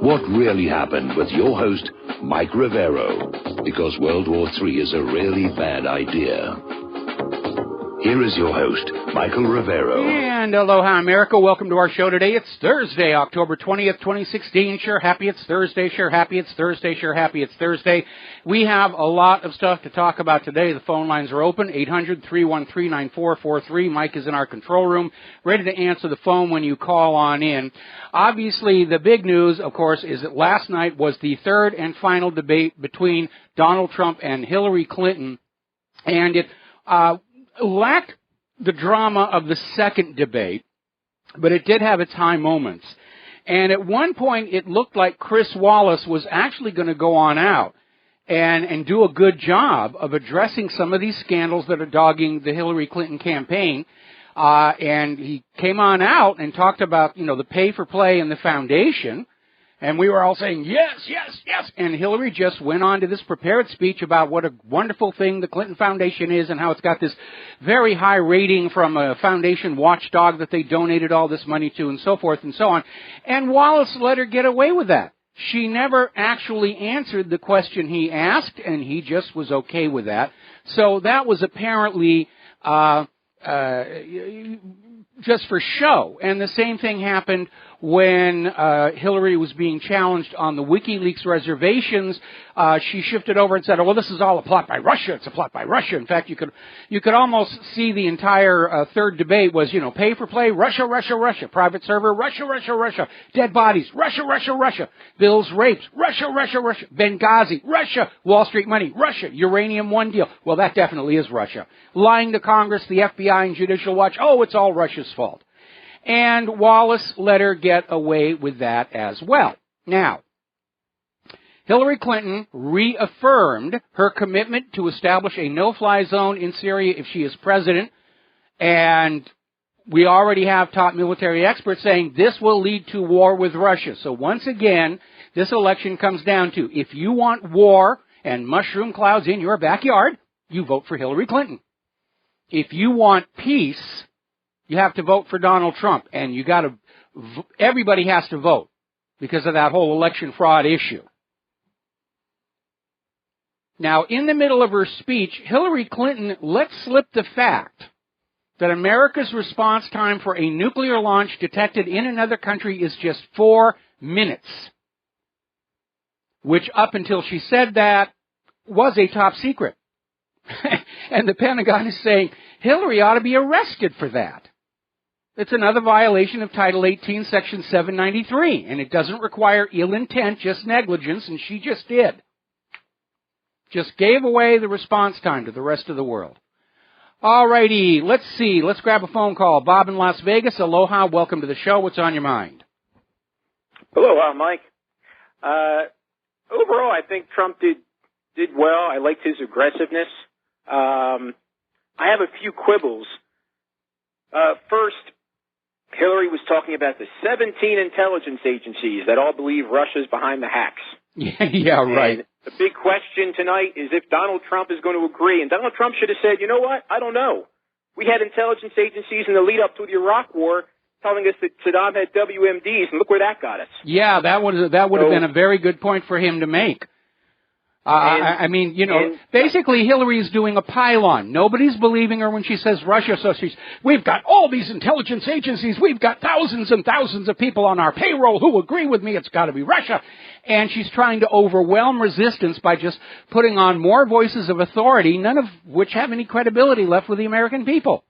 What Really Happened with your host, Mike Rivero. Because World War III is a really bad idea. Here is your host, Michael Rivero. And aloha, America. Welcome to our show today. It's Thursday, October 20th, 2016. Sure happy it's Thursday. Sure happy it's Thursday. Sure happy it's Thursday. We have a lot of stuff to talk about today. The phone lines are open, 800-313-9443. Mike is in our control room, ready to answer the phone when you call on in. Obviously, the big news, of course, is that last night was the third and final debate between Donald Trump and Hillary Clinton, and it lacked the drama of the second debate, but it did have its high moments. And at one point, it looked like Chris Wallace was actually going to go on out and do a good job of addressing some of these scandals that are dogging the Hillary Clinton campaign. And he came on out and talked about, the pay for play and the foundation. And we were all saying, yes, yes, yes. And Hillary just went on to this prepared speech about what a wonderful thing the Clinton Foundation is and how it's got this very high rating from a foundation watchdog that they donated all this money to and so forth and so on. And Wallace let her get away with that. She never actually answered the question he asked, and he just was okay with that. So that was apparently just for show. And the same thing happened when Hillary was being challenged on the WikiLeaks reservations. She shifted over and said, "Oh, well, this is all a plot by Russia. It's a plot by Russia." In fact, you could almost see the entire third debate was, pay for play, Russia, Russia, Russia, private server, Russia, Russia, Russia, dead bodies, Russia, Russia, Russia, Bill's rapes, Russia, Russia, Russia, Benghazi, Russia, Wall Street money, Russia, Uranium One deal. Well, that definitely is Russia. Lying to Congress, the FBI, and Judicial Watch. Oh, it's all Russia's fault. And Wallace let her get away with that as well. Now, Hillary Clinton reaffirmed her commitment to establish a no-fly zone in Syria if she is president, and we already have top military experts saying this will lead to war with Russia. So once again, this election comes down to if you want war and mushroom clouds in your backyard, you vote for Hillary Clinton. If you want peace, you have to vote for Donald Trump, and everybody has to vote because of that whole election fraud issue. Now, in the middle of her speech, Hillary Clinton let slip the fact that America's response time for a nuclear launch detected in another country is just 4 minutes, which up until she said that was a top secret. And the Pentagon is saying Hillary ought to be arrested for that. It's another violation of Title 18, Section 793, and it doesn't require ill intent, just negligence, and she just did. Just gave away the response time to the rest of the world. All righty, let's see. Let's grab a phone call. Bob in Las Vegas, aloha, welcome to the show. What's on your mind? Aloha, Mike. Overall, I think Trump did well. I liked his aggressiveness. I have a few quibbles. First, Hillary was talking about the 17 intelligence agencies that all believe Russia's behind the hacks. Yeah, right. And the big question tonight is if Donald Trump is going to agree. And Donald Trump should have said, you know what? I don't know. We had intelligence agencies in the lead up to the Iraq war telling us that Saddam had WMDs, and look where that got us. Yeah, that would have been a very good point for him to make. Basically Hillary's doing a pylon. Nobody's believing her when she says Russia, so we've got all these intelligence agencies, we've got thousands and thousands of people on our payroll who agree with me, it's got to be Russia. And she's trying to overwhelm resistance by just putting on more voices of authority, none of which have any credibility left with the American people.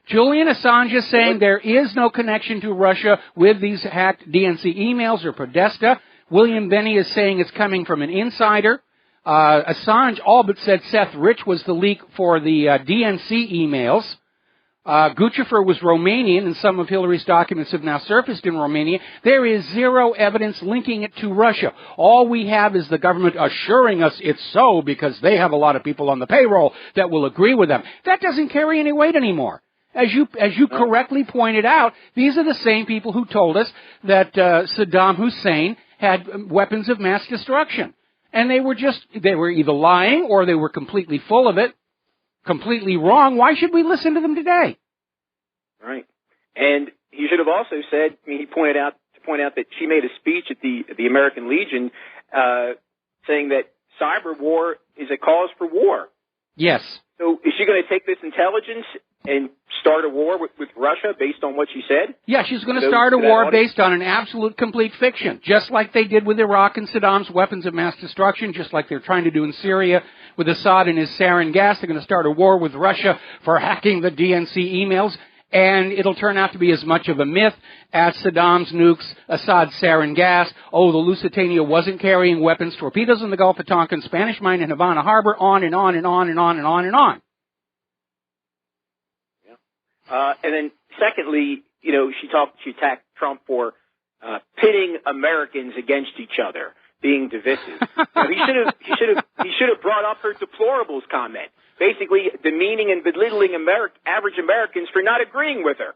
Julian Assange is saying there is no connection to Russia with these hacked DNC emails or Podesta. William Benny is saying it's coming from an insider. Assange all but said Seth Rich was the leak for the DNC emails. Guccifer was Romanian, and some of Hillary's documents have now surfaced in Romania. There is zero evidence linking it to Russia. All we have is the government assuring us it's so because they have a lot of people on the payroll that will agree with them. That doesn't carry any weight anymore. As you correctly pointed out, these are the same people who told us that Saddam Hussein had weapons of mass destruction. And they were either lying or they were completely full of it, completely wrong. Why should we listen to them today? Right. And he should have also said, he pointed out to point out that she made a speech at the American Legion saying that cyber war is a cause for war. Yes. So is she going to take this intelligence and start a war with Russia based on what she said? Yeah, she's going to start a war based on an absolute complete fiction, just like they did with Iraq and Saddam's weapons of mass destruction, just like they're trying to do in Syria with Assad and his sarin gas. They're going to start a war with Russia for hacking the DNC emails, and it'll turn out to be as much of a myth as Saddam's nukes, Assad's sarin gas. Oh, the Lusitania wasn't carrying weapons, torpedoes in the Gulf of Tonkin, Spanish mine in Havana Harbor, on and on and on and on and on and on. And then, secondly, she attacked Trump for pitting Americans against each other, being divisive. He should have brought up her deplorables comment, basically demeaning and belittling average Americans for not agreeing with her.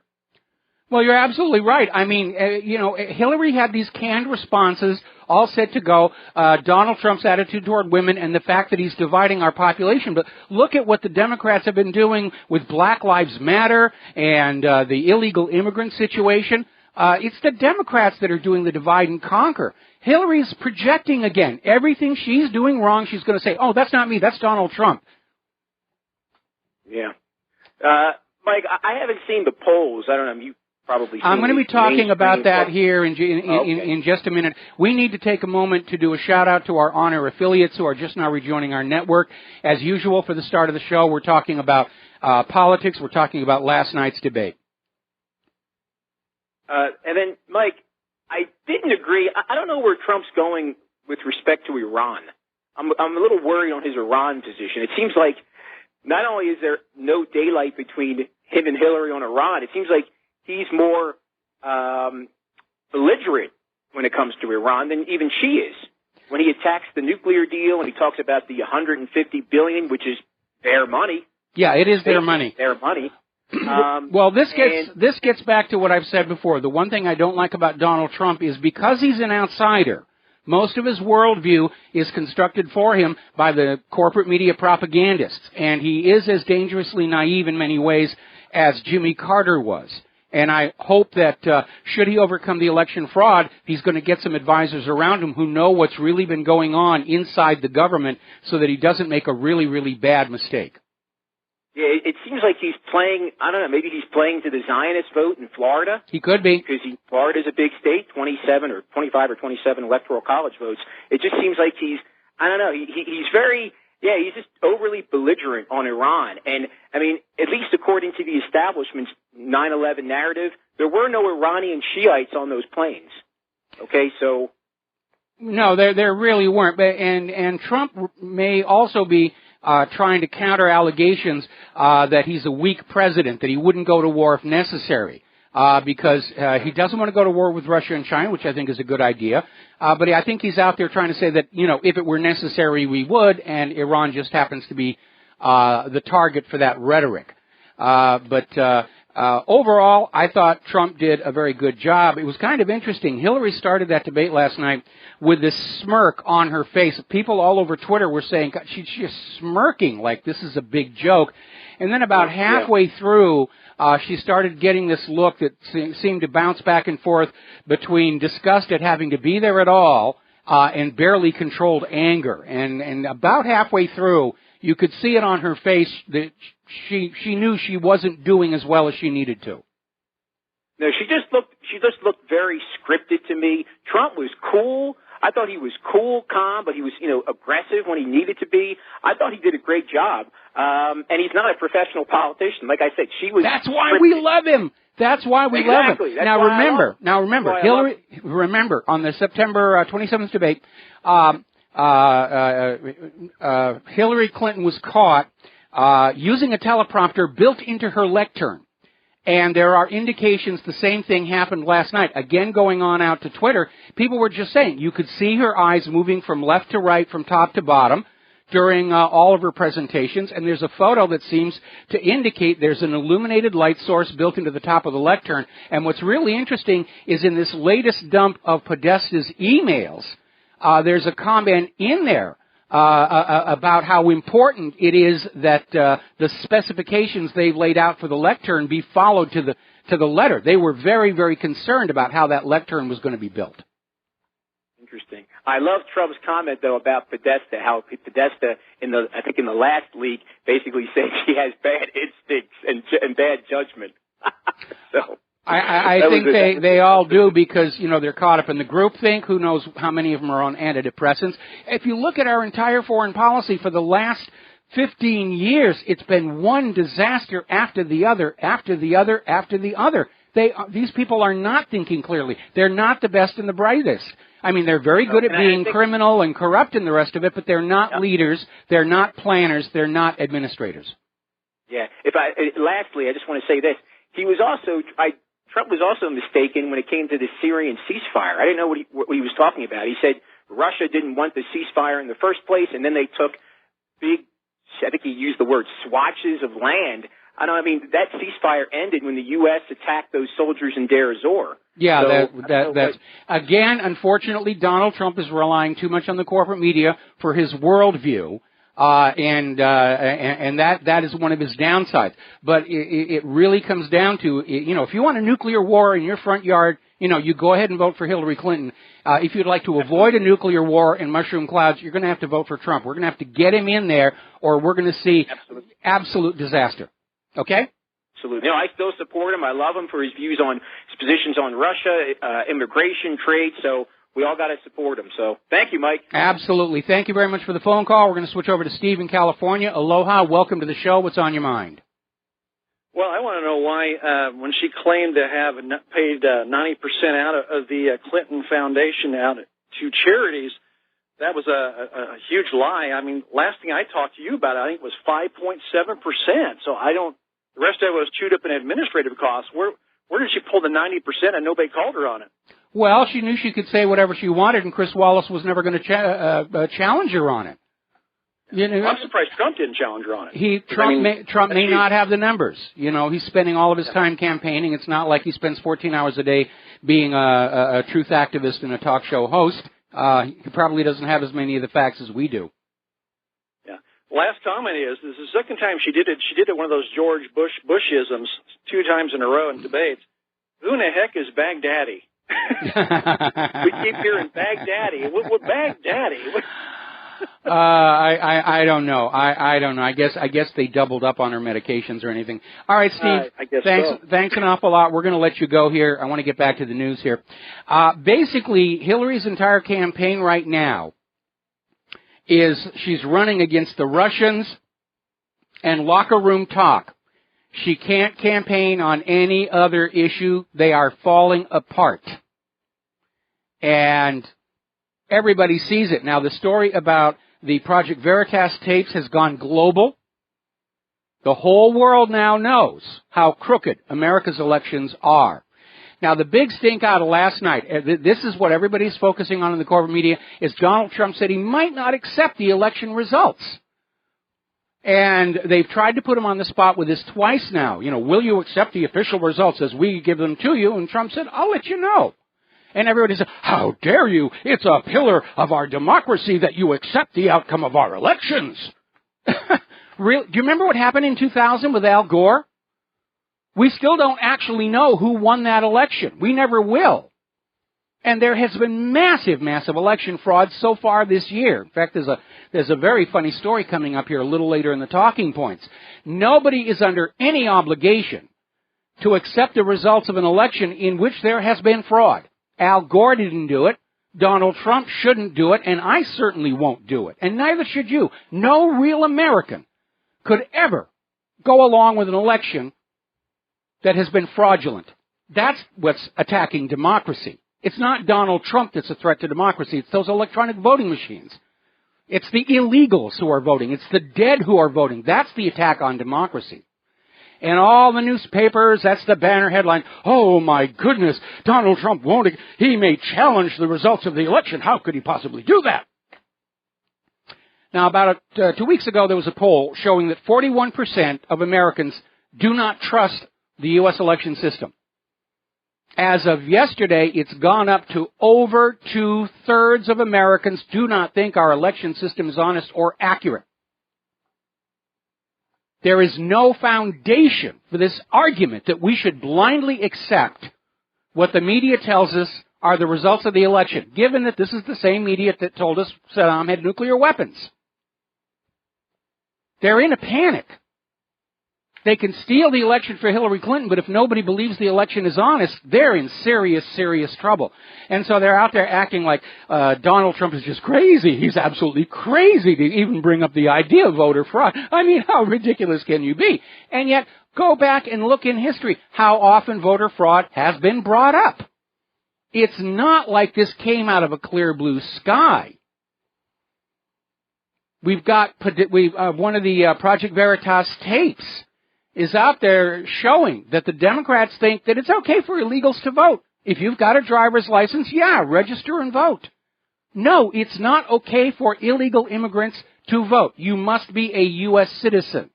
Well, you're absolutely right. I mean, Hillary had these canned responses all set to go. Donald Trump's attitude toward women and the fact that he's dividing our population. But look at what the Democrats have been doing with Black Lives Matter and the illegal immigrant situation. It's the Democrats that are doing the divide and conquer. Hillary's projecting again. Everything she's doing wrong, she's going to say, oh, that's not me, that's Donald Trump. Yeah. Mike, I haven't seen the polls. I don't know. You probably. I'm going to be talking about that here in just a minute. We need to take a moment to do a shout-out to our on-air affiliates who are just now rejoining our network. As usual, for the start of the show, we're talking about politics. We're talking about last night's debate. And then, Mike, I didn't agree. I don't know where Trump's going with respect to Iran. I'm a little worried on his Iran position. It seems like not only is there no daylight between him and Hillary on Iran, it seems like he's more belligerent when it comes to Iran than even she is. When he attacks the nuclear deal and he talks about the $150 billion, which is their money. Yeah, it is their money. Their money. Well, this gets back to what I've said before. The one thing I don't like about Donald Trump is because he's an outsider, most of his worldview is constructed for him by the corporate media propagandists, and he is as dangerously naive in many ways as Jimmy Carter was. And I hope that should he overcome the election fraud, he's going to get some advisors around him who know what's really been going on inside the government so that he doesn't make a really, really bad mistake. Yeah, it seems like he's playing, I don't know, maybe he's playing to the Zionist vote in Florida. He could be. Because Florida's a big state, 25 or 27 electoral college votes. It just seems like he's just overly belligerent on Iran. And, I mean, at least according to the establishment's 9/11 narrative, there were no Iranian Shiites on those planes. Okay, so. No, there really weren't. And Trump may also be trying to counter allegations that he's a weak president, that he wouldn't go to war if necessary, because he doesn't want to go to war with Russia and China, which I think is a good idea. But I think he's out there trying to say that, if it were necessary, we would, and Iran just happens to be the target for that rhetoric. But overall, I thought Trump did a very good job. It was kind of interesting. Hillary started that debate last night with this smirk on her face. People all over Twitter were saying she's just smirking like this is a big joke. And then about halfway through, she started getting this look that seemed to bounce back and forth between disgust at having to be there at all and barely controlled anger. And about halfway through, you could see it on her face that she knew she wasn't doing as well as she needed to. No, she just looked very scripted to me. Trump was cool. I thought he was cool, calm, but he was, aggressive when he needed to be. I thought he did a great job. And he's not a professional politician. Like I said, she was. That's why we love him. That's why we love him. Now remember, Hillary. Remember on the September 27th debate, Hillary Clinton was caught using a teleprompter built into her lectern. And there are indications the same thing happened last night. Again, going on out to Twitter, people were just saying you could see her eyes moving from left to right, from top to bottom during all of her presentations. And there's a photo that seems to indicate there's an illuminated light source built into the top of the lectern. And what's really interesting is in this latest dump of Podesta's emails, there's a comment in there about how important it is that the specifications they've laid out for the lectern be followed to to the letter. They were very, very concerned about how that lectern was going to be built. Interesting. I love Trump's comment, though, about Podesta, how Podesta, I think in the last leak, basically said she has bad instincts and bad judgment. So I think they all do because, they're caught up in the groupthink. Who knows how many of them are on antidepressants. If you look at our entire foreign policy for the last 15 years, it's been one disaster after the other, after the other, after the other. These people are not thinking clearly. They're not the best and the brightest. I mean, they're very good at being criminal and corrupt and the rest of it, but they're not leaders, they're not planners, they're not administrators. Yeah. Lastly, I just want to say this. Trump was also mistaken when it came to the Syrian ceasefire. I didn't know what he was talking about. He said Russia didn't want the ceasefire in the first place, and then they took I think he used the word swatches of land. That ceasefire ended when the U.S. attacked those soldiers in Deir ez-Zor. Yeah, that's again, unfortunately, Donald Trump is relying too much on the corporate media for his worldview, and that is one of his downsides. But it really comes down to, if you want a nuclear war in your front yard, you go ahead and vote for Hillary Clinton. If you'd like to avoid a nuclear war and mushroom clouds, you're going to have to vote for Trump. We're going to have to get him in there, or we're going to see absolute disaster. Okay? Absolutely. I still support him. I love him for his views on his positions on Russia, immigration, trade. So we all got to support him. So thank you, Mike. Absolutely. Thank you very much for the phone call. We're going to switch over to Steve in California. Aloha. Welcome to the show. What's on your mind? Well, I want to know why, when she claimed to have paid 90% out of the Clinton Foundation out to charities, that was a huge lie. Last thing I talked to you about, I think, was 5.7%. So the rest of it was chewed up in administrative costs. Where did she pull the 90% and nobody called her on it? Well, she knew she could say whatever she wanted, and Chris Wallace was never going to challenge her on it. I'm surprised Trump didn't challenge her on it. Trump may not have the numbers. He's spending all of his time campaigning. It's not like he spends 14 hours a day being a truth activist and a talk show host. He probably doesn't have as many of the facts as we do. Yeah. Last comment is the second time she did it. She did it one of those George Bushisms 2 times in a row in debates. Who in the heck is Baghdadi? We keep hearing Baghdadi. What Baghdadi? I don't know. I don't know. I guess they doubled up on her medications or anything. All right, Steve. I guess thanks an awful lot. We're going to let you go here. I want to get back to the news here. Basically, Hillary's entire campaign right now is she's running against the Russians and locker room talk. She can't campaign on any other issue. They are falling apart. And everybody sees it. Now, the story about the Project Veritas tapes has gone global. The whole world now knows how crooked America's elections are. Now, the big stink out of last night, this is what everybody's focusing on in the corporate media, is Donald Trump said he might not accept the election results. And they've tried to put him on the spot with this twice now. Will you accept the official results as we give them to you? And Trump said, I'll let you know. And everybody said, how dare you? It's a pillar of our democracy that you accept the outcome of our elections. Really? Do you remember what happened in 2000 with Al Gore? We still don't actually know who won that election. We never will. And there has been massive election fraud so far this year. In fact, there's a very funny story coming up here a little later in the talking points. Nobody is under any obligation to accept the results of an election in which there has been fraud. Al Gore didn't do it. Donald Trump shouldn't do it, and I certainly won't do it. And neither should you. No real American could ever go along with an election that has been fraudulent. That's what's attacking democracy. It's not Donald Trump that's a threat to democracy. It's those electronic voting machines. It's the illegals who are voting. It's the dead who are voting. That's the attack on democracy. And all the newspapers, that's the banner headline. Oh, my goodness, Donald Trump he may challenge the results of the election. How could he possibly do that? Now, about 2 weeks ago, there was a poll showing that 41% of Americans do not trust the U.S. election system. As of yesterday, it's gone up to over 2/3 of Americans do not think our election system is honest or accurate. There is no foundation for this argument that we should blindly accept what the media tells us are the results of the election, given that this is the same media that told us Saddam had nuclear weapons. They're in a panic. They can steal the election for Hillary Clinton, but if nobody believes the election is honest, they're in serious, serious trouble. And so they're out there acting like Donald Trump is just crazy. He's absolutely crazy to even bring up the idea of voter fraud. I mean, how ridiculous can you be? And yet, go back and look in history how often voter fraud has been brought up. It's not like this came out of a clear blue sky. We've got one of the Project Veritas tapes is out there showing that the Democrats think that it's okay for illegals to vote. If you've got a driver's license, yeah, register and vote. No, it's not okay for illegal immigrants to vote. You must be a U.S. citizen.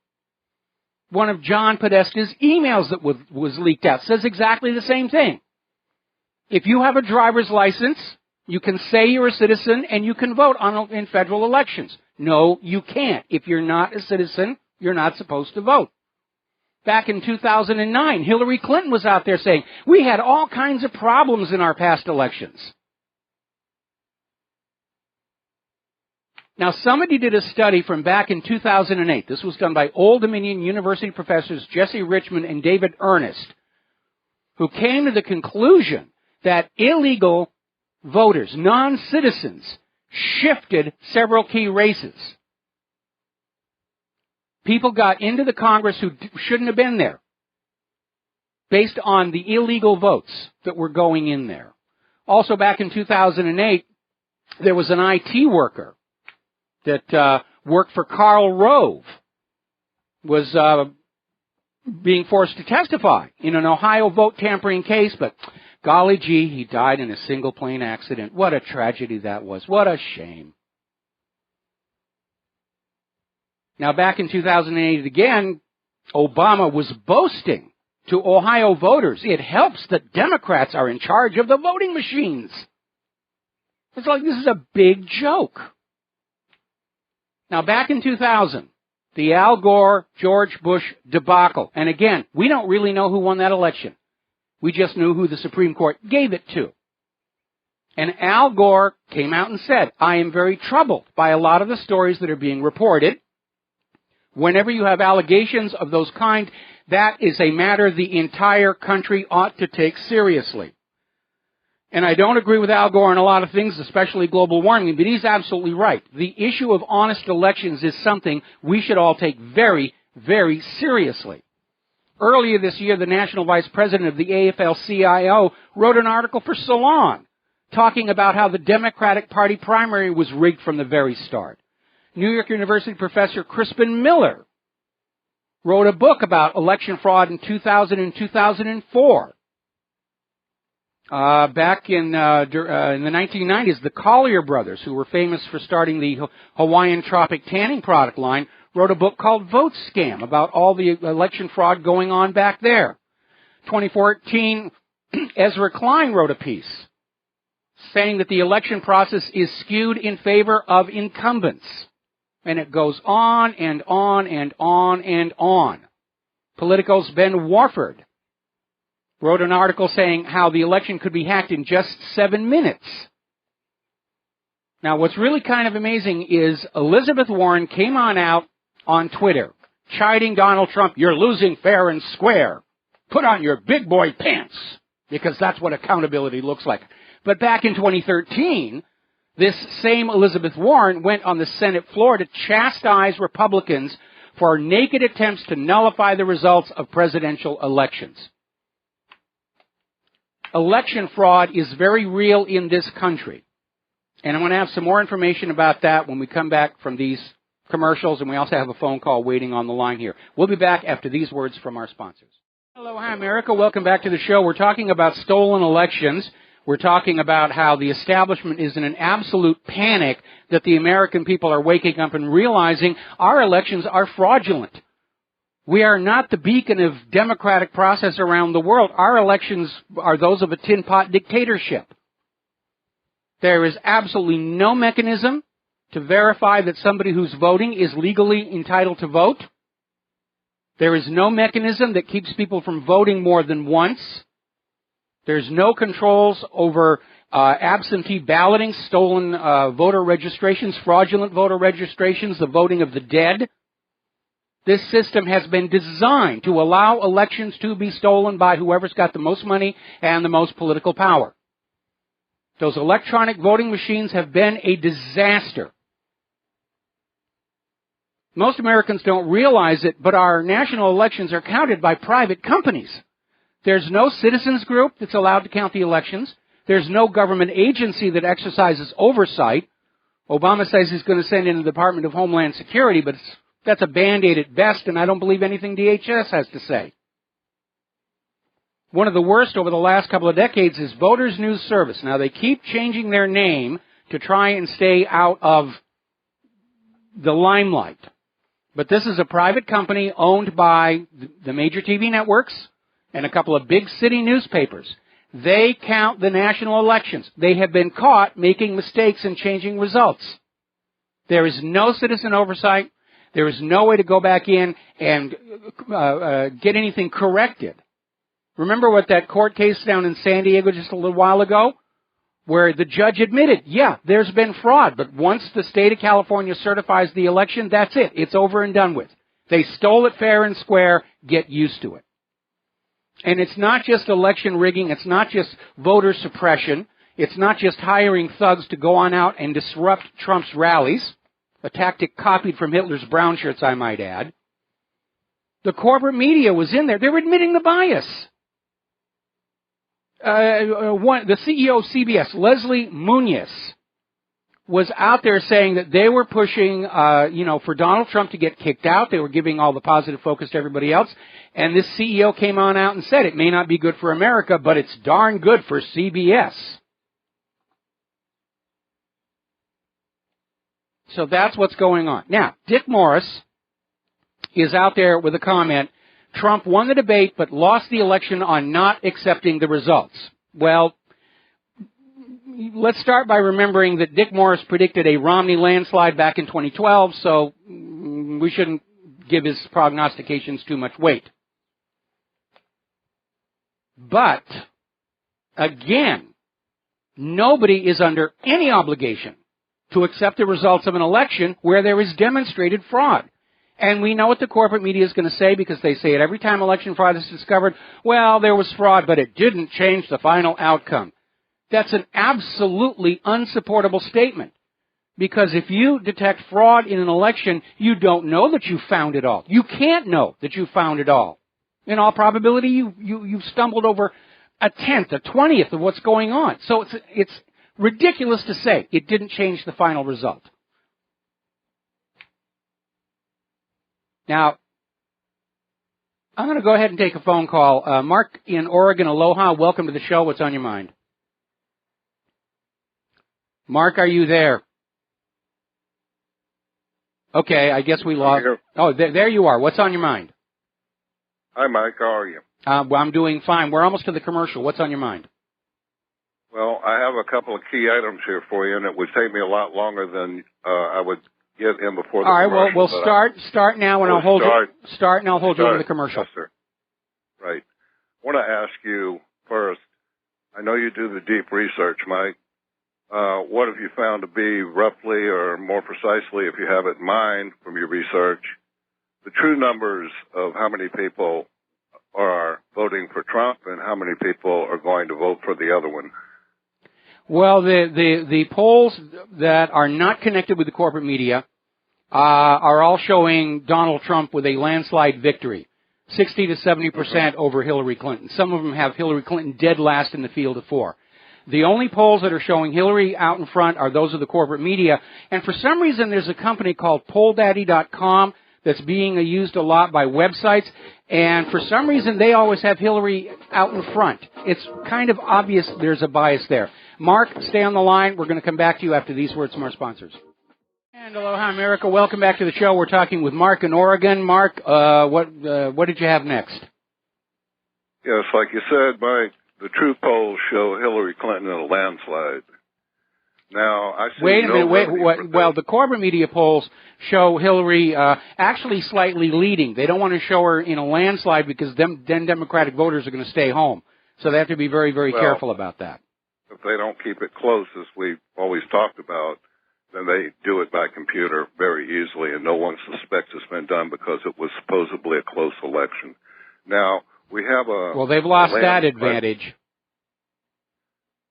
One of John Podesta's emails that was leaked out says exactly the same thing. If you have a driver's license, you can say you're a citizen and you can vote in federal elections. No, you can't. If you're not a citizen, you're not supposed to vote. Back in 2009, Hillary Clinton was out there saying, we had all kinds of problems in our past elections. Now, somebody did a study from back in 2008. This was done by Old Dominion University professors Jesse Richmond and David Ernest, who came to the conclusion that illegal voters, non-citizens, shifted several key races. People got into the Congress who shouldn't have been there based on the illegal votes that were going in there. Also, back in 2008, there was an IT worker that worked for Karl Rove, was being forced to testify in an Ohio vote tampering case, but golly gee, he died in a single plane accident. What a tragedy that was. What a shame. Now, back in 2008 again, Obama was boasting to Ohio voters, it helps that Democrats are in charge of the voting machines. It's like this is a big joke. Now, back in 2000, the Al Gore, George Bush debacle. And again, we don't really know who won that election. We just knew who the Supreme Court gave it to. And Al Gore came out and said, I am very troubled by a lot of the stories that are being reported. Whenever you have allegations of those kind, that is a matter the entire country ought to take seriously. And I don't agree with Al Gore on a lot of things, especially global warming, but he's absolutely right. The issue of honest elections is something we should all take very, very seriously. Earlier this year, the national vice president of the AFL-CIO wrote an article for Salon talking about how the Democratic Party primary was rigged from the very start. New York University professor Crispin Miller wrote a book about election fraud in 2000 and 2004. Back in the 1990s, the Collier brothers, who were famous for starting the Hawaiian Tropic tanning product line, wrote a book called Vote Scam about all the election fraud going on back there. 2014, Ezra Klein wrote a piece saying that the election process is skewed in favor of incumbents. And it goes on and on and on and on. Politico's Ben Warford wrote an article saying how the election could be hacked in just 7 minutes. Now, what's really kind of amazing is Elizabeth Warren came out on Twitter, chiding Donald Trump, you're losing fair and square. Put on your big boy pants, because that's what accountability looks like. But back in 2013, this same Elizabeth Warren went on the Senate floor to chastise Republicans for naked attempts to nullify the results of presidential elections. Election fraud is very real in this country. And I'm going to have some more information about that when we come back from these commercials, and we also have a phone call waiting on the line here. We'll be back after these words from our sponsors. Hello, hi, America. Welcome back to the show. We're talking about stolen elections. We're talking about how the establishment is in an absolute panic that the American people are waking up and realizing our elections are fraudulent. We are not the beacon of democratic process around the world. Our elections are those of a tin pot dictatorship. There is absolutely no mechanism to verify that somebody who's voting is legally entitled to vote. There is no mechanism that keeps people from voting more than once. There's no controls over absentee balloting, stolen voter registrations, fraudulent voter registrations, the voting of the dead. This system has been designed to allow elections to be stolen by whoever's got the most money and the most political power. Those electronic voting machines have been a disaster. Most Americans don't realize it, but our national elections are counted by private companies. There's no citizens group that's allowed to count the elections. There's no government agency that exercises oversight. Obama says he's going to send in the Department of Homeland Security, but that's a Band-Aid at best, and I don't believe anything DHS has to say. One of the worst over the last couple of decades is Voters News Service. Now, they keep changing their name to try and stay out of the limelight. But this is a private company owned by the major TV networks and a couple of big city newspapers. They count the national elections. They have been caught making mistakes and changing results. There is no citizen oversight. There is no way to go back in and get anything corrected. Remember what that court case down in San Diego just a little while ago, where the judge admitted, yeah, there's been fraud, but once the state of California certifies the election, that's it. It's over and done with. They stole it fair and square. Get used to it. And it's not just election rigging. It's not just voter suppression. It's not just hiring thugs to go on out and disrupt Trump's rallies, a tactic copied from Hitler's brown shirts, I might add. The corporate media was in there. They were admitting the bias. The CEO of CBS, Leslie Munoz, was out there saying that they were pushing, for Donald Trump to get kicked out. They were giving all the positive focus to everybody else. And this CEO came on out and said it may not be good for America, but it's darn good for CBS. So that's what's going on. Now, Dick Morris is out there with a comment. Trump won the debate but lost the election on not accepting the results. Well, let's start by remembering that Dick Morris predicted a Romney landslide back in 2012, so we shouldn't give his prognostications too much weight. But, again, nobody is under any obligation to accept the results of an election where there is demonstrated fraud. And we know what the corporate media is going to say because they say it every time election fraud is discovered. Well, there was fraud, but it didn't change the final outcome. That's an absolutely unsupportable statement. Because if you detect fraud in an election, you don't know that you found it all. You can't know that you found it all. In all probability, you've stumbled over a tenth, a 20th of what's going on. So it's ridiculous to say it didn't change the final result. Now, I'm going to go ahead and take a phone call. Mark in Oregon, aloha. Welcome to the show. What's on your mind? Mark, are you there? Okay, I guess we lost. Oh, there you are. What's on your mind? Hi, Mike. How are you? Well, I'm doing fine. We're almost to the commercial. What's on your mind? Well, I have a couple of key items here for you, and it would take me a lot longer than I would get in before the commercial. All right, well, we'll start now, and I'll hold you over the commercial. Yes, sir. Right. I want to ask you first, I know you do the deep research, Mike. What have you found to be roughly, or more precisely, if you have it in mind from your research, the true numbers of how many people are voting for Trump and how many people are going to vote for the other one? Well, the polls that are not connected with the corporate media are all showing Donald Trump with a landslide victory, 60 to 70% over Hillary Clinton. Some of them have Hillary Clinton dead last in the field of four. The only polls that are showing Hillary out in front are those of the corporate media. And for some reason, there's a company called PollDaddy.com that's being used a lot by websites. And for some reason, they always have Hillary out in front. It's kind of obvious there's a bias there. Mark, stay on the line. We're going to come back to you after these words from our sponsors. And aloha, America. Welcome back to the show. We're talking with Mark in Oregon. Mark, what did you have next? Yes, like you said, Mike, the true polls show Hillary Clinton in a landslide. Now, I see Wait a minute. Well, the corporate media polls show Hillary actually slightly leading. They don't want to show her in a landslide because then Democratic voters are going to stay home. So they have to be very, very careful about that. If they don't keep it close, as we've always talked about, then they do it by computer very easily, and no one suspects it's been done because it was supposedly a close election. Now, we have a... Well, they've lost that advantage.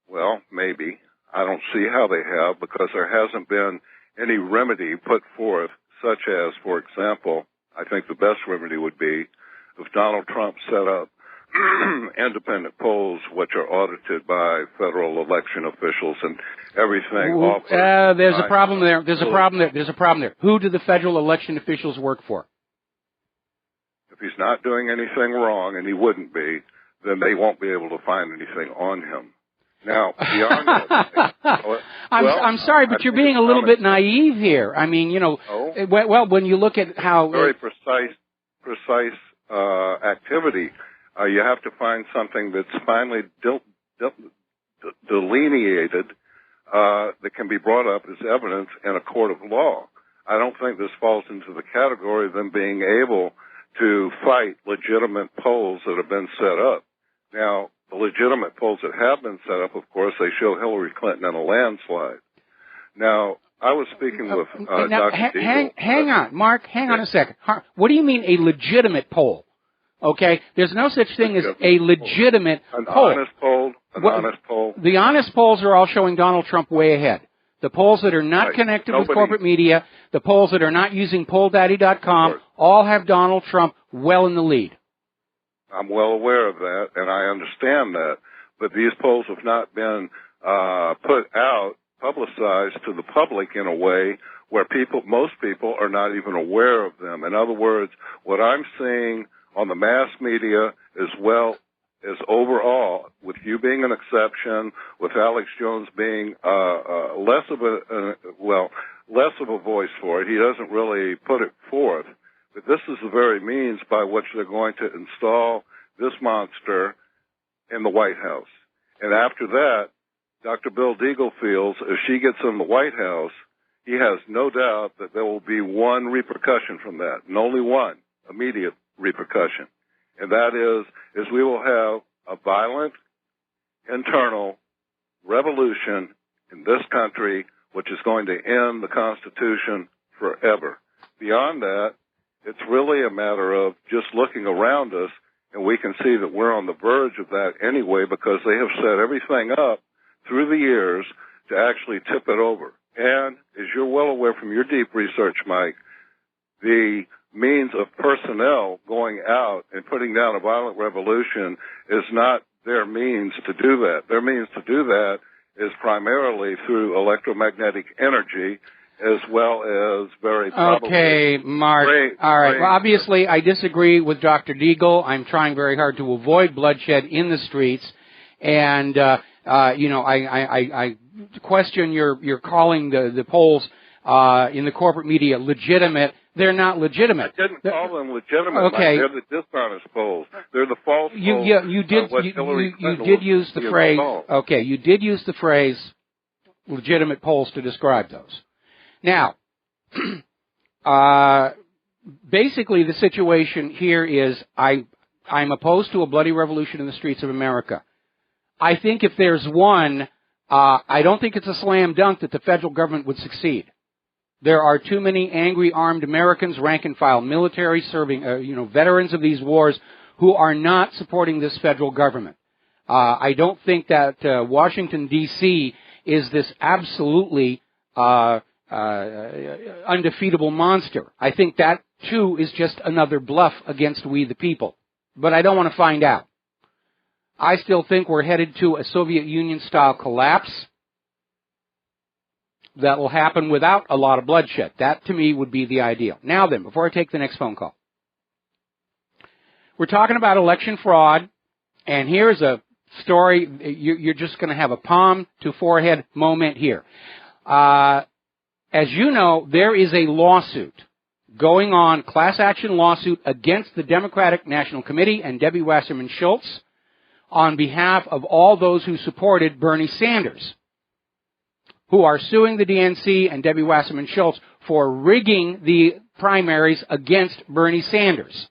Well, maybe. I don't see how they have, because there hasn't been any remedy put forth, such as, for example, I think the best remedy would be if Donald Trump set up independent polls which are audited by federal election officials and everything. There's a problem there. There's a problem there. Who do the federal election officials work for? If he's not doing anything wrong, and he wouldn't be, then they won't be able to find anything on him. Now, beyond that, I'm sorry, but you're being a little bit naive here. I mean, well, when you look at how very precise activity, you have to find something that's finally delineated that can be brought up as evidence in a court of law. I don't think this falls into the category of them being able to fight legitimate polls that have been set up. Now, the legitimate polls that have been set up, of course, they show Hillary Clinton in a landslide. Now, I was speaking with Dr. Deagle. Hang on, Mark, hang on a second. What do you mean a legitimate poll? Okay, there's no such thing as a legitimate poll. Honest poll. Honest poll. The honest polls are all showing Donald Trump way ahead. The polls that are not connected with corporate media, the polls that are not using polldaddy.com, all have Donald Trump well in the lead. I'm well aware of that, and I understand that. But these polls have not been put out, publicized to the public in a way where most people are not even aware of them. In other words, what I'm seeing on the mass media as well as overall, with you being an exception, with Alex Jones being less of a voice for it, he doesn't really put it forth. But this is the very means by which they're going to install this monster in the White House. And after that, Dr. Bill Deagle feels if she gets in the White House, he has no doubt that there will be one repercussion from that, and only one immediate repercussion. And that is we will have a violent internal revolution in this country, which is going to end the Constitution forever. Beyond that, it's really a matter of just looking around us, and we can see that we're on the verge of that anyway, because they have set everything up through the years to actually tip it over. And as you're well aware from your deep research, Mike, the means of personnel going out and putting down a violent revolution is not their means to do that. Their means to do that is primarily through electromagnetic energy, as well as very probably... Okay, Mark. All right. Well, obviously, I disagree with Dr. Deagle. I'm trying very hard to avoid bloodshed in the streets. And, I question your calling the polls in the corporate media legitimate. They're not legitimate. I didn't call them legitimate. Okay. They're the dishonest polls. They're the false polls. You did use the phrase. Okay, you did use the phrase legitimate polls to describe those. Now, basically the situation here is I'm opposed to a bloody revolution in the streets of America. I think if there's one, I don't think it's a slam dunk that the federal government would succeed. There are too many angry armed Americans, rank and file military, serving, veterans of these wars who are not supporting this federal government. I don't think that Washington, D.C. is this absolutely undefeatable monster. I think that, too, is just another bluff against we the people. But I don't want to find out. I still think we're headed to a Soviet Union-style collapse that will happen without a lot of bloodshed. That, to me, would be the ideal. Now then, before I take the next phone call, we're talking about election fraud, and here's a story. You're just going to have a palm-to-forehead moment here. As you know, there is a lawsuit going on, class action lawsuit against the Democratic National Committee and Debbie Wasserman Schultz on behalf of all those who supported Bernie Sanders. who are suing the DNC and Debbie Wasserman Schultz for rigging the primaries against Bernie Sanders.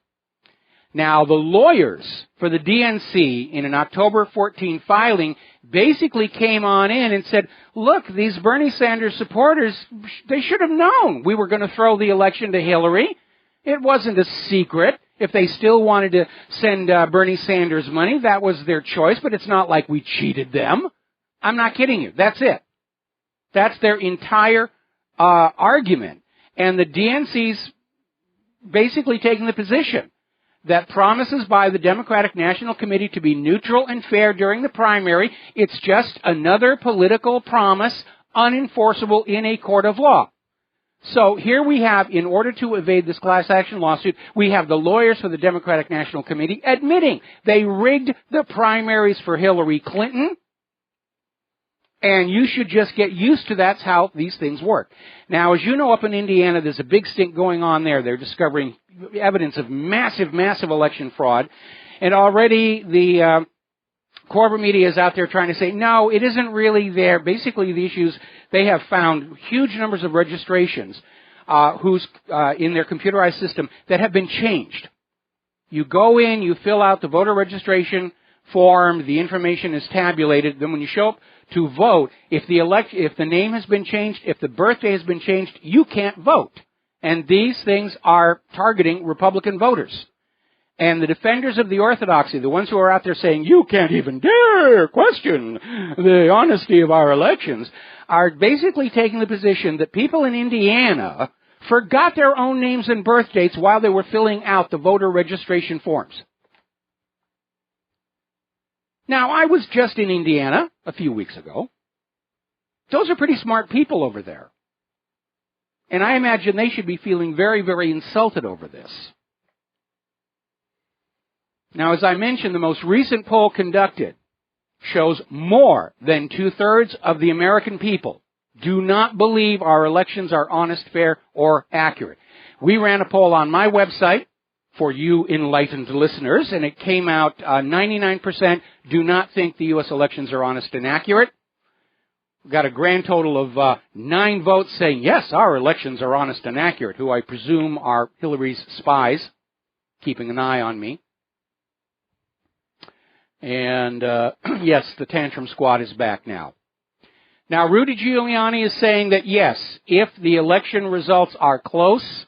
Now, the lawyers for the DNC in an October 14 filing basically came on in and said, look, these Bernie Sanders supporters, they should have known we were going to throw the election to Hillary. It wasn't a secret. If they still wanted to send Bernie Sanders money, that was their choice, but it's not like we cheated them. I'm not kidding you. That's it. That's their entire argument. And the DNC's basically taking the position that promises by the Democratic National Committee to be neutral and fair during the primary, it's just another political promise unenforceable in a court of law. So here we have, in order to evade this class action lawsuit, we have the lawyers for the Democratic National Committee admitting they rigged the primaries for Hillary Clinton, and you should just get used to that's how these things work. Now, as you know, up in Indiana, there's a big stink going on there. They're discovering evidence of massive, massive election fraud. And already the corporate media is out there trying to say, no, it isn't really there. Basically, the issues, they have found huge numbers of registrations in their computerized system that have been changed. You go in, you fill out the voter registration form, the information is tabulated, then when you show up to vote, if the name has been changed, if the birthday has been changed, you can't vote. And these things are targeting Republican voters. And the defenders of the orthodoxy, the ones who are out there saying, you can't even dare question the honesty of our elections, are basically taking the position that people in Indiana forgot their own names and birth dates while they were filling out the voter registration forms. Now, I was just in Indiana a few weeks ago. Those are pretty smart people over there. And I imagine they should be feeling very, very insulted over this. Now, as I mentioned, the most recent poll conducted shows more than 2/3 of the American people do not believe our elections are honest, fair, or accurate. We ran a poll on my website for you enlightened listeners, and it came out 99% do not think the U.S. elections are honest and accurate. We got a grand total of 9 votes saying, yes, our elections are honest and accurate, who I presume are Hillary's spies, keeping an eye on me. And, yes, the tantrum squad is back now. Now, Rudy Giuliani is saying that, yes, if the election results are close,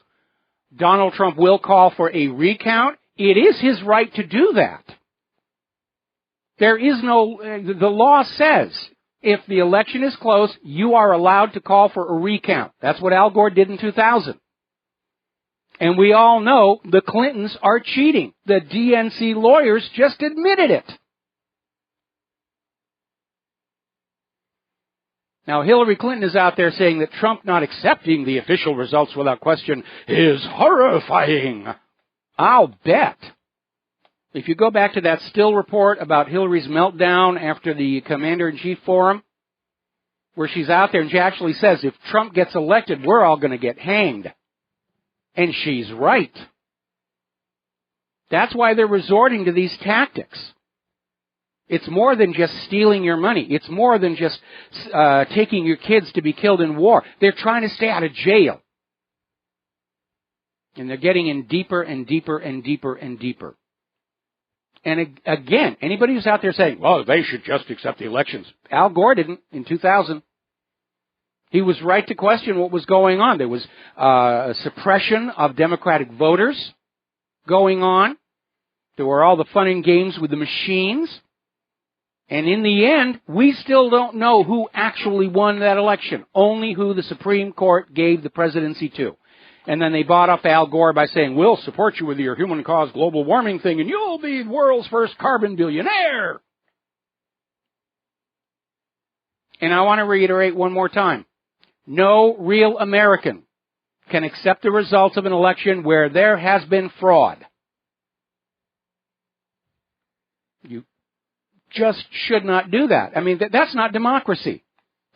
Donald Trump will call for a recount. It is his right to do that. There is the law says if the election is close, you are allowed to call for a recount. That's what Al Gore did in 2000. And we all know the Clintons are cheating. The DNC lawyers just admitted it. Now, Hillary Clinton is out there saying that Trump not accepting the official results without question is horrifying. I'll bet. If you go back to that still report about Hillary's meltdown after the Commander-in-Chief Forum, where she's out there and she actually says, if Trump gets elected, we're all going to get hanged. And she's right. That's why they're resorting to these tactics. It's more than just stealing your money. It's more than just taking your kids to be killed in war. They're trying to stay out of jail. And they're getting in deeper and deeper and deeper and deeper. And again, anybody who's out there saying, well, they should just accept the elections. Al Gore didn't in 2000. He was right to question what was going on. There was a suppression of Democratic voters going on. There were all the fun and games with the machines. And in the end, we still don't know who actually won that election, only who the Supreme Court gave the presidency to. And then they bought off Al Gore by saying, we'll support you with your human-caused global warming thing, and you'll be the world's first carbon billionaire. And I want to reiterate one more time. No real American can accept the results of an election where there has been fraud. You just should not do that. I mean, that's not democracy.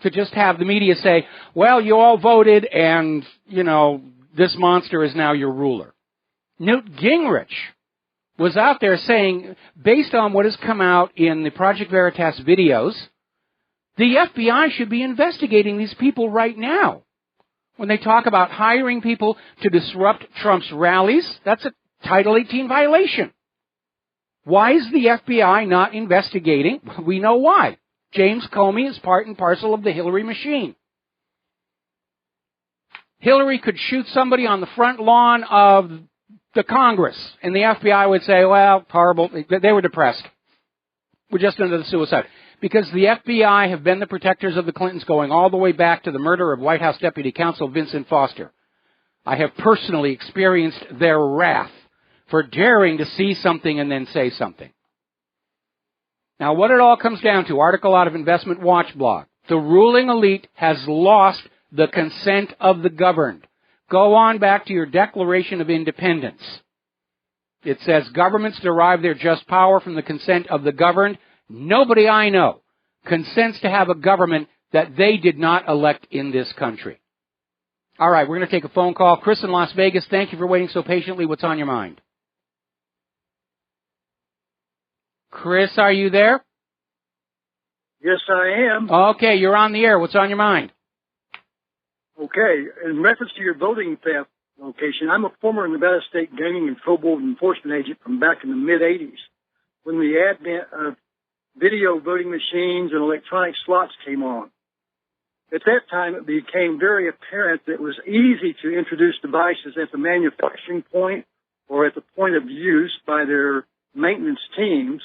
To just have the media say, well, you all voted and, this monster is now your ruler. Newt Gingrich was out there saying, based on what has come out in the Project Veritas videos, The FBI should be investigating these people right now. When they talk about hiring people to disrupt Trump's rallies, that's a Title 18 violation. Why is the FBI not investigating? We know why. James Comey is part and parcel of the Hillary machine. Hillary could shoot somebody on the front lawn of the Congress, and the FBI would say, well, horrible, they were depressed. We're just into the suicide. Because the FBI have been the protectors of the Clintons going all the way back to the murder of White House Deputy Counsel Vincent Foster. I have personally experienced their wrath for daring to see something and then say something. Now, what it all comes down to, article out of Investment Watch blog, the ruling elite has lost the consent of the governed. Go on back to your Declaration of Independence. It says governments derive their just power from the consent of the governed. Nobody I know consents to have a government that they did not elect in this country. All right, we're going to take a phone call. Chris in Las Vegas, thank you for waiting so patiently. What's on your mind? Chris, are you there? Yes, I am. Okay, you're on the air. What's on your mind? Okay, in reference to your voting theft location, I'm a former Nevada State Gaming and Pro Board enforcement agent from back in the mid-'80s when the advent of video voting machines and electronic slots came on. At that time, it became very apparent that it was easy to introduce devices at the manufacturing point or at the point of use by their maintenance teams,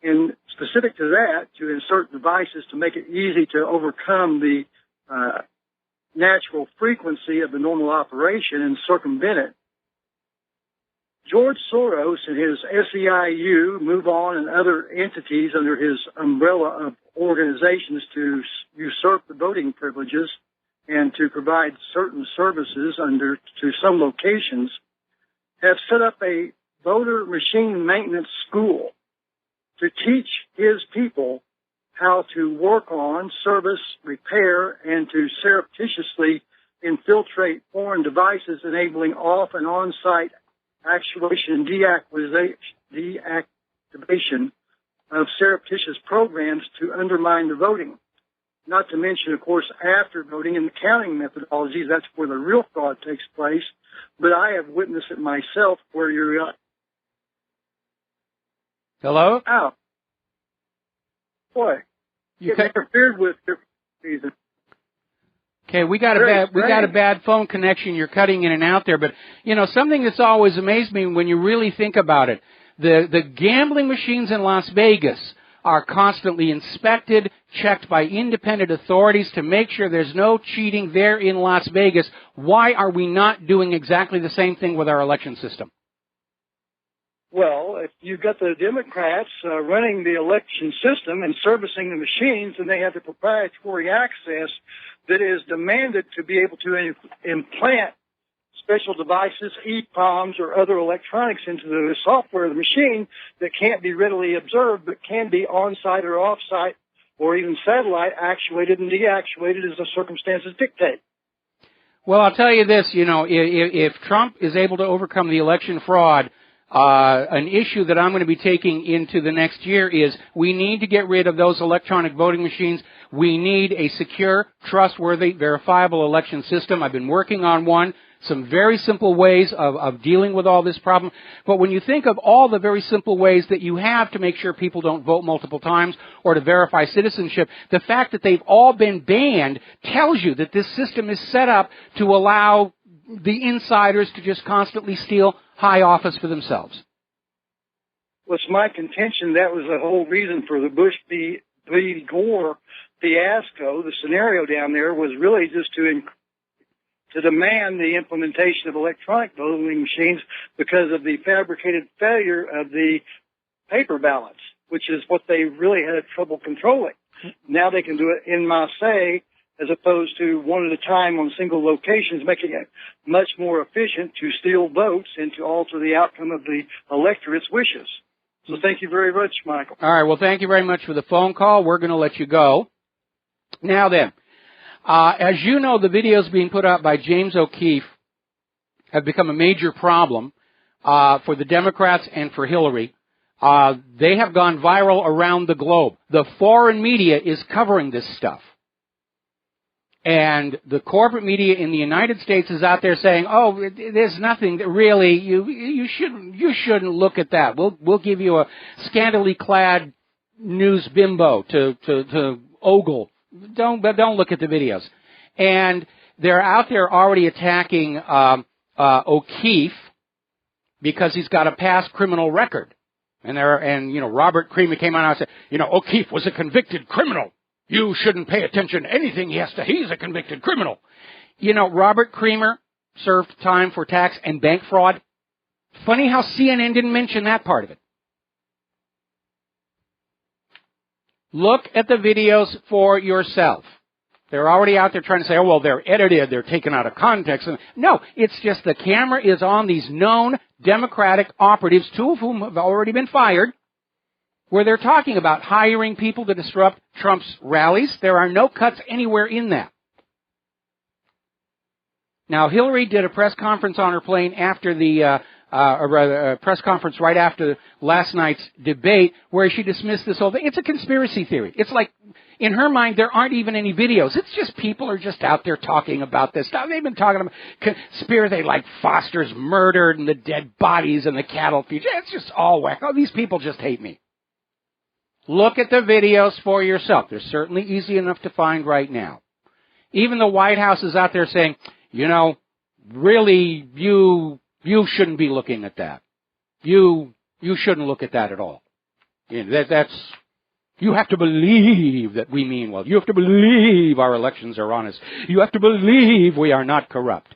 and specific to that, to insert devices to make it easy to overcome the natural frequency of the normal operation and circumvent it. George Soros and his SEIU, Move On, and other entities under his umbrella of organizations to usurp the voting privileges and to provide certain services to some locations, have set up a voter machine maintenance school to teach his people how to work on, service, repair, and to surreptitiously infiltrate foreign devices, enabling off and on-site actuation and deactivation of surreptitious programs to undermine the voting. Not to mention, of course, after voting and the counting methodologies, that's where the real fraud takes place. But I have witnessed it myself where you're... Hello? Oh. Boy. You interfered with your season. Okay, we got a bad phone connection. You're cutting in and out there, but you know something that's always amazed me when you really think about it. The gambling machines in Las Vegas are constantly inspected, checked by independent authorities to make sure there's no cheating there in Las Vegas. Why are we not doing exactly the same thing with our election system? Well, if you've got the Democrats running the election system and servicing the machines, and they have the proprietary access that is demanded to be able to implant special devices, EEPROMs, or other electronics into the software of the machine that can't be readily observed, but can be on-site or off-site or even satellite actuated and deactivated as the circumstances dictate. Well, I'll tell you this, you know, if Trump is able to overcome the election fraud, an issue that I'm going to be taking into the next year is we need to get rid of those electronic voting machines. We need a secure, trustworthy, verifiable election system. I've been working on one, some very simple ways of dealing with all this problem. But when you think of all the very simple ways that you have to make sure people don't vote multiple times or to verify citizenship, the fact that they've all been banned tells you that this system is set up to allow the insiders to just constantly steal high office for themselves. Well, it's my contention that was the whole reason for the Bush v. Gore fiasco. The scenario down there was really just to demand the implementation of electronic voting machines because of the fabricated failure of the paper ballots, which is what they really had trouble controlling. Now they can do it in masse as opposed to one at a time on single locations, making it much more efficient to steal votes and to alter the outcome of the electorate's wishes. So thank you very much, Michael. All right, well, thank you very much for the phone call. We're going to let you go. Now then, as you know, the videos being put out by James O'Keefe have become a major problem for the Democrats and for Hillary. They have gone viral around the globe. The foreign media is covering this stuff. And the corporate media in the United States is out there saying, "Oh, there's nothing that really you shouldn't look at that. We'll give you a scantily clad news bimbo to ogle. Don't look at the videos." And they're out there already attacking O'Keefe because he's got a past criminal record. And Robert Creamer came on and said, O'Keefe was a convicted criminal. You shouldn't pay attention to anything he's a convicted criminal. Robert Creamer served time for tax and bank fraud. Funny how CNN didn't mention that part of it. Look at the videos for yourself. They're already out there trying to say, oh, well, they're edited, they're taken out of context. No, it's just the camera is on these known Democratic operatives, 2 of whom have already been fired, where they're talking about hiring people to disrupt Trump's rallies. There are no cuts anywhere in that. Now, Hillary did a press conference on her plane after the, a press conference right after last night's debate where she dismissed this whole thing. It's a conspiracy theory. It's like, in her mind, there aren't even any videos. It's just people are just out there talking about this stuff. They've been talking about conspiracy like Foster's murdered and the dead bodies and the cattle feed. It's just all whack. Oh, these people just hate me. Look at the videos for yourself. They're certainly easy enough to find right now. Even the White House is out there saying, really, you shouldn't be looking at that. You shouldn't look at that at all. You have to believe that we mean well. You have to believe our elections are honest. You have to believe we are not corrupt.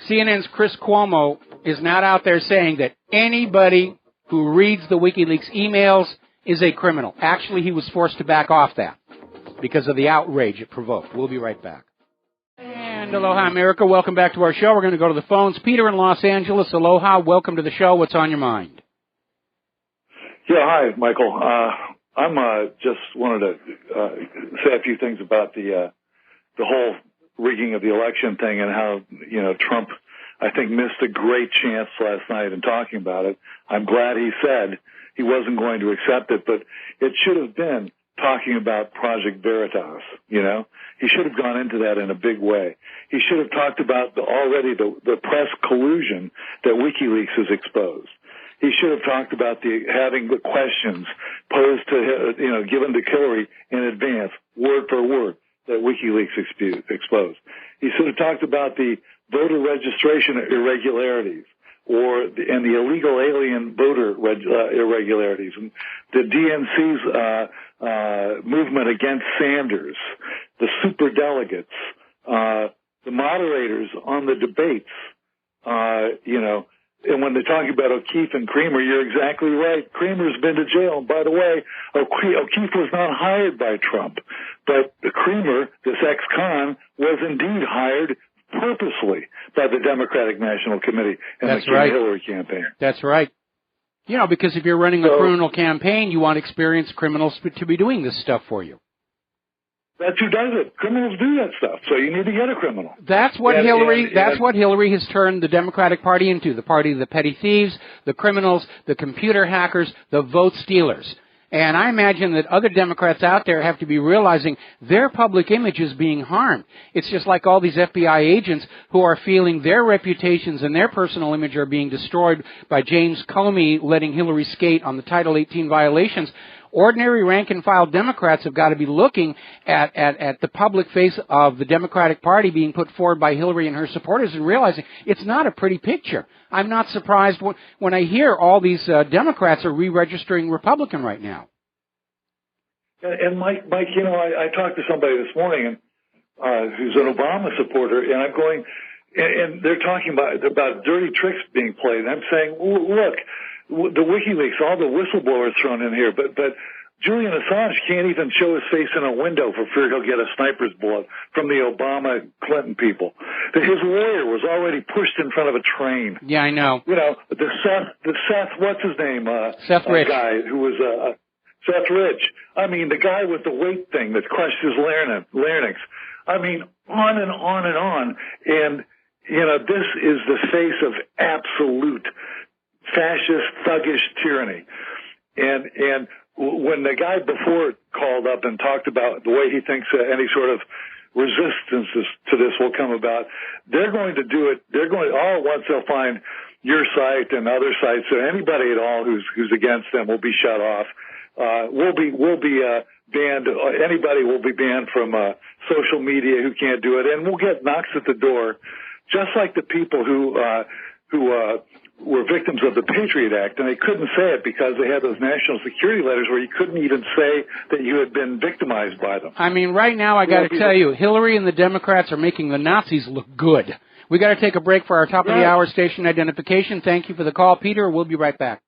CNN's Chris Cuomo is not out there saying that anybody who reads the WikiLeaks emails is a criminal. Actually, he was forced to back off that because of the outrage it provoked. We'll be right back. And aloha, America. Welcome back to our show. We're going to go to the phones. Peter in Los Angeles. Aloha. Welcome to the show. What's on your mind? Yeah, hi, Michael. I'm just wanted to say a few things about the whole rigging of the election thing and how, Trump, I think, missed a great chance last night in talking about it. I'm glad he said he wasn't going to accept it, but it should have been talking about Project Veritas, He should have gone into that in a big way. He should have talked about the press collusion that WikiLeaks has exposed. He should have talked about having the questions posed to, given to Hillary in advance, word for word, that WikiLeaks exposed. He should have talked about the voter registration irregularities and the illegal alien voter irregularities and the DNC's movement against Sanders, the superdelegates, the moderators on the debates, And when they're talking about O'Keefe and Creamer, you're exactly right. Creamer's been to jail. And by the way, O'Keefe was not hired by Trump. But Creamer, this ex-con, was indeed hired purposely by the Democratic National Committee and the Hillary campaign. That's right. Because if you're running a criminal campaign, you want experienced criminals to be doing this stuff for you. That's who does it. Criminals do that stuff, so you need to get a criminal. That's what what Hillary has turned the Democratic Party into, the party of the petty thieves, the criminals, the computer hackers, the vote stealers. And I imagine that other Democrats out there have to be realizing their public image is being harmed. It's just like all these FBI agents who are feeling their reputations and their personal image are being destroyed by James Comey letting Hillary skate on the Title 18 violations. Ordinary rank-and-file Democrats have got to be looking at the public face of the Democratic Party being put forward by Hillary and her supporters and realizing it's not a pretty picture. I'm not surprised when I hear all these Democrats are re-registering Republican right now. And Mike, I talked to somebody this morning who's an Obama supporter, and I'm going, and they're talking about dirty tricks being played. And I'm saying, look, the WikiLeaks, all the whistleblowers thrown in here, but Julian Assange can't even show his face in a window for fear he'll get a sniper's bullet from the Obama Clinton people. His lawyer was already pushed in front of a train. Yeah, I know. The Seth, what's his name? Seth Rich. Guy who was Seth Rich. I mean, the guy with the weight thing that crushed his larynx. I mean, on and on and on. And, this is the face of absolute fascist, thuggish tyranny. And when the guy before called up and talked about the way he thinks any sort of resistance to this will come about, they're going to do it. They're going all at once. They'll find your site and other sites. So anybody at all who's against them will be shut off. We'll be banned. Anybody will be banned from social media who can't do it, and we'll get knocks at the door, just like the people who were victims of the Patriot Act, and they couldn't say it because they had those national security letters where you couldn't even say that you had been victimized by them. I mean, right now, I got to tell you, Hillary and the Democrats are making the Nazis look good. We got to take a break for our top of the hour station identification. Thank you for the call, Peter. We'll be right back.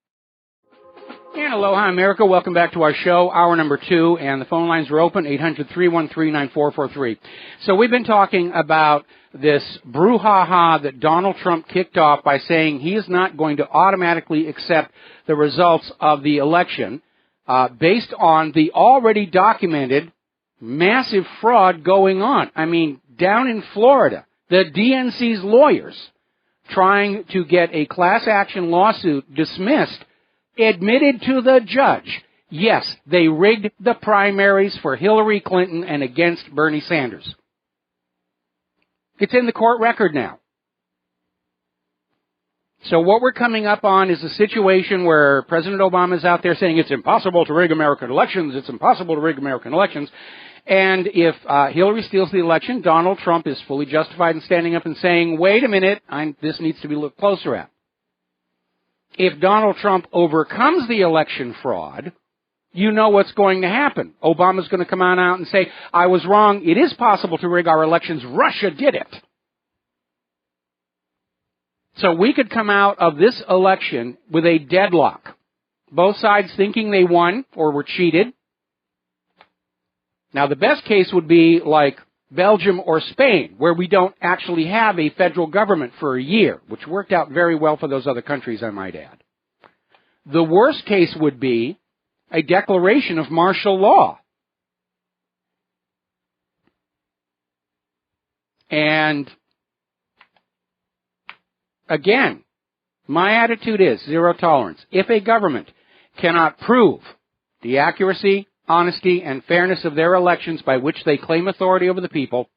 And aloha, America. Welcome back to our show, hour number 2, and the phone lines are open, 800-313-9443. So we've been talking about this brouhaha that Donald Trump kicked off by saying he is not going to automatically accept the results of the election based on the already documented massive fraud going on. I mean, down in Florida, the DNC's lawyers trying to get a class action lawsuit dismissed admitted to the judge, yes, they rigged the primaries for Hillary Clinton and against Bernie Sanders. It's in the court record now. So what we're coming up on is a situation where President Obama is out there saying it's impossible to rig American elections, it's impossible to rig American elections. And if Hillary steals the election, Donald Trump is fully justified in standing up and saying, wait a minute, this needs to be looked closer at. If Donald Trump overcomes the election fraud, you know what's going to happen. Obama's going to come on out and say, I was wrong. It is possible to rig our elections. Russia did it. So we could come out of this election with a deadlock. Both sides thinking they won or were cheated. Now, the best case would be like Belgium or Spain, where we don't actually have a federal government for a year, which worked out very well for those other countries, I might add. The worst case would be a declaration of martial law. And again, my attitude is zero tolerance. If a government cannot prove the accuracy, honesty, and fairness of their elections by which they claim authority over the people,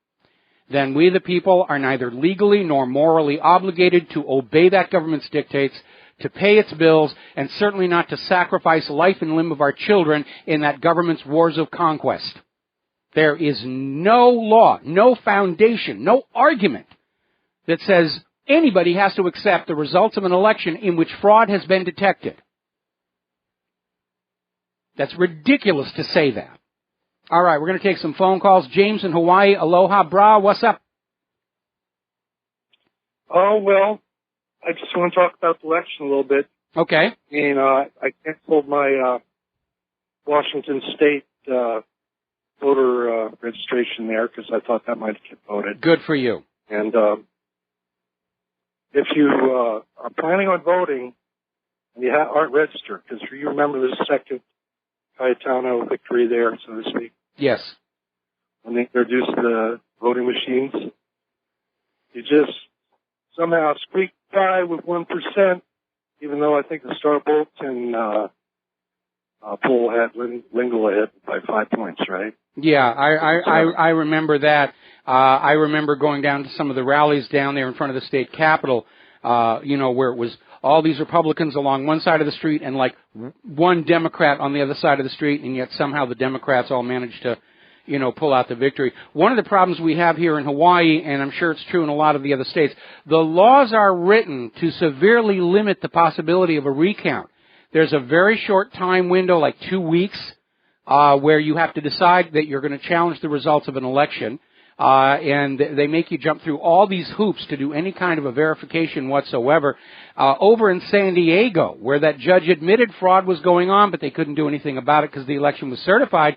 then we the people are neither legally nor morally obligated to obey that government's dictates, to pay its bills, and certainly not to sacrifice life and limb of our children in that government's wars of conquest. There is no law, no foundation, no argument that says anybody has to accept the results of an election in which fraud has been detected. That's ridiculous to say that. All right, we're going to take some phone calls. James in Hawaii, aloha, bra, what's up? Oh, well, I just want to talk about the election a little bit. Okay. And I canceled my Washington State voter registration there because I thought that might get voted. Good for you. And if you are planning on voting and you aren't registered, because you remember the second Kaahumanu victory there, so to speak. Yes. When they introduced the voting machines, you just somehow squeaked by with 1%, even though I think the Star Bolton poll had Lingle ahead by 5 points, right? Yeah, I remember that. I remember going down to some of the rallies down there in front of the state capitol, where it was all these Republicans along one side of the street and like one Democrat on the other side of the street, and yet somehow the Democrats all managed to, pull out the victory. One of the problems we have here in Hawaii, and I'm sure it's true in a lot of the other states, the laws are written to severely limit the possibility of a recount. There's a very short time window, like 2 weeks, where you have to decide that you're going to challenge the results of an election. And they make you jump through all these hoops to do any kind of a verification whatsoever. Over in San Diego, where that judge admitted fraud was going on, but they couldn't do anything about it because the election was certified,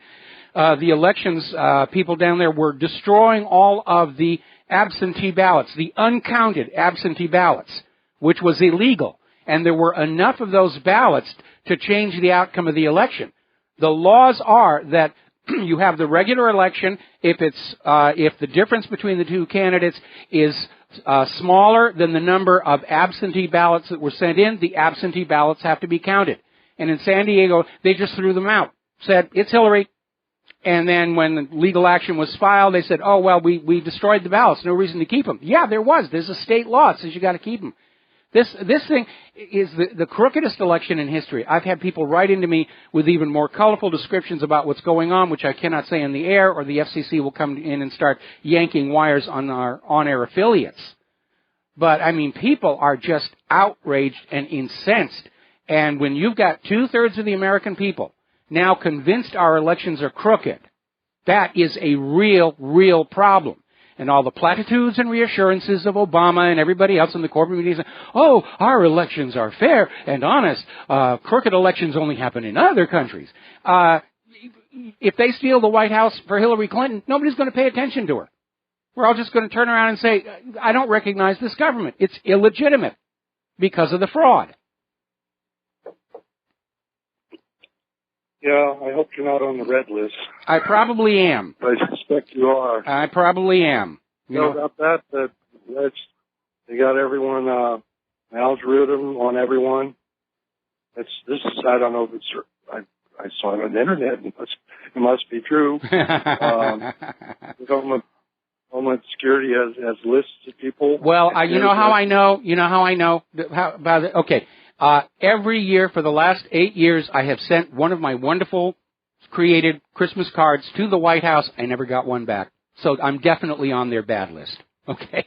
the elections people down there were destroying all of the absentee ballots, the uncounted absentee ballots, which was illegal. And there were enough of those ballots to change the outcome of the election. The laws are that you have the regular election if the difference between the two candidates is smaller than the number of absentee ballots that were sent in, the absentee ballots have to be counted. And in San Diego, they just threw them out, said, it's Hillary. And then when the legal action was filed, they said, oh, well, we destroyed the ballots. No reason to keep them. Yeah, there was. There's a state law that says you got to keep them. This thing is the crookedest election in history. I've had people write into me with even more colorful descriptions about what's going on, which I cannot say in the air, or the FCC will come in and start yanking wires on our on-air affiliates. But, I mean, people are just outraged and incensed. And when you've got 2/3 of the American people now convinced our elections are crooked, that is a real, real problem. And all the platitudes and reassurances of Obama and everybody else in the corporate media say, oh, our elections are fair and honest. Crooked elections only happen in other countries. If they steal the White House for Hillary Clinton, nobody's going to pay attention to her. We're all just going to turn around and say, I don't recognize this government. It's illegitimate because of the fraud. Yeah, I hope you're not on the red list. I probably am. I suspect you are. I probably am. You know about that they got everyone, an algorithm on everyone. I don't know if it's, I saw it on the internet. It must be true. Homeland Security has lists of people. Well, you know how I know? Okay. Every year for the last 8 years, I have sent one of my wonderful created Christmas cards to the White House. I never got one back. So I'm definitely on their bad list. Okay.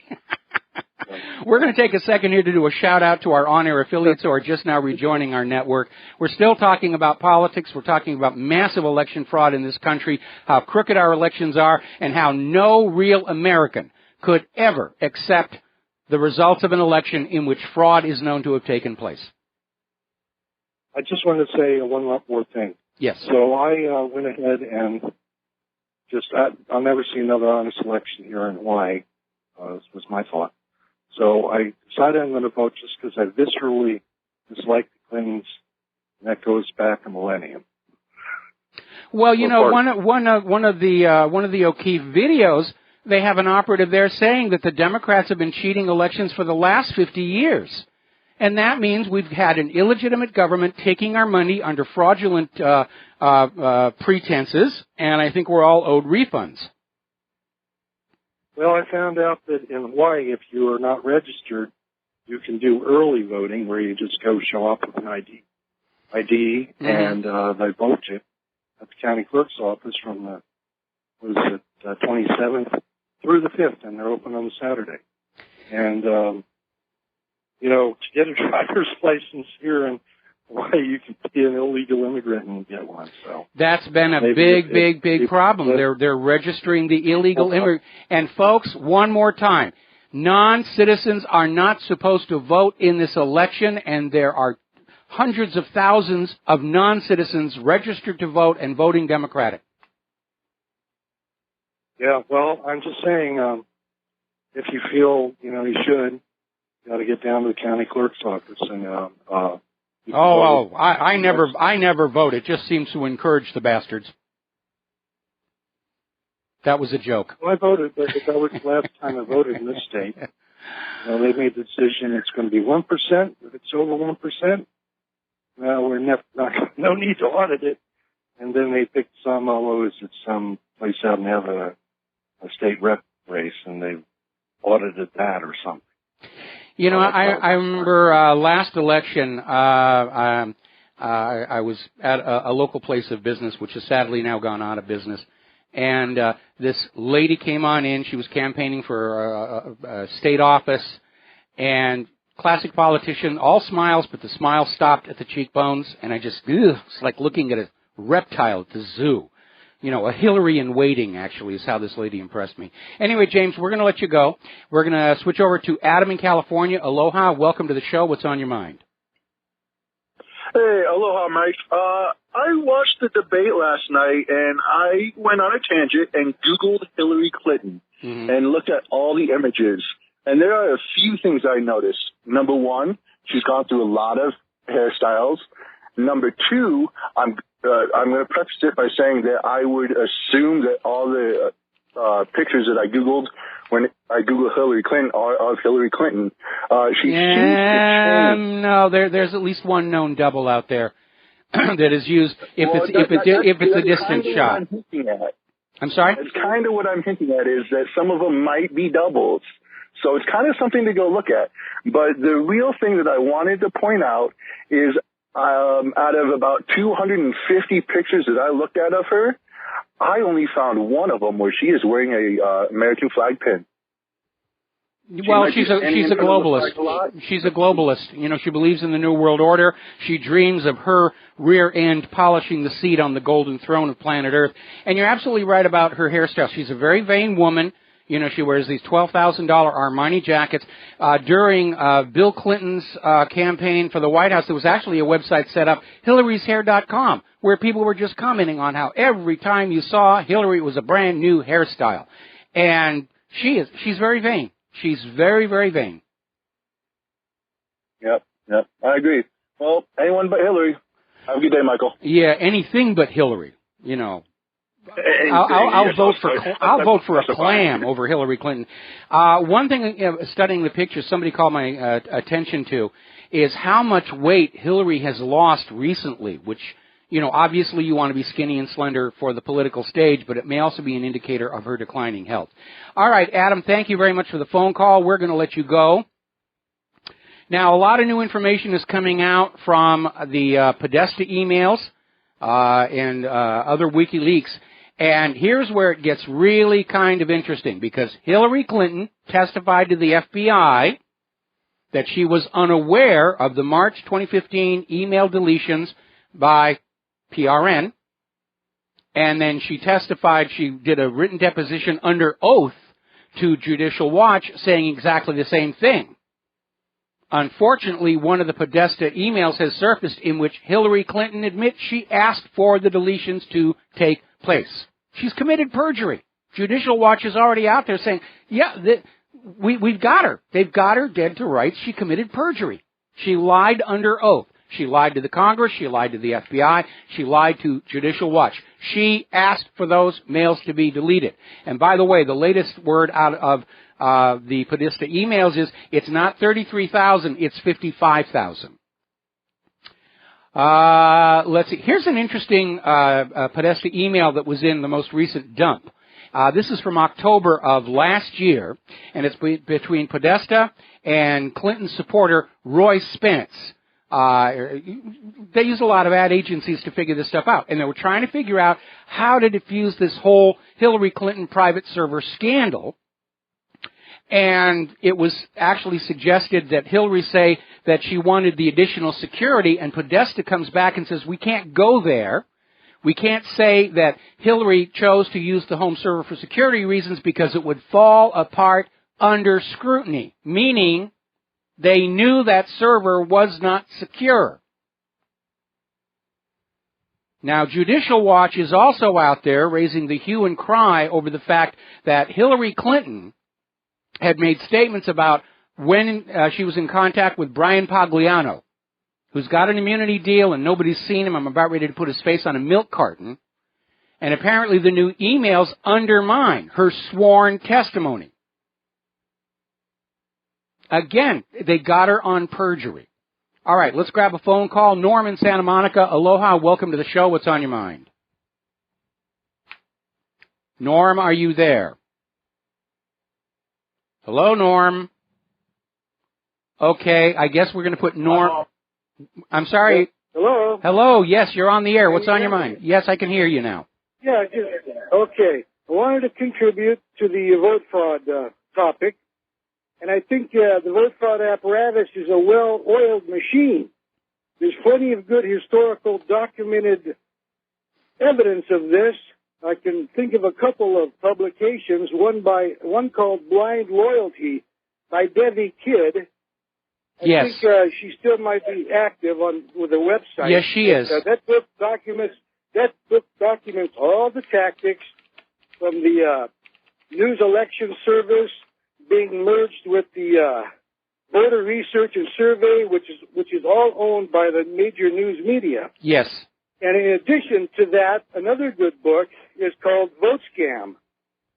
We're going to take a second here to do a shout-out to our on-air affiliates who are just now rejoining our network. We're still talking about politics. We're talking about massive election fraud in this country, how crooked our elections are, and how no real American could ever accept the results of an election in which fraud is known to have taken place. I just wanted to say one more thing. Yes. So I went ahead and I'll never see another honest election here in Hawaii. This was my thought. So I decided I'm going to vote just because I viscerally dislike the Clintons, and that goes back a millennium. Well, you know, one of the O'Keefe videos, they have an operative there saying that the Democrats have been cheating elections for the last 50 years. And that means we've had an illegitimate government taking our money under fraudulent pretenses, and I think we're all owed refunds. Well, I found out that in Hawaii, if you are not registered, you can do early voting where you just go show up with an ID, and they vote you at the county clerk's office from the 27th through the 5th, and they're open on Saturday. And you know, to get a driver's license here in Hawaii, you can be an illegal immigrant and get one. So that's been a big problem. They're registering the illegal immigrant. And folks, one more time, non-citizens are not supposed to vote in this election, and there are hundreds of thousands of non-citizens registered to vote and voting Democratic. Yeah, well, I'm just saying, if you feel, you know, you should, you got to get down to the county clerk's office and I never vote. It just seems to encourage the bastards. That was a joke. Well, I voted, but that was the last time I voted in this state. You know, they made the decision it's going to be 1%. If it's over 1%, well, we're no need to audit it. And then they picked some, although it's at some place out in a state rep race, and they audited that or something. You know, I remember last election, I was at a local place of business, which has sadly now gone out of business, and this lady came on in. She was campaigning for a state office, and classic politician, all smiles, but the smile stopped at the cheekbones, and I just, it's like looking at a reptile at the zoo. You know, a Hillary in waiting, actually, is how this lady impressed me. Anyway, James, we're going to let you go. We're going to switch over to Adam in California. Aloha. Welcome to the show. What's on your mind? Hey, aloha, Mike. I watched the debate last night, and I went on a tangent and Googled Hillary Clinton and looked at all the images. And there are a few things I noticed. Number one, she's gone through a lot of hairstyles. Number two, I'm going to preface it by saying that I would assume that all the pictures that I Googled when I Google Hillary Clinton or of Hillary Clinton. She seems to change. No, there's at least one known double out there that is used if it's a distant shot. I'm hinting at. I'm sorry? That's kind of what I'm hinting at, is that some of them might be doubles. So it's kind of something to go look at. But the real thing that I wanted to point out is out of about 250 pictures that I looked at of her, I only found one of them where she is wearing a American flag pin. Well, she's a globalist. She's a globalist. You know, she believes in the New World Order. She dreams of her rear end polishing the seat on the golden throne of planet Earth. And you're absolutely right about her hairstyle. She's a very vain woman. You know, she wears these $12,000 Armani jackets. During Bill Clinton's campaign for the White House, there was actually a website set up, Hillary'sHair.com, where people were just commenting on how every time you saw Hillary, it was a brand new hairstyle. And she's very vain. She's very, very vain. Yep. I agree. Well, anyone but Hillary. Have a good day, Michael. Yeah, anything but Hillary, you know. I'll vote for a clam over Hillary Clinton. One thing, studying the pictures, somebody called my attention to is how much weight Hillary has lost recently, which, you know, obviously you want to be skinny and slender for the political stage, but it may also be an indicator of her declining health. All right, Adam, thank you very much for the phone call. We're going to let you go. Now, a lot of new information is coming out from the Podesta emails and other WikiLeaks. And here's where it gets really kind of interesting, because Hillary Clinton testified to the FBI that she was unaware of the March 2015 email deletions by PRN, and then she testified, she did a written deposition under oath to Judicial Watch saying exactly the same thing. Unfortunately, one of the Podesta emails has surfaced in which Hillary Clinton admits she asked for the deletions to take place. She's committed perjury. Judicial Watch is already out there saying, yeah, we've got her. They've got her dead to rights. She committed perjury. She lied under oath. She lied to the Congress. She lied to the FBI. She lied to Judicial Watch. She asked for those mails to be deleted. And by the way, the latest word out of the Podesta emails is it's not 33,000, it's 55,000. Let's see. Here's an interesting Podesta email that was in the most recent dump. This is from October of last year, and it's between Podesta and Clinton supporter Roy Spence. They use a lot of ad agencies to figure this stuff out, and they were trying to figure out how to defuse this whole Hillary Clinton private server scandal. And it was actually suggested that Hillary say that she wanted the additional security, and Podesta comes back and says, we can't go there. We can't say that Hillary chose to use the home server for security reasons because it would fall apart under scrutiny, meaning they knew that server was not secure. Now, Judicial Watch is also out there raising the hue and cry over the fact that Hillary Clinton had made statements about when she was in contact with Brian Pagliano, who's got an immunity deal and nobody's seen him. I'm about ready to put his face on a milk carton. And apparently the new emails undermine her sworn testimony. Again, they got her on perjury. All right, let's grab a phone call. Norm in Santa Monica. Aloha, welcome to the show. What's on your mind? Norm, are you there? Hello, Norm. Okay, I guess we're going to put Norm. I'm sorry. Hello. Hello, yes, you're on the air. What's on your mind? Yes, I can hear you now. Yeah, okay. I wanted to contribute to the vote fraud topic, and I think the vote fraud apparatus is a well-oiled machine. There's plenty of good historical documented evidence of this. I can think of a couple of publications, one called Blind Loyalty by Debbie Kidd. I think she still might be active with a website. Yes, she is. That book documents all the tactics from the News Election Service being merged with the Voter Research and Survey, which is all owned by the major news media. Yes. And in addition to that, another good book is called Vote Scam.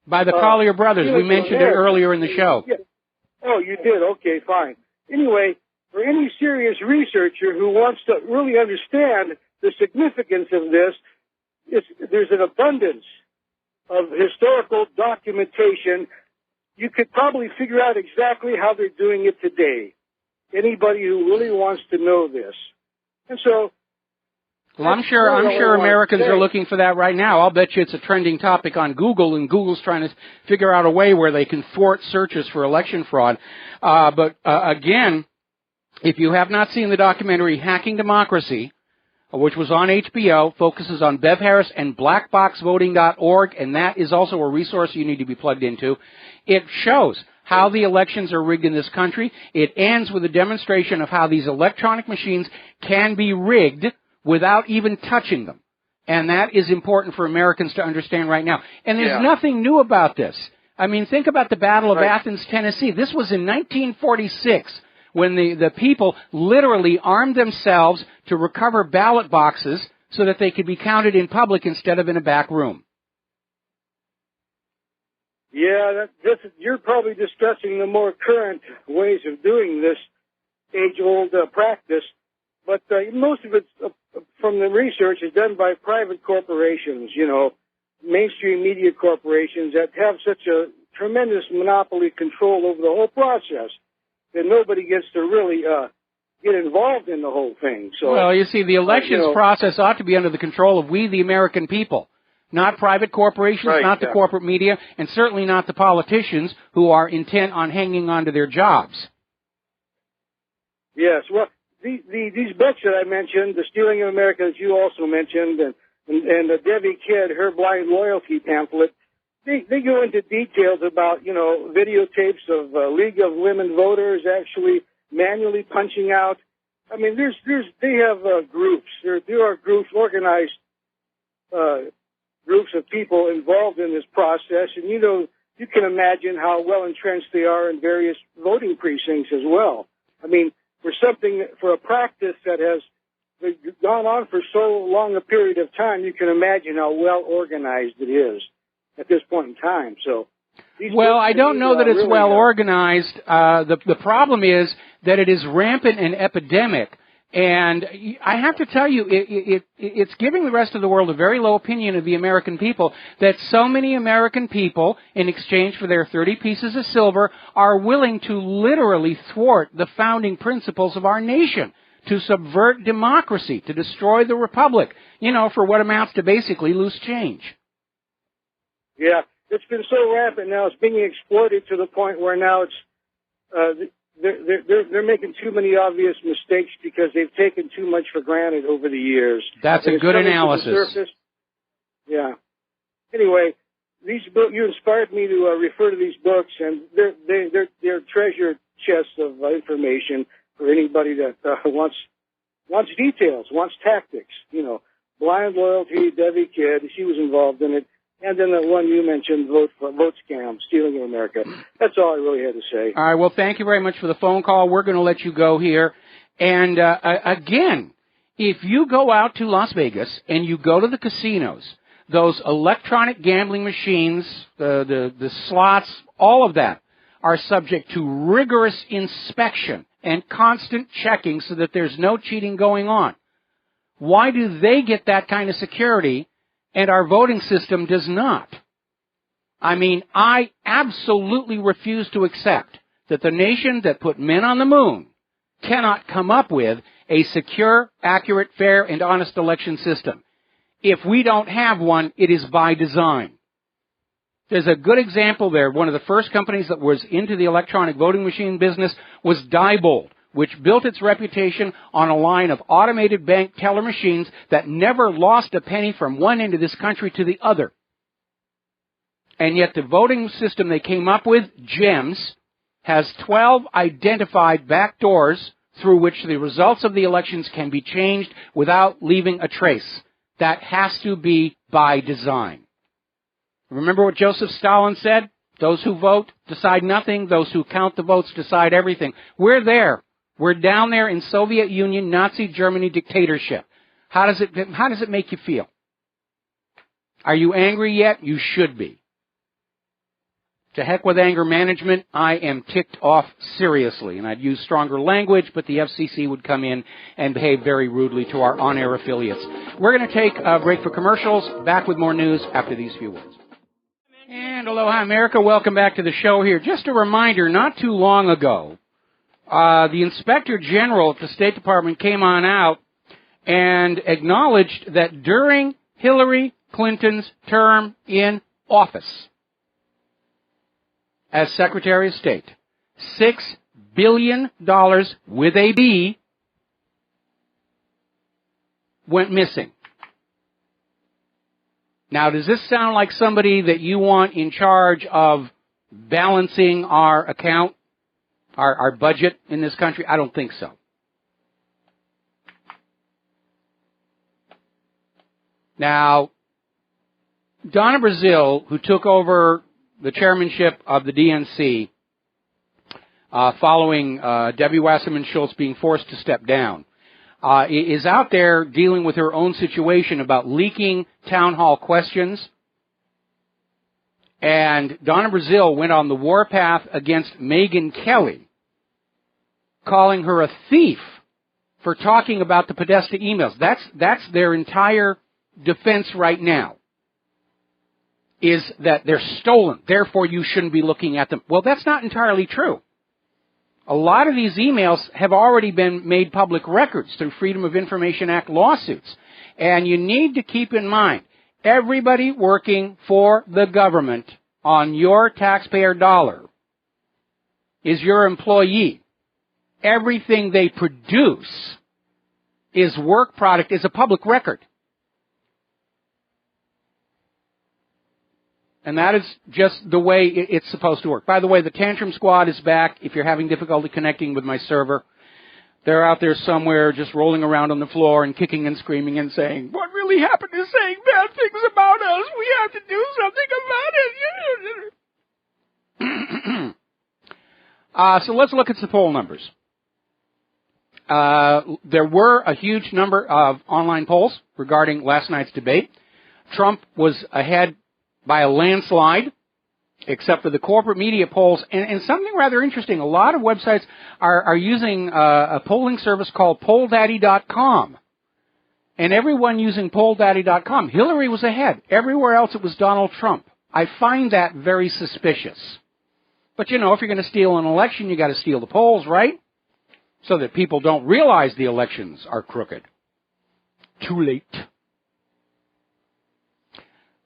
By the Collier brothers. We mentioned it earlier in the show. Yeah. Oh, you did? Okay, fine. Anyway, for any serious researcher who wants to really understand the significance of this, there's an abundance of historical documentation. You could probably figure out exactly how they're doing it today. Anybody who really wants to know this. And so, well, I'm sure Americans are looking for that right now. I'll bet you it's a trending topic on Google, and Google's trying to figure out a way where they can thwart searches for election fraud. But again, if you have not seen the documentary Hacking Democracy, which was on HBO, focuses on Bev Harris and blackboxvoting.org, and that is also a resource you need to be plugged into. It shows how the elections are rigged in this country. It ends with a demonstration of how these electronic machines can be rigged without even touching them. And that is important for Americans to understand right now. And there's nothing new about this. I mean, think about the Battle of Athens, Tennessee. This was in 1946 when the people literally armed themselves to recover ballot boxes so that they could be counted in public instead of in a back room. Yeah, you're probably discussing the more current ways of doing this age-old practice, but most of it from the research is done by private corporations, mainstream media corporations that have such a tremendous monopoly control over the whole process that nobody gets to really get involved in the whole thing. So, well, you see, the elections process ought to be under the control of we, the American people. Not private corporations, not the corporate media, and certainly not the politicians who are intent on hanging on to their jobs. Yes, well, these books that I mentioned, The Stealing of America that you also mentioned, and Debbie Kidd, her blind loyalty pamphlet, they go into details about, videotapes of League of Women Voters actually manually punching out. I mean, they have groups. There are groups, organized groups of people involved in this process, and you can imagine how well entrenched they are in various voting precincts as well. I mean, for a practice that has gone on for so long a period of time, you can imagine how well organized it is at this point in time. So, well, I don't know that it's really well organized. The problem is that it is rampant and epidemic. And I have to tell you, it's giving the rest of the world a very low opinion of the American people that so many American people, in exchange for their 30 pieces of silver, are willing to literally thwart the founding principles of our nation, to subvert democracy, to destroy the republic, for what amounts to basically loose change. Yeah, it's been so rampant now, it's being exploited to the point where now it's... They're making too many obvious mistakes because they've taken too much for granted over the years. That's a good analysis. Yeah. Anyway, these books, you inspired me to refer to these books, and they're treasure chests of information for anybody that wants details, wants tactics. Blind loyalty, Debbie Kidd, she was involved in it. And then the one you mentioned, vote scam, Stealing of America. That's all I really had to say. All right. Well, thank you very much for the phone call. We're going to let you go here. And again, if you go out to Las Vegas and you go to the casinos, those electronic gambling machines, the slots, all of that are subject to rigorous inspection and constant checking so that there's no cheating going on. Why do they get that kind of security and our voting system does not? I mean, I absolutely refuse to accept that the nation that put men on the moon cannot come up with a secure, accurate, fair, and honest election system. If we don't have one, it is by design. There's a good example there. One of the first companies that was into the electronic voting machine business was Diebold, which built its reputation on a line of automated bank teller machines that never lost a penny from one end of this country to the other. And yet the voting system they came up with, GEMS, has 12 identified back doors through which the results of the elections can be changed without leaving a trace. That has to be by design. Remember what Joseph Stalin said? Those who vote decide nothing. Those who count the votes decide everything. We're there. We're down there in Soviet Union, Nazi Germany dictatorship. How does it make you feel? Are you angry yet? You should be. To heck with anger management. I am ticked off seriously, and I'd use stronger language, but the FCC would come in and behave very rudely to our on-air affiliates. We're going to take a break for commercials. Back with more news after these few words. And aloha, America. Welcome back to the show here. Just a reminder, not too long ago, the Inspector General at the State Department came on out and acknowledged that during Hillary Clinton's term in office as Secretary of State, $6 billion with a B went missing. Now, does this sound like somebody that you want in charge of balancing our account, our budget in this country? I don't think so. Now, Donna Brazile, who took over the chairmanship of the DNC following Debbie Wasserman Schultz being forced to step down, is out there dealing with her own situation about leaking town hall questions. And Donna Brazile went on the warpath against Megyn Kelly, calling her a thief for talking about the Podesta emails. That's their entire defense right now, is that they're stolen, therefore you shouldn't be looking at them. Well, that's not entirely true. A lot of these emails have already been made public records through Freedom of Information Act lawsuits. And you need to keep in mind, everybody working for the government on your taxpayer dollar is your employee. Everything they produce is work product, is a public record. And that is just the way it's supposed to work. By the way, the Tantrum Squad is back. If you're having difficulty connecting with my server, they're out there somewhere just rolling around on the floor and kicking and screaming and saying, "What really happened is saying bad things about us. We have to do something about it." So let's look at the poll numbers. There were a huge number of online polls regarding last night's debate. Trump was ahead by a landslide, except for the corporate media polls. And something rather interesting, a lot of websites are using a polling service called PollDaddy.com. And everyone using PollDaddy.com, Hillary was ahead. Everywhere else it was Donald Trump. I find that very suspicious. But you know, if you're going to steal an election, you got to steal the polls, right? So that people don't realize the elections are crooked. Too late.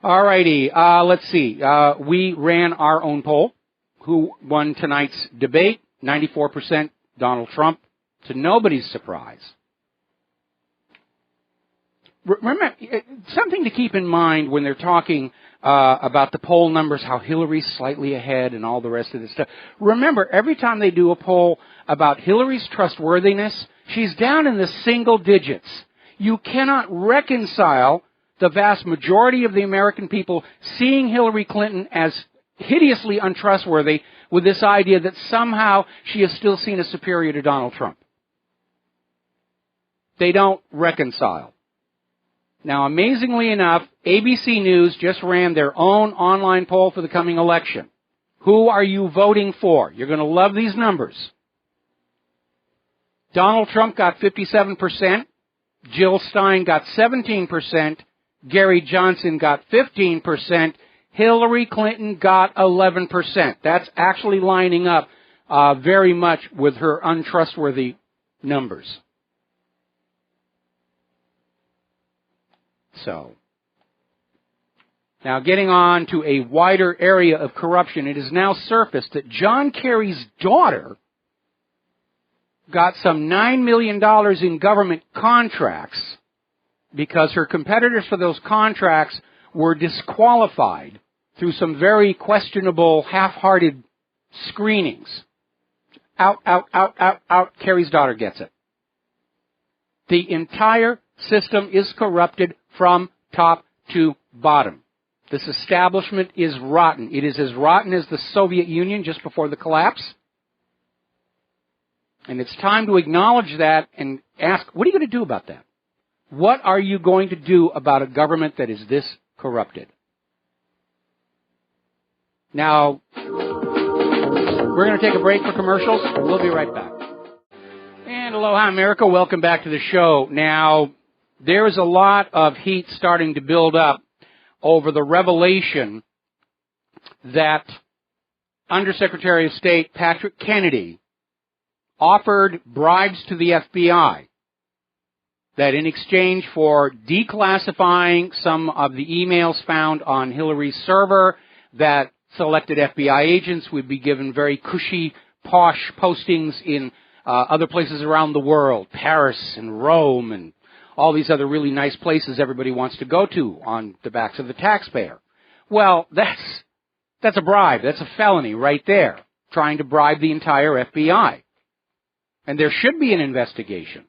All righty, let's see. We ran our own poll. Who won tonight's debate? 94% Donald Trump, to nobody's surprise. Remember, something to keep in mind when they're talking about the poll numbers, how Hillary's slightly ahead and all the rest of this stuff. Remember, every time they do a poll about Hillary's trustworthiness, she's down in the single digits. You cannot reconcile the vast majority of the American people seeing Hillary Clinton as hideously untrustworthy with this idea that somehow she is still seen as superior to Donald Trump. They don't reconcile. Now, amazingly enough, ABC News just ran their own online poll for the coming election. Who are you voting for? You're going to love these numbers. Donald Trump got 57%. Jill Stein got 17%. Gary Johnson got 15%. Hillary Clinton got 11%. That's actually lining up very much with her untrustworthy numbers. So, now getting on to a wider area of corruption, it has now surfaced that John Kerry's daughter got some $9 million in government contracts because her competitors for those contracts were disqualified through some very questionable, half-hearted screenings. Out, Kerry's daughter gets it. The entire system is corrupted from top to bottom. This establishment is rotten. It is as rotten as the Soviet Union just before the collapse. And it's time to acknowledge that and ask, what are you going to do about that? What are you going to do about a government that is this corrupted? Now, We're going to take a break for commercials, and we'll be right back. And aloha, America. Welcome back to the show. Now, there is a lot of heat starting to build up over the revelation that Undersecretary of State Patrick Kennedy offered bribes to the FBI, that in exchange for declassifying some of the emails found on Hillary's server, that selected FBI agents would be given very cushy, posh postings in other places around the world, Paris and Rome and all these other really nice places everybody wants to go to on the backs of the taxpayer. Well, that's a bribe. That's a felony right there, trying to bribe the entire FBI. And there should be an investigation.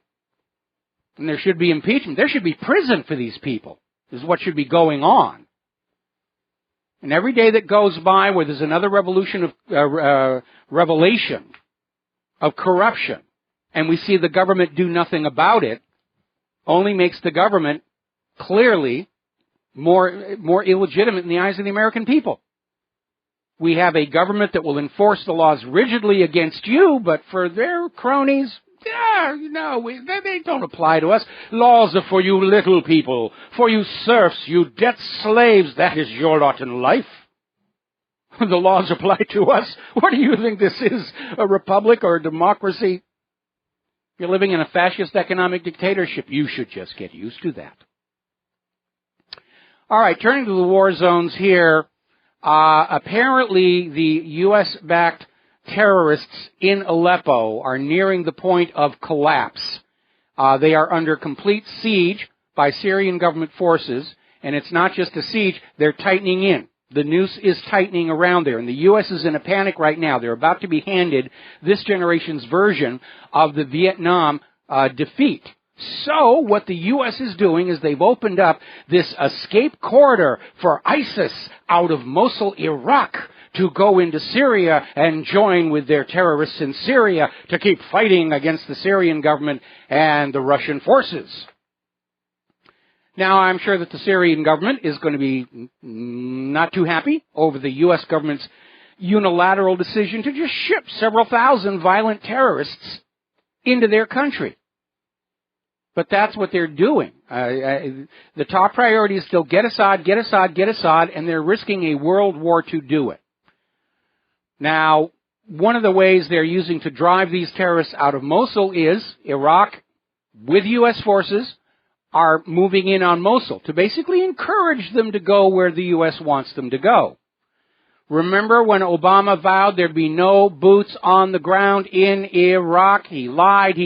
And there should be impeachment. There should be prison for these people, is what should be going on. And every day that goes by where there's another revelation of corruption, and we see the government do nothing about it, only makes the government clearly more illegitimate in the eyes of the American people. We have a government that will enforce the laws rigidly against you, but for their cronies, they don't apply to us. Laws are for you little people, for you serfs, you debt slaves. That is your lot in life. The laws apply to us. What do you think this is, a republic or a democracy? If you're living in a fascist economic dictatorship, you should just get used to that. All right, turning to the war zones here. Apparently, the U.S.-backed terrorists in Aleppo are nearing the point of collapse. They are under complete siege by Syrian government forces, and it's not just a siege, they're tightening in. The noose is tightening around there, and the U.S. is in a panic right now. They're about to be handed this generation's version of the Vietnam defeat. So what the U.S. is doing is they've opened up this escape corridor for ISIS out of Mosul, Iraq, to go into Syria and join with their terrorists in Syria to keep fighting against the Syrian government and the Russian forces. Now, I'm sure that the Syrian government is going to be not too happy over the U.S. government's unilateral decision to just ship several thousand violent terrorists into their country. But that's what they're doing. The top priority is still get Assad, and they're risking a world war to do it. Now, one of the ways they're using to drive these terrorists out of Mosul is Iraq, with U.S. forces, are moving in on Mosul to basically encourage them to go where the U.S. wants them to go. Remember when Obama vowed there'd be no boots on the ground in Iraq? He lied.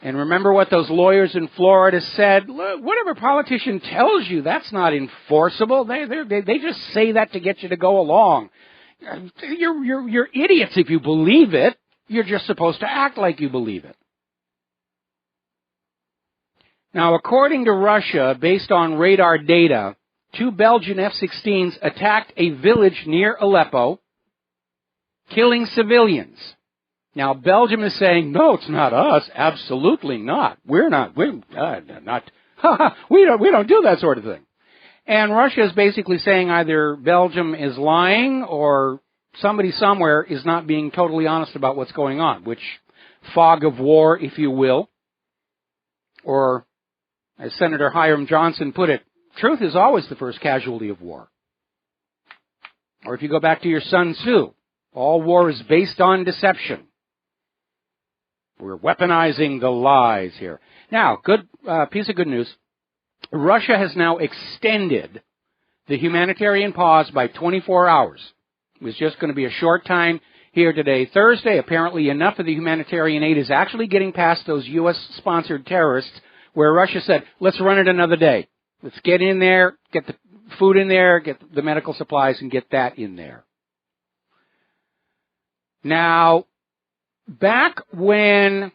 And remember what those lawyers in Florida said? Look, whatever politician tells you, that's not enforceable. They just say that to get you to go along. You're idiots if you believe it. You're just supposed to act like you believe it. Now, according to Russia, based on radar data, 2 Belgian F-16s attacked a village near Aleppo, killing civilians. Now, Belgium is saying, no, it's not us. Absolutely not. We don't do that sort of thing. And Russia is basically saying either Belgium is lying or somebody somewhere is not being totally honest about what's going on, which fog of war, if you will, or as Senator Hiram Johnson put it, truth is always the first casualty of war. Or if you go back to your Sun Tzu, all war is based on deception. We're weaponizing the lies here. Now, good piece of good news. Russia has now extended the humanitarian pause by 24 hours. It was just going to be a short time here today, Thursday. Apparently enough of the humanitarian aid is actually getting past those U.S.-sponsored terrorists where Russia said, let's run it another day. Let's get in there, get the food in there, get the medical supplies, and get that in there. Now, back when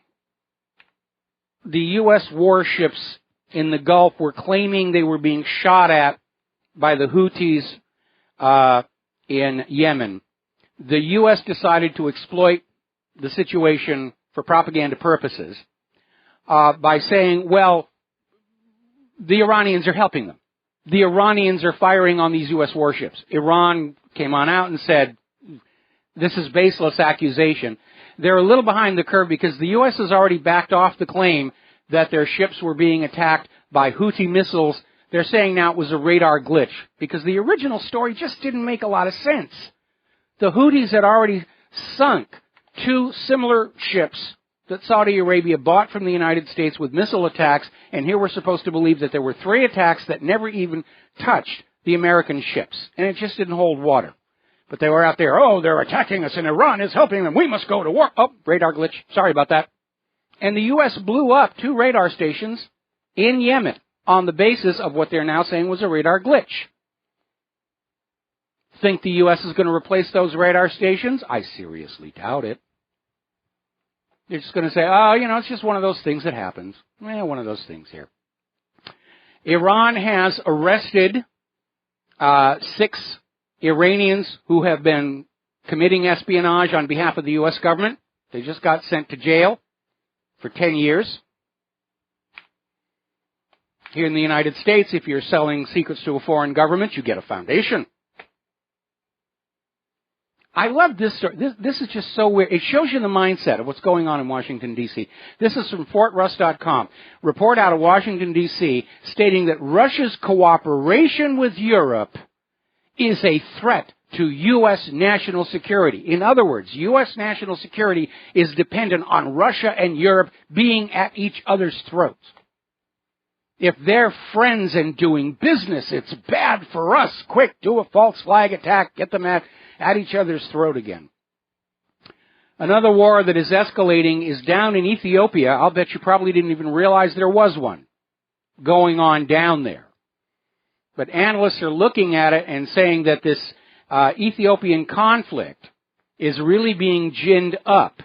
the U.S. warships in the Gulf were claiming they were being shot at by the Houthis in Yemen, the U.S. decided to exploit the situation for propaganda purposes by saying, well, the Iranians are helping them. the Iranians are firing on these U.S. warships. Iran came on out and said, this is baseless accusation. They're a little behind the curve because the U.S. has already backed off the claim that their ships were being attacked by Houthi missiles. They're saying now it was a radar glitch because the original story just didn't make a lot of sense. The Houthis had already sunk 2 similar ships that Saudi Arabia bought from the United States with missile attacks, and here we're supposed to believe that there were 3 attacks that never even touched the American ships, and it just didn't hold water. But they were out there, oh, they're attacking us, and Iran is helping them. We must go to war. Oh, radar glitch. Sorry about that. And the U.S. blew up 2 radar stations in Yemen on the basis of what they're now saying was a radar glitch. Think the U.S. is going to replace those radar stations? I seriously doubt it. They're just going to say, oh, it's just one of those things that happens. One of those things here. Iran has arrested 6 Iranians who have been committing espionage on behalf of the U.S. government. They just got sent to jail for 10 years. Here in the United States, if you're selling secrets to a foreign government, you get a foundation. I love this story. This is just so weird. It shows you the mindset of what's going on in Washington, D.C. This is from FortRuss.com. Report out of Washington, D.C. stating that Russia's cooperation with Europe is a threat to U.S. national security. In other words, U.S. national security is dependent on Russia and Europe being at each other's throats. If they're friends and doing business, it's bad for us. Quick, do a false flag attack, get them at each other's throat again. Another war that is escalating is down in Ethiopia. I'll bet you probably didn't even realize there was one going on down there. But analysts are looking at it and saying that this Ethiopian conflict is really being ginned up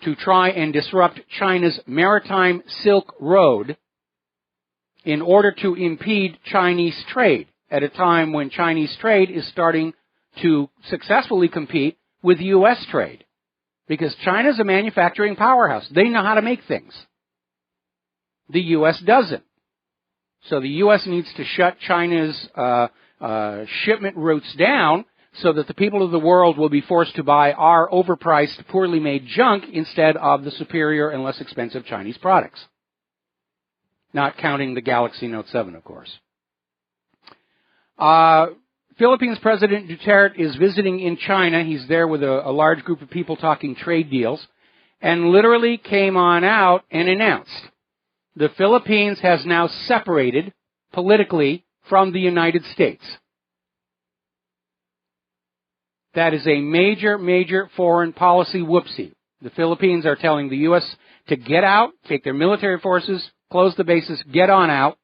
to try and disrupt China's maritime Silk Road in order to impede Chinese trade at a time when Chinese trade is starting to successfully compete with U.S. trade. Because China's a manufacturing powerhouse. They know how to make things. The U.S. doesn't. So the U.S. needs to shut China's shipment routes down so that the people of the world will be forced to buy our overpriced, poorly made junk instead of the superior and less expensive Chinese products. Not counting the Galaxy Note 7, of course. Philippines President Duterte is visiting in China. He's there with a large group of people talking trade deals, and literally came on out and announced the Philippines has now separated politically from the United States. That is a major, major foreign policy whoopsie. The Philippines are telling the U.S. to get out, take their military forces, close the bases, get on out.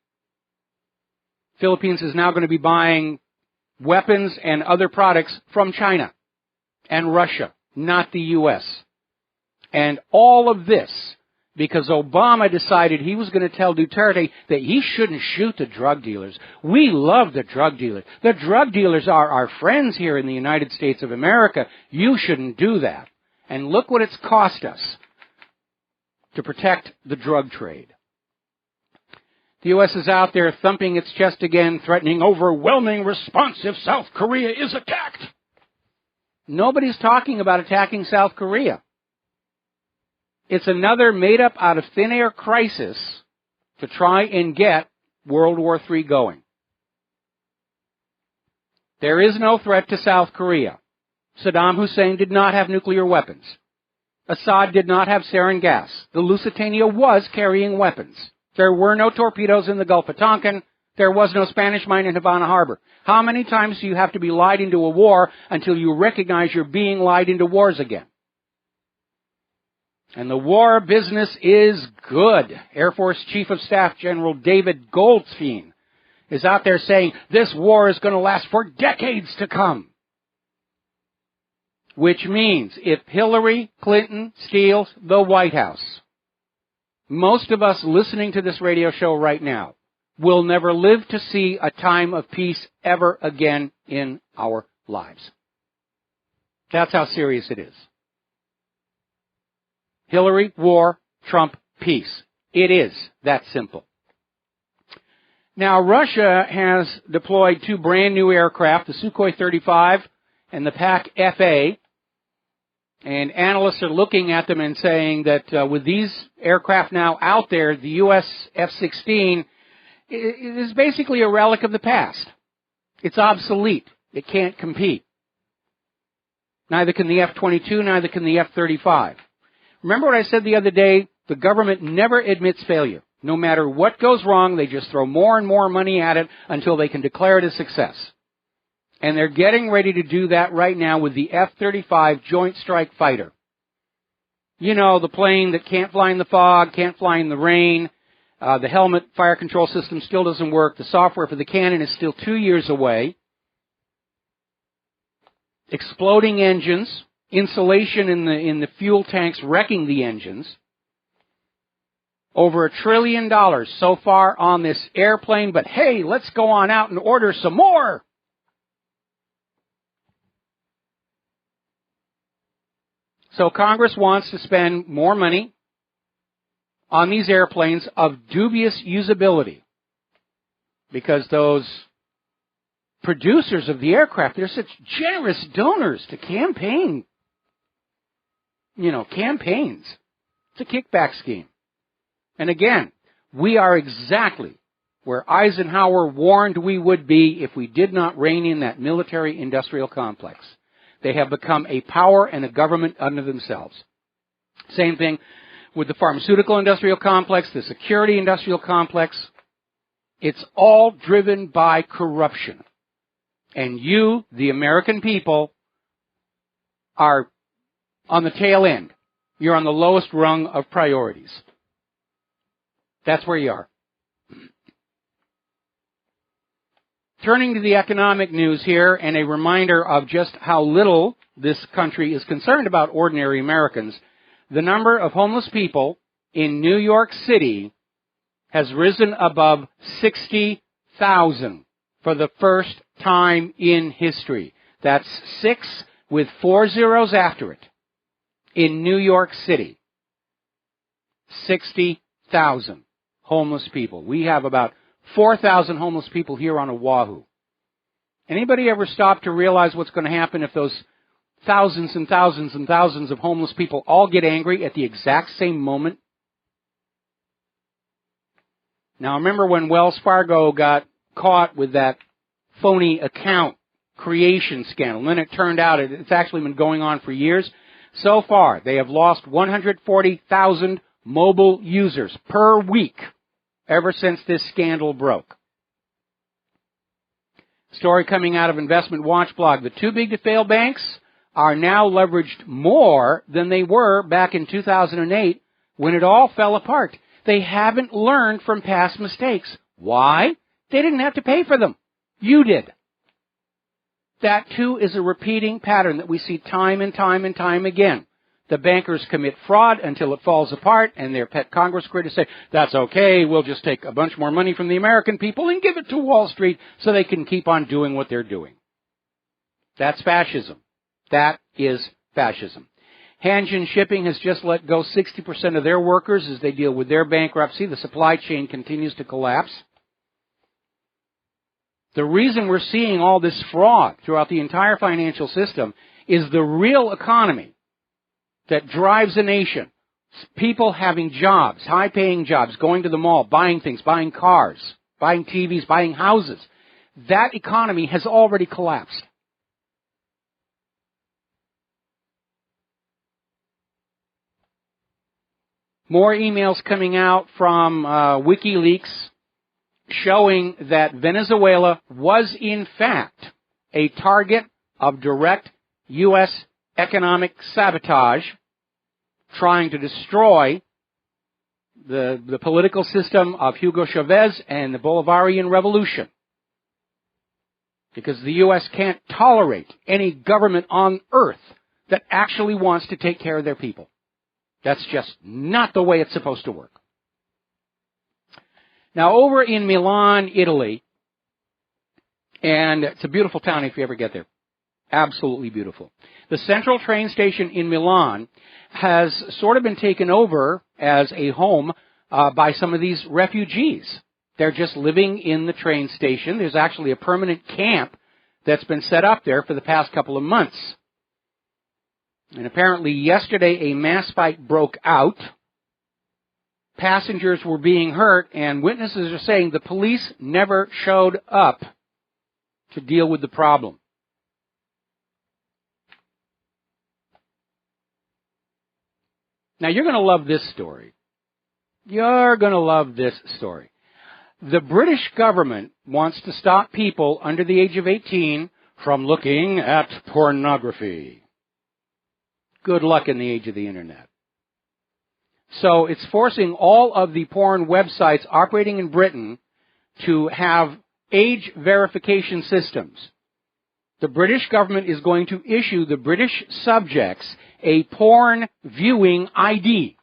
Philippines is now going to be buying weapons and other products from China and Russia, not the U.S. And all of this because Obama decided he was going to tell Duterte that he shouldn't shoot the drug dealers. We love the drug dealers. The drug dealers are our friends here in the United States of America. You shouldn't do that. And look what it's cost us to protect the drug trade. The U.S. is out there thumping its chest again, threatening overwhelming response if South Korea is attacked. Nobody's talking about attacking South Korea. It's another made-up out of thin air crisis to try and get World War III going. There is no threat to South Korea. Saddam Hussein did not have nuclear weapons. Assad did not have sarin gas. The Lusitania was carrying weapons. There were no torpedoes in the Gulf of Tonkin. There was no Spanish mine in Havana Harbor. How many times do you have to be lied into a war until you recognize you're being lied into wars again? And the war business is good. Air Force Chief of Staff General David Goldfein is out there saying this war is going to last for decades to come. Which means if Hillary Clinton steals the White House, most of us listening to this radio show right now will never live to see a time of peace ever again in our lives. That's how serious it is. Hillary, war, Trump, peace. It is that simple. Now, Russia has deployed 2 brand new aircraft, the Sukhoi 35 and the PAK-FA, and analysts are looking at them and saying that with these aircraft now out there, the U.S. F-16 is basically a relic of the past. It's obsolete. It can't compete. Neither can the F-22, neither can the F-35. Remember what I said the other day? The government never admits failure. No matter what goes wrong, they just throw more and more money at it until they can declare it a success. And they're getting ready to do that right now with the F-35 Joint Strike Fighter. You know, the plane that can't fly in the fog, can't fly in the rain. The helmet fire control system still doesn't work. The software for the cannon is still 2 years away. Exploding engines, insulation in the fuel tanks wrecking the engines. Over $1 trillion so far on this airplane, but hey, let's go on out and order some more. So Congress wants to spend more money on these airplanes of dubious usability because those producers of the aircraft, they're such generous donors to campaigns. It's a kickback scheme. And again, we are exactly where Eisenhower warned we would be if we did not rein in that military-industrial complex. They have become a power and a government unto themselves. Same thing with the pharmaceutical industrial complex, the security industrial complex. It's all driven by corruption. And you, the American people, are on the tail end. You're on the lowest rung of priorities. That's where you are. Turning to the economic news here, and a reminder of just how little this country is concerned about ordinary Americans, the number of homeless people in New York City has risen above 60,000 for the first time in history. That's 6 with 4 zeros after it. In New York City, 60,000 homeless people. We have about 4,000 homeless people here on Oahu. Anybody ever stop to realize what's going to happen if those thousands and thousands and thousands of homeless people all get angry at the exact same moment? Now, remember when Wells Fargo got caught with that phony account creation scandal, and then it turned out it's actually been going on for years? So far, they have lost 140,000 mobile users per week ever since this scandal broke. Story coming out of Investment Watch blog. The too big to fail banks are now leveraged more than they were back in 2008 when it all fell apart. They haven't learned from past mistakes. Why? They didn't have to pay for them. You did. That, too, is a repeating pattern that we see time and time and time again. The bankers commit fraud until it falls apart, and their pet Congress critics say, that's okay, we'll just take a bunch more money from the American people and give it to Wall Street so they can keep on doing what they're doing. That's fascism. That is fascism. Hanjin Shipping has just let go 60% of their workers as they deal with their bankruptcy. The supply chain continues to collapse. The reason we're seeing all this fraud throughout the entire financial system is the real economy that drives a nation. People having jobs, high-paying jobs, going to the mall, buying things, buying cars, buying TVs, buying houses. That economy has already collapsed. More emails coming out from WikiLeaks showing that Venezuela was in fact a target of direct U.S. economic sabotage, trying to destroy the political system of Hugo Chavez and the Bolivarian Revolution. Because the U.S. can't tolerate any government on earth that actually wants to take care of their people. That's just not the way it's supposed to work. Now, over in Milan, Italy, and it's a beautiful town if you ever get there. Absolutely beautiful. The central train station in Milan has sort of been taken over as a home by some of these refugees They're just living in the train station. There's actually a permanent camp that's been set up there for the past couple of months. And apparently yesterday a mass fight broke out. Passengers were being hurt, and witnesses are saying the police never showed up to deal with the problem. Now, you're going to love this story. You're going to love this story. The British government wants to stop people under the age of 18 from looking at pornography. Good luck in the age of the Internet. So it's forcing all of the porn websites operating in Britain to have age verification systems. The British government is going to issue the British subjects a porn viewing ID.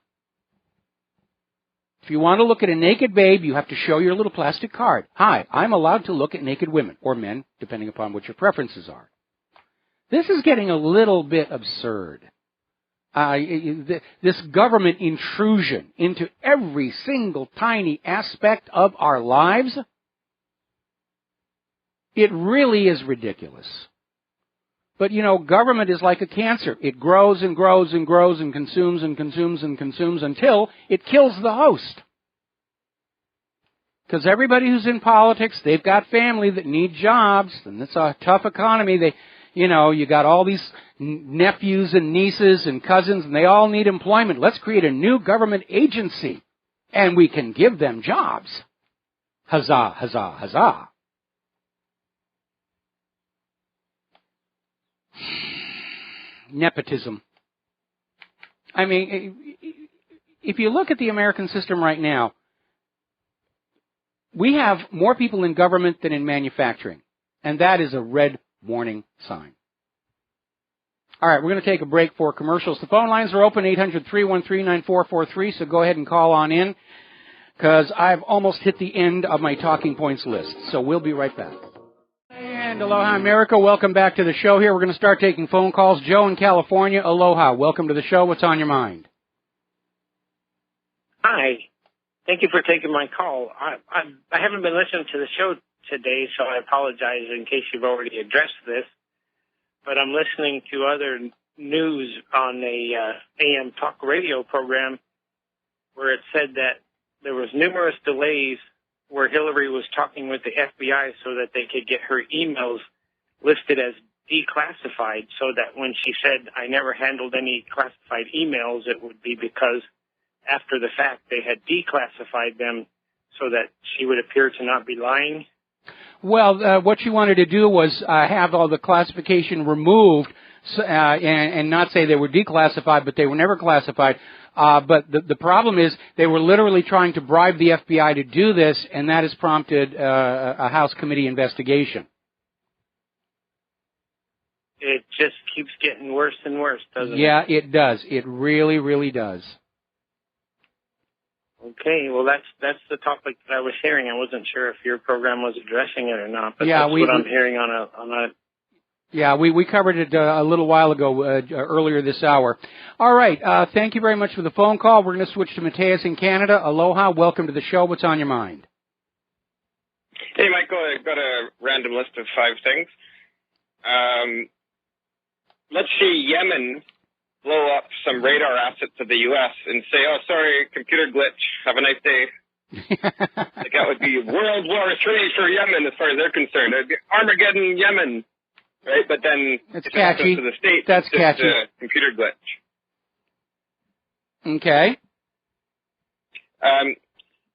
If you want to look at a naked babe, you have to show your little plastic card. Hi, I'm allowed to look at naked women, or men, depending upon what your preferences are. This is getting a little bit absurd. This government intrusion into every single tiny aspect of our lives, it really is ridiculous. But, you know, government is like a cancer. It grows and grows and grows and consumes and consumes and consumes until it kills the host. Because everybody who's in politics, they've got family that need jobs, and it's a tough economy. You got all these nephews and nieces and cousins, and they all need employment. Let's create a new government agency, and we can give them jobs. Huzzah, huzzah, huzzah. Nepotism. I mean, if you look at the American system right now, we have more people in government than in manufacturing, and that is a red warning sign. All right, we're going to take a break for commercials. The phone lines are open, 800-313-9443, so go ahead and call on in, because I've almost hit the end of my talking points list, so we'll be right back. And aloha, America. Welcome back to the show here. We're going to start taking phone calls. Joe in California, aloha. Welcome to the show. What's on your mind? Hi. Thank you for taking my call. I haven't been listening to the show today, so I apologize in case you've already addressed this. But I'm listening to other news on a AM talk radio program where it said that there was numerous delays where Hillary was talking with the FBI so that they could get her emails listed as declassified, so that when she said, I never handled any classified emails, it would be because after the fact they had declassified them so that she would appear to not be lying. Well, what she wanted to do was have all the classification removed and not say they were declassified, but they were never classified. But the problem is they were literally trying to bribe the FBI to do this, and that has prompted a House committee investigation. It just keeps getting worse and worse, doesn't it? Yeah, it does. It really, really does. Okay, well, that's the topic that I was hearing. I wasn't sure if your program was addressing it or not, but yeah, that's what I'm hearing on a. Yeah, we covered it a little while ago, earlier this hour. All right, thank you very much for the phone call. We're going to switch to Mateus in Canada. Aloha, welcome to the show. What's on your mind? Hey, Michael, I've got a random list of 5 things. Let's see Yemen blow up some radar assets of the U.S. and say, oh, sorry, computer glitch, have a nice day. Like that would be World War III for Yemen as far as they're concerned. It'd be Armageddon, Yemen. Right, but then it's if catchy. It to the States, that's it's just catchy. A computer glitch. Okay. Have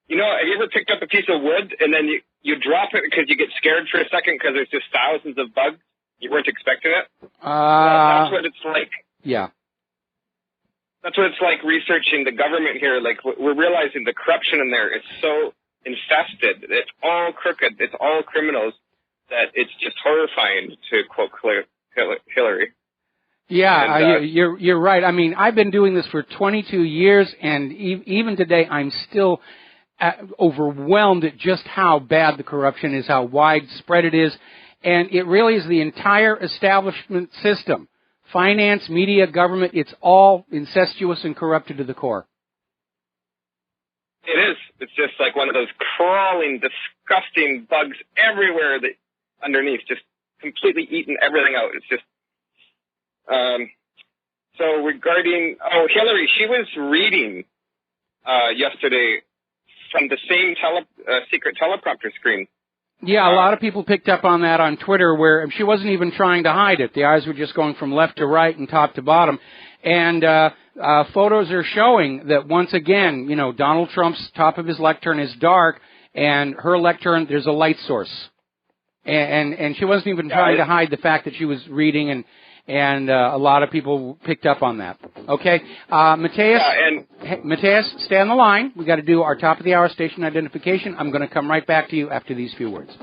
you ever picked up a piece of wood and then you drop it because you get scared for a second because there's just thousands of bugs? You weren't expecting it? Well, that's what it's like. Yeah. That's what it's like researching the government here. Like, we're realizing the corruption in there is so infested. It's all crooked. It's all criminals. That it's just horrifying, to quote Hillary. Yeah, and, you're right. I mean, I've been doing this for 22 years, and even today, I'm still overwhelmed at just how bad the corruption is, how widespread it is, and it really is the entire establishment system. Finance, media, government, it's all incestuous and corrupted to the core. It is. It's just like one of those crawling, disgusting bugs everywhere that underneath, just completely eating everything out. It's just, so regarding, Hillary, she was reading, yesterday from the same secret teleprompter screen. Yeah, a lot of people picked up on that on Twitter where she wasn't even trying to hide it. The eyes were just going from left to right and top to bottom. And photos are showing that once again, you know, Donald Trump's top of his lectern is dark and her lectern, there's a light source. And she wasn't even trying to hide the fact that she was reading, and a lot of people picked up on that. Okay, Mateus, stay on the line. We got to do our top of the hour station identification. I'm going to come right back to you after these few words.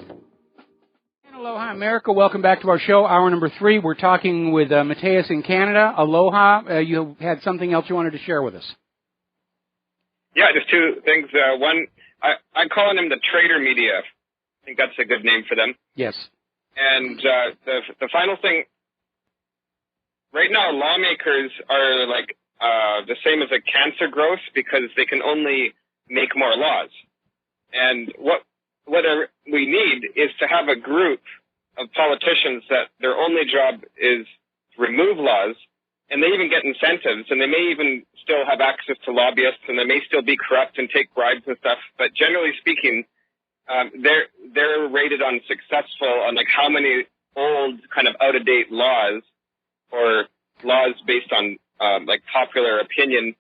Aloha, America. Welcome back to our show, hour number 3. We're talking with Mateus in Canada. Aloha. You had something else you wanted to share with us? Yeah, just two things. One, I'm calling them the trader media. I think that's a good name for them. Yes. And the final thing, right now lawmakers are like the same as a cancer growth because they can only make more laws. And what we need is to have a group of politicians that their only job is to remove laws, and they even get incentives, and they may even still have access to lobbyists, and they may still be corrupt and take bribes and stuff. But generally speaking, they're rated on successful on like how many old kind of out-of-date laws or laws based on like popular opinion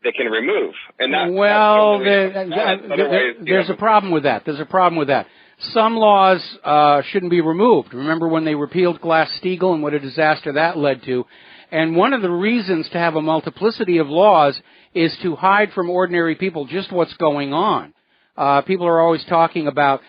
they can remove. And that, there's a problem with that. Some laws shouldn't be removed. Remember when they repealed Glass-Steagall and what a disaster that led to? And one of the reasons to have a multiplicity of laws is to hide from ordinary people just what's going on. People are always talking about,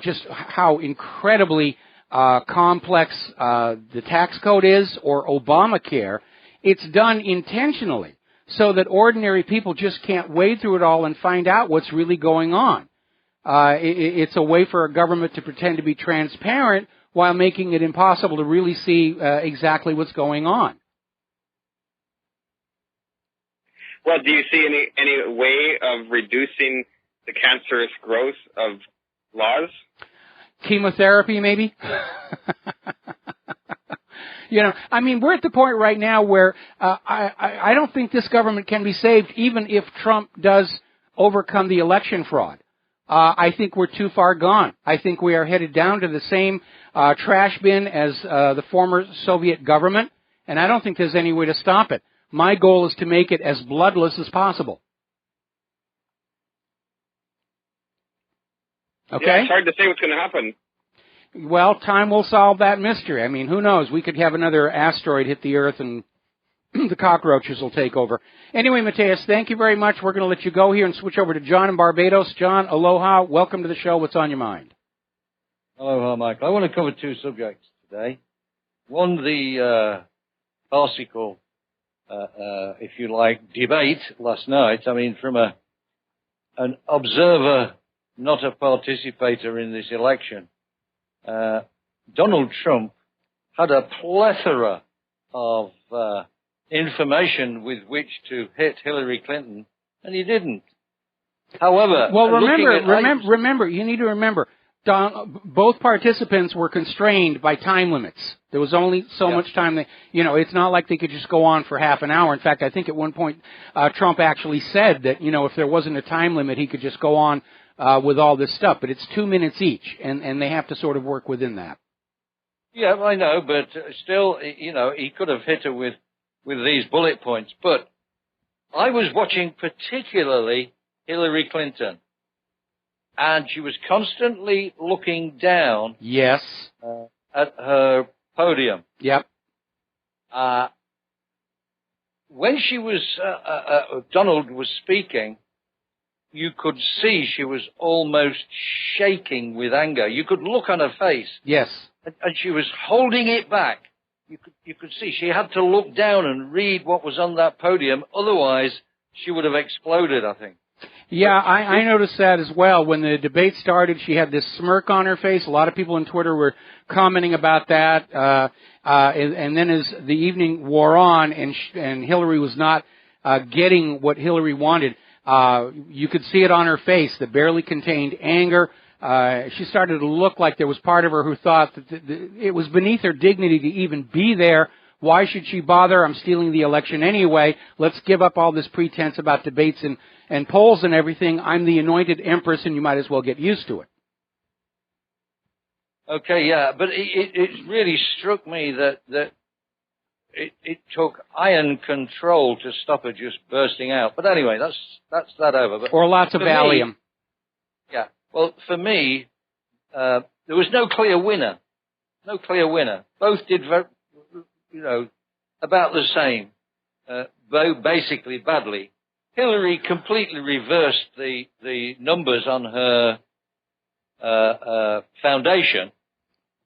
just how incredibly complex the tax code is or Obamacare. It's done intentionally so that ordinary people just can't wade through it all and find out what's really going on. It's a way for a government to pretend to be transparent while making it impossible to really see exactly what's going on. Well, do you see any way of reducing the cancerous growth of laws? Chemotherapy, maybe? We're at the point right now where I don't think this government can be saved even if Trump does overcome the election fraud. I think we're too far gone. I think we are headed down to the same trash bin as the former Soviet government, and I don't think there's any way to stop it. My goal is to make it as bloodless as possible. Okay? Yeah, it's hard to say what's going to happen. Well, time will solve that mystery. I mean, who knows? We could have another asteroid hit the Earth and the cockroaches will take over. Anyway, Mateus, thank you very much. We're going to let you go here and switch over to John in Barbados. John, aloha. Welcome to the show. What's on your mind? Aloha, Michael. I want to cover two subjects today. One, the farcical, if you like, debate last night. I mean, from an observer, not a participator in this election. Donald Trump had a plethora of information with which to hit Hillary Clinton, and he didn't. However, remember, you need to remember, both participants were constrained by time limits. There was only so much time. It's not like they could just go on for half an hour. In fact, I think at one point Trump actually said that, if there wasn't a time limit, he could just go on with all this stuff. But it's 2 minutes each, and they have to sort of work within that. Yeah, I know, but still, he could have hit her with these bullet points. But I was watching particularly Hillary Clinton, and she was constantly looking down. Yes. At her podium. Yep. When she was, Donald was speaking, you could see she was almost shaking with anger. You could look on her face. Yes. And she was holding it back. You could see she had to look down and read what was on that podium. Otherwise, she would have exploded, I think. Yeah, I noticed that as well. When the debate started, she had this smirk on her face. A lot of people on Twitter were commenting about that. And then as the evening wore on and Hillary was not getting what Hillary wanted, You could see it on her face, the barely contained anger. She started to look like there was part of her who thought that it was beneath her dignity to even be there. Why should she bother? I'm stealing the election anyway. Let's give up all this pretense about debates and polls and everything. I'm the anointed empress, and you might as well get used to it. Okay, yeah, but it really struck me that it took iron control to stop her just bursting out. But anyway, that's that over. But or lots of Valium. Yeah. Well, for me, there was no clear winner. No clear winner. Both did about the same, basically badly. Hillary completely reversed the numbers on her foundation.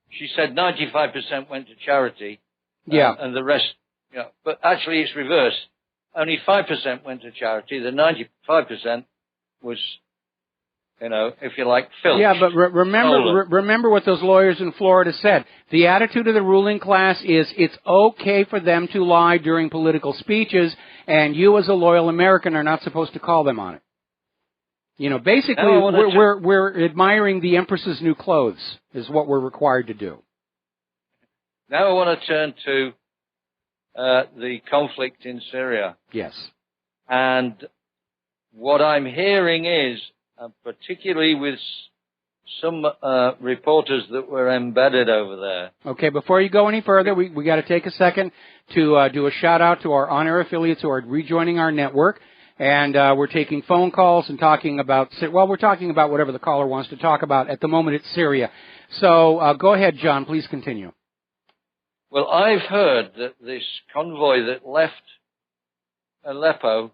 She said 95% went to charity. Yeah. And the rest, but actually it's reversed. Only 5% went to charity. The 95% was, if you like, filth. Yeah, but remember what those lawyers in Florida said. The attitude of the ruling class is it's okay for them to lie during political speeches, and you as a loyal American are not supposed to call them on it. Basically, we're admiring the Empress's new clothes is what we're required to do. Now I want to turn to the conflict in Syria. Yes. And what I'm hearing is, particularly with some reporters that were embedded over there. Okay, before you go any further, we got to take a second to do a shout-out to our on-air affiliates who are rejoining our network. And we're taking phone calls and talking about, we're talking about whatever the caller wants to talk about. At the moment, it's Syria. So go ahead, John. Please continue. Well, I've heard that this convoy that left Aleppo,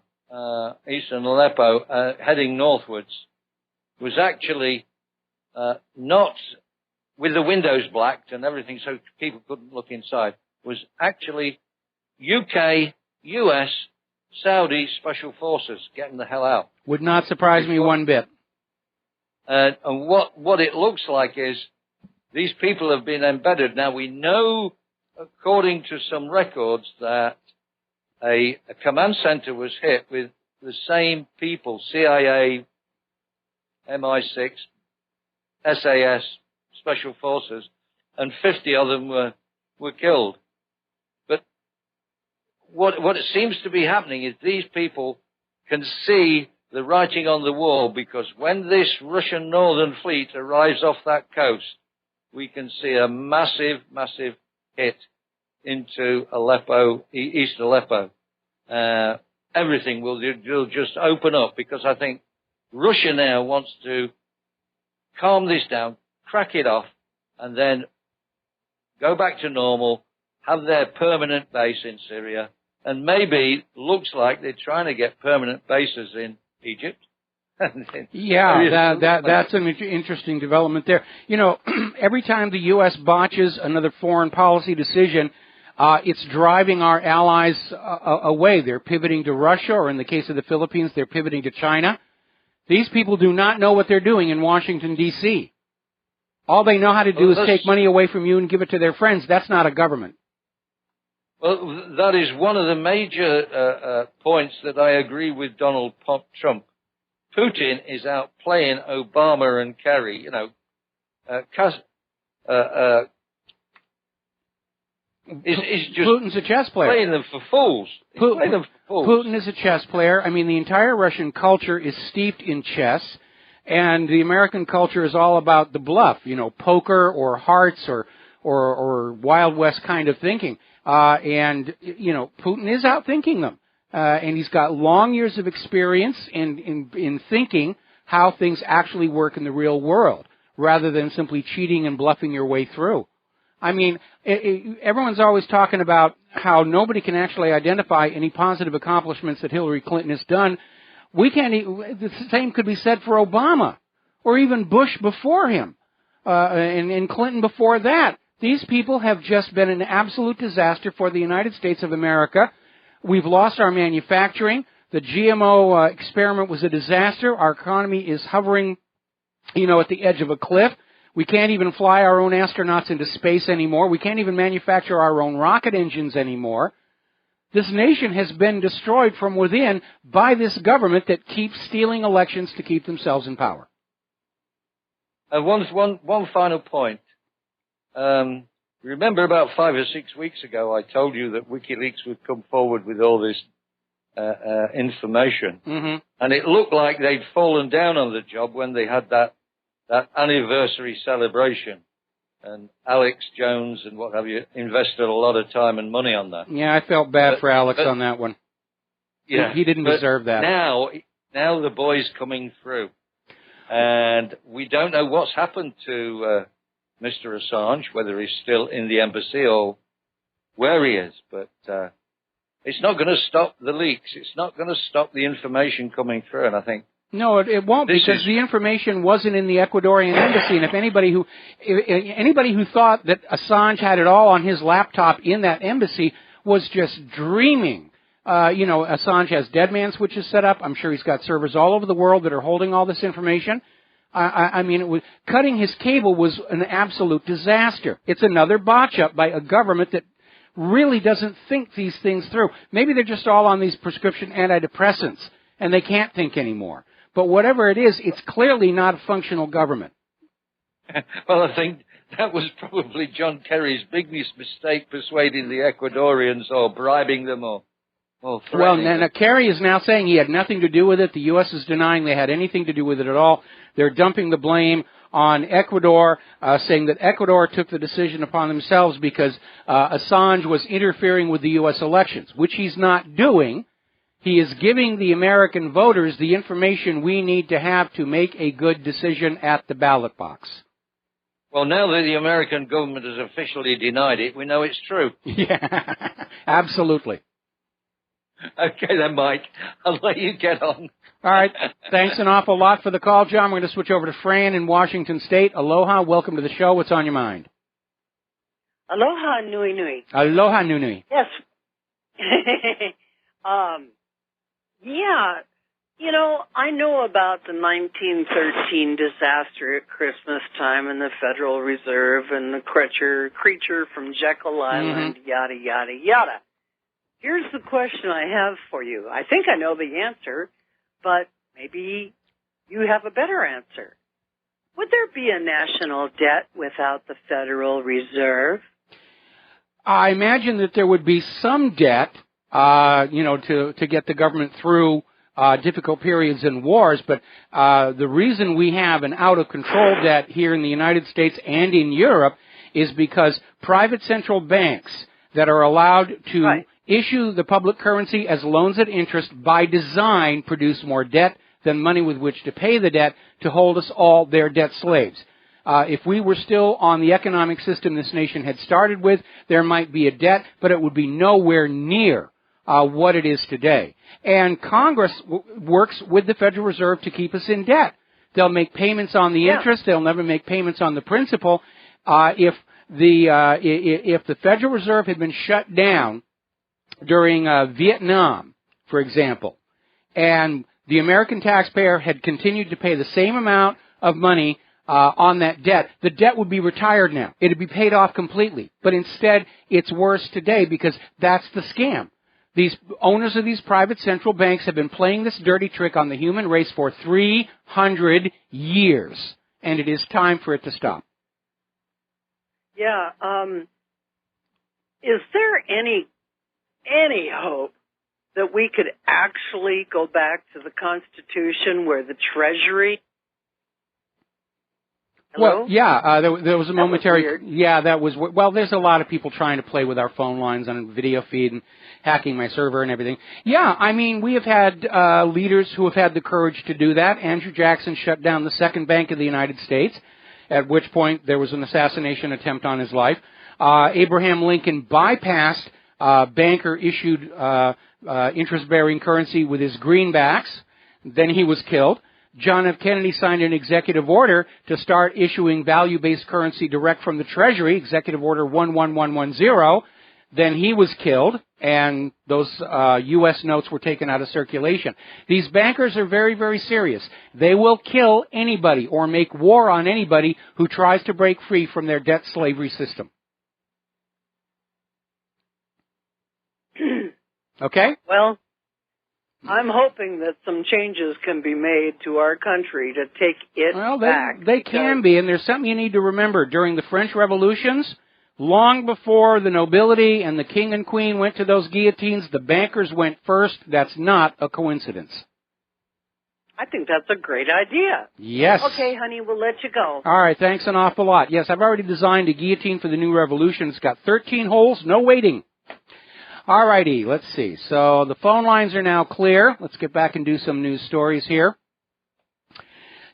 eastern Aleppo, heading northwards, was actually not with the windows blacked and everything so people couldn't look inside, was actually UK, US, Saudi special forces getting the hell out. Would not surprise me one bit. And what it looks like is these people have been embedded. Now we know, according to some records, that a command center was hit with the same people, CIA, MI6, SAS, special forces, and 50 of them were killed. But what it seems to be happening is these people can see the writing on the wall, because when this Russian Northern Fleet arrives off that coast, we can see a massive, massive hit into Aleppo, East Aleppo. Everything will just open up, because I think Russia now wants to calm this down, crack it off, and then go back to normal, have their permanent base in Syria, and maybe looks like they're trying to get permanent bases in Egypt. Yeah, that's an interesting development there. Every time the U.S. botches another foreign policy decision, it's driving our allies away. They're pivoting to Russia, or in the case of the Philippines, they're pivoting to China. These people do not know what they're doing in Washington, D.C. All they know how to do is take money away from you and give it to their friends. That's not a government. Well, that is one of the major points that I agree with Donald Trump. Putin is out playing Obama and Kerry. He's just Putin's a chess player. Playing them for fools. Putin is a chess player. I mean, the entire Russian culture is steeped in chess, and the American culture is all about the bluff, poker or hearts or Wild West kind of thinking. And Putin is outthinking them. And he's got long years of experience in thinking how things actually work in the real world, rather than simply cheating and bluffing your way through. I mean, everyone's always talking about how nobody can actually identify any positive accomplishments that Hillary Clinton has done. The same could be said for Obama, or even Bush before him, and Clinton before that. These people have just been an absolute disaster for the United States of America. We've lost our manufacturing. The GMO experiment was a disaster. Our economy is hovering, at the edge of a cliff. We can't even fly our own astronauts into space anymore. We can't even manufacture our own rocket engines anymore. This nation has been destroyed from within by this government that keeps stealing elections to keep themselves in power. One final point. Remember about 5 or 6 weeks ago, I told you that WikiLeaks would come forward with all this information. Mm-hmm. And it looked like they'd fallen down on the job when they had that anniversary celebration. And Alex Jones and what have you invested a lot of time and money on that. Yeah, I felt bad for Alex on that one. Yeah, he didn't deserve that. Now the boy's coming through. And we don't know what's happened to Mr. Assange, whether he's still in the embassy or where he is. But it's not going to stop the leaks. It's not going to stop the information coming through. And I think no, it won't, because the information wasn't in the Ecuadorian embassy. And if anybody who thought that Assange had it all on his laptop in that embassy was just dreaming. Assange has dead man switches set up. I'm sure he's got servers all over the world that are holding all this information. Cutting his cable was an absolute disaster. It's another botch up by a government that really doesn't think these things through. Maybe they're just all on these prescription antidepressants and they can't think anymore. But whatever it is, it's clearly not a functional government. Well, I think that was probably John Kerry's biggest mistake, persuading the Ecuadorians or bribing them or threatening them. Now Kerry is now saying he had nothing to do with it. The U.S. is denying they had anything to do with it at all. They're dumping the blame on Ecuador, saying that Ecuador took the decision upon themselves because Assange was interfering with the U.S. elections, which he's not doing. He is giving the American voters the information we need to have to make a good decision at the ballot box. Well, now that the American government has officially denied it, we know it's true. Yeah, absolutely. Okay then, Mike. I'll let you get on. All right. Thanks an awful lot for the call, John. We're going to switch over to Fran in Washington State. Aloha. Welcome to the show. What's on your mind? Aloha nui nui. Aloha nui nui. Yes. Yeah. I know about the 1913 disaster at Christmas time and the Federal Reserve and the creature from Jekyll Island, yada, yada, yada. Here's the question I have for you. I think I know the answer, but maybe you have a better answer. Would there be a national debt without the Federal Reserve? I imagine that there would be some debt, to get the government through difficult periods and wars, but the reason we have an out-of-control debt here in the United States and in Europe is because private central banks that are allowed to issue the public currency as loans at interest by design produce more debt than money with which to pay the debt to hold us all their debt slaves. If we were still on the economic system this nation had started with, there might be a debt, but it would be nowhere near what it is today. And Congress works with the Federal Reserve to keep us in debt. They'll make payments on the interest. They'll never make payments on the principal. If the Federal Reserve had been shut down during Vietnam, for example, and the American taxpayer had continued to pay the same amount of money on that debt, the debt would be retired now. It would be paid off completely. But instead, it's worse today because that's the scam. These owners of these private central banks have been playing this dirty trick on the human race for 300 years, and it is time for it to stop. Yeah. Is there any hope that we could actually go back to the Constitution where the Treasury... Hello? Well, yeah, there was a momentary... there's a lot of people trying to play with our phone lines on video feed and hacking my server and everything. Yeah, I mean, we have had leaders who have had the courage to do that. Andrew Jackson shut down the second bank of the United States, at which point there was an assassination attempt on his life. Abraham Lincoln bypassed banker-issued interest-bearing currency with his greenbacks. Then he was killed. John F. Kennedy signed an executive order to start issuing value-based currency direct from the Treasury, Executive Order 11110. Then he was killed, and those U.S. notes were taken out of circulation. These bankers are very, very serious. They will kill anybody or make war on anybody who tries to break free from their debt slavery system. Okay? Well, I'm hoping that some changes can be made to our country to take it back. They can be, and there's something you need to remember. During the French revolutions, long before the nobility and the king and queen went to those guillotines, the bankers went first. That's not a coincidence. I think that's a great idea. Yes. Okay, honey, we'll let you go. All right, thanks an awful lot. Yes, I've already designed a guillotine for the new revolution. It's got 13 holes, no waiting. All righty, let's see. So the phone lines are now clear. Let's get back and do some news stories here.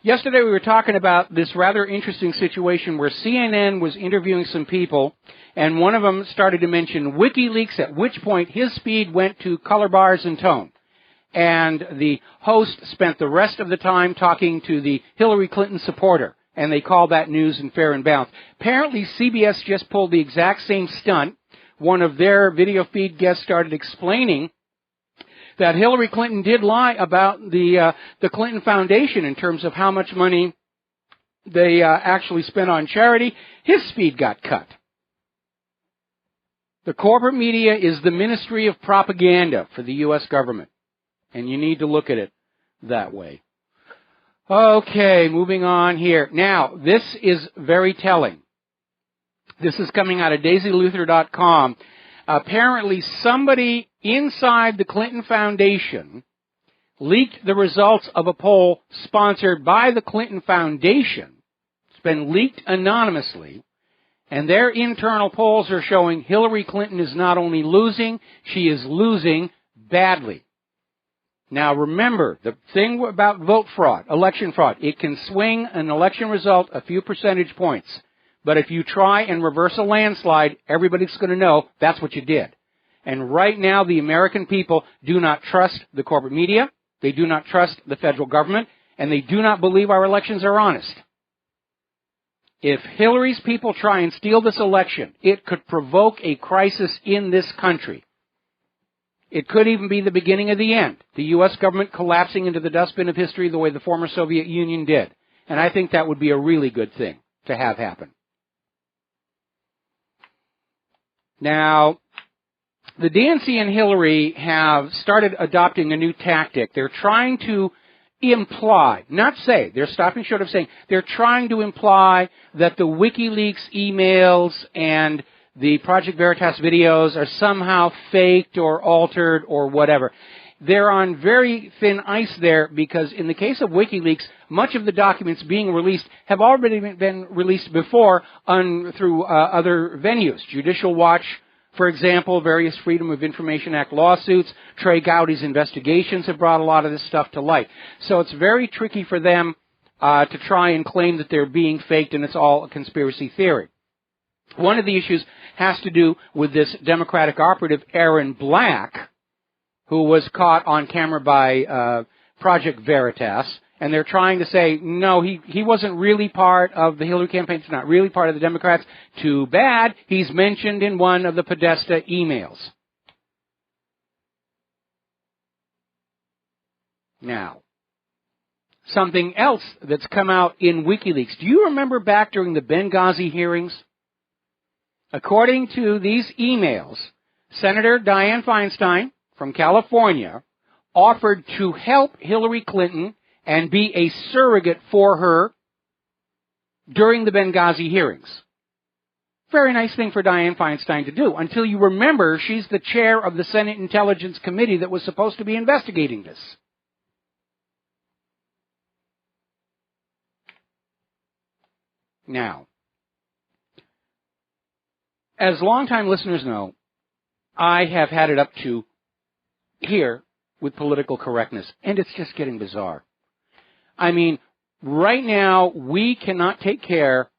Yesterday we were talking about this rather interesting situation where CNN was interviewing some people, and one of them started to mention WikiLeaks, at which point his speed went to color bars and tone. And the host spent the rest of the time talking to the Hillary Clinton supporter, and they called that news and fair and balanced. Apparently CBS just pulled the exact same stunt. One of their video feed guests started explaining that Hillary Clinton did lie about the Clinton Foundation in terms of how much money they actually spent on charity. His speed got cut. The corporate media is the ministry of propaganda for the U.S. government, and you need to look at it that way. Okay, moving on here. Now, this is very telling. This is coming out of daisyluther.com. Apparently, somebody inside the Clinton Foundation leaked the results of a poll sponsored by the Clinton Foundation. It's been leaked anonymously, and their internal polls are showing Hillary Clinton is not only losing, she is losing badly. Now, remember, the thing about vote fraud, election fraud, it can swing an election result a few percentage points. But if you try and reverse a landslide, everybody's going to know that's what you did. And right now, the American people do not trust the corporate media, they do not trust the federal government, and they do not believe our elections are honest. If Hillary's people try and steal this election, it could provoke a crisis in this country. It could even be the beginning of the end, the U.S. government collapsing into the dustbin of history the way the former Soviet Union did. And I think that would be a really good thing to have happen. Now, the DNC and Hillary have started adopting a new tactic. They're trying to imply, not say, they're stopping short of saying, they're trying to imply that the WikiLeaks emails and the Project Veritas videos are somehow faked or altered or whatever. They're on very thin ice there because in the case of WikiLeaks, much of the documents being released have already been released before through other venues. Judicial Watch, for example, various Freedom of Information Act lawsuits, Trey Gowdy's investigations have brought a lot of this stuff to light. So it's very tricky for them to try and claim that they're being faked and it's all a conspiracy theory. One of the issues has to do with this Democratic operative, Aaron Black, who was caught on camera by Project Veritas, and they're trying to say, no, he wasn't really part of the Hillary campaign, he's not really part of the Democrats. Too bad, he's mentioned in one of the Podesta emails. Now, something else that's come out in WikiLeaks. Do you remember back during the Benghazi hearings? According to these emails, Senator Dianne Feinstein from California offered to help Hillary Clinton and be a surrogate for her during the Benghazi hearings. Very nice thing for Dianne Feinstein to do, until you remember she's the chair of the Senate Intelligence Committee that was supposed to be investigating this. Now, as longtime listeners know, I have had it up to here with political correctness, and it's just getting bizarre. I mean, right now, we cannot take care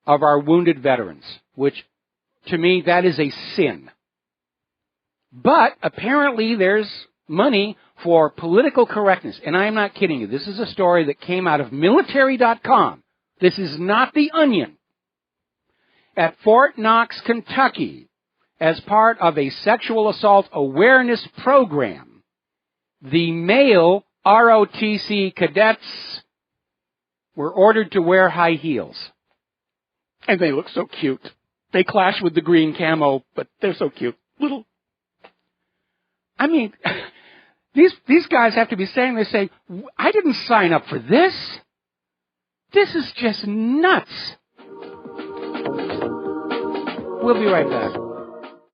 of our wounded veterans, which, to me, that is a sin. But apparently there's money for political correctness, and I am not kidding you. This is a story that came out of military.com. This is not The Onion. At Fort Knox, Kentucky, as part of a sexual assault awareness program, the male ROTC cadets were ordered to wear high heels. And they look so cute. They clash with the green camo, but they're so cute. Little. I mean, these guys have to be saying, they say, I didn't sign up for this. This is just nuts. We'll be right back.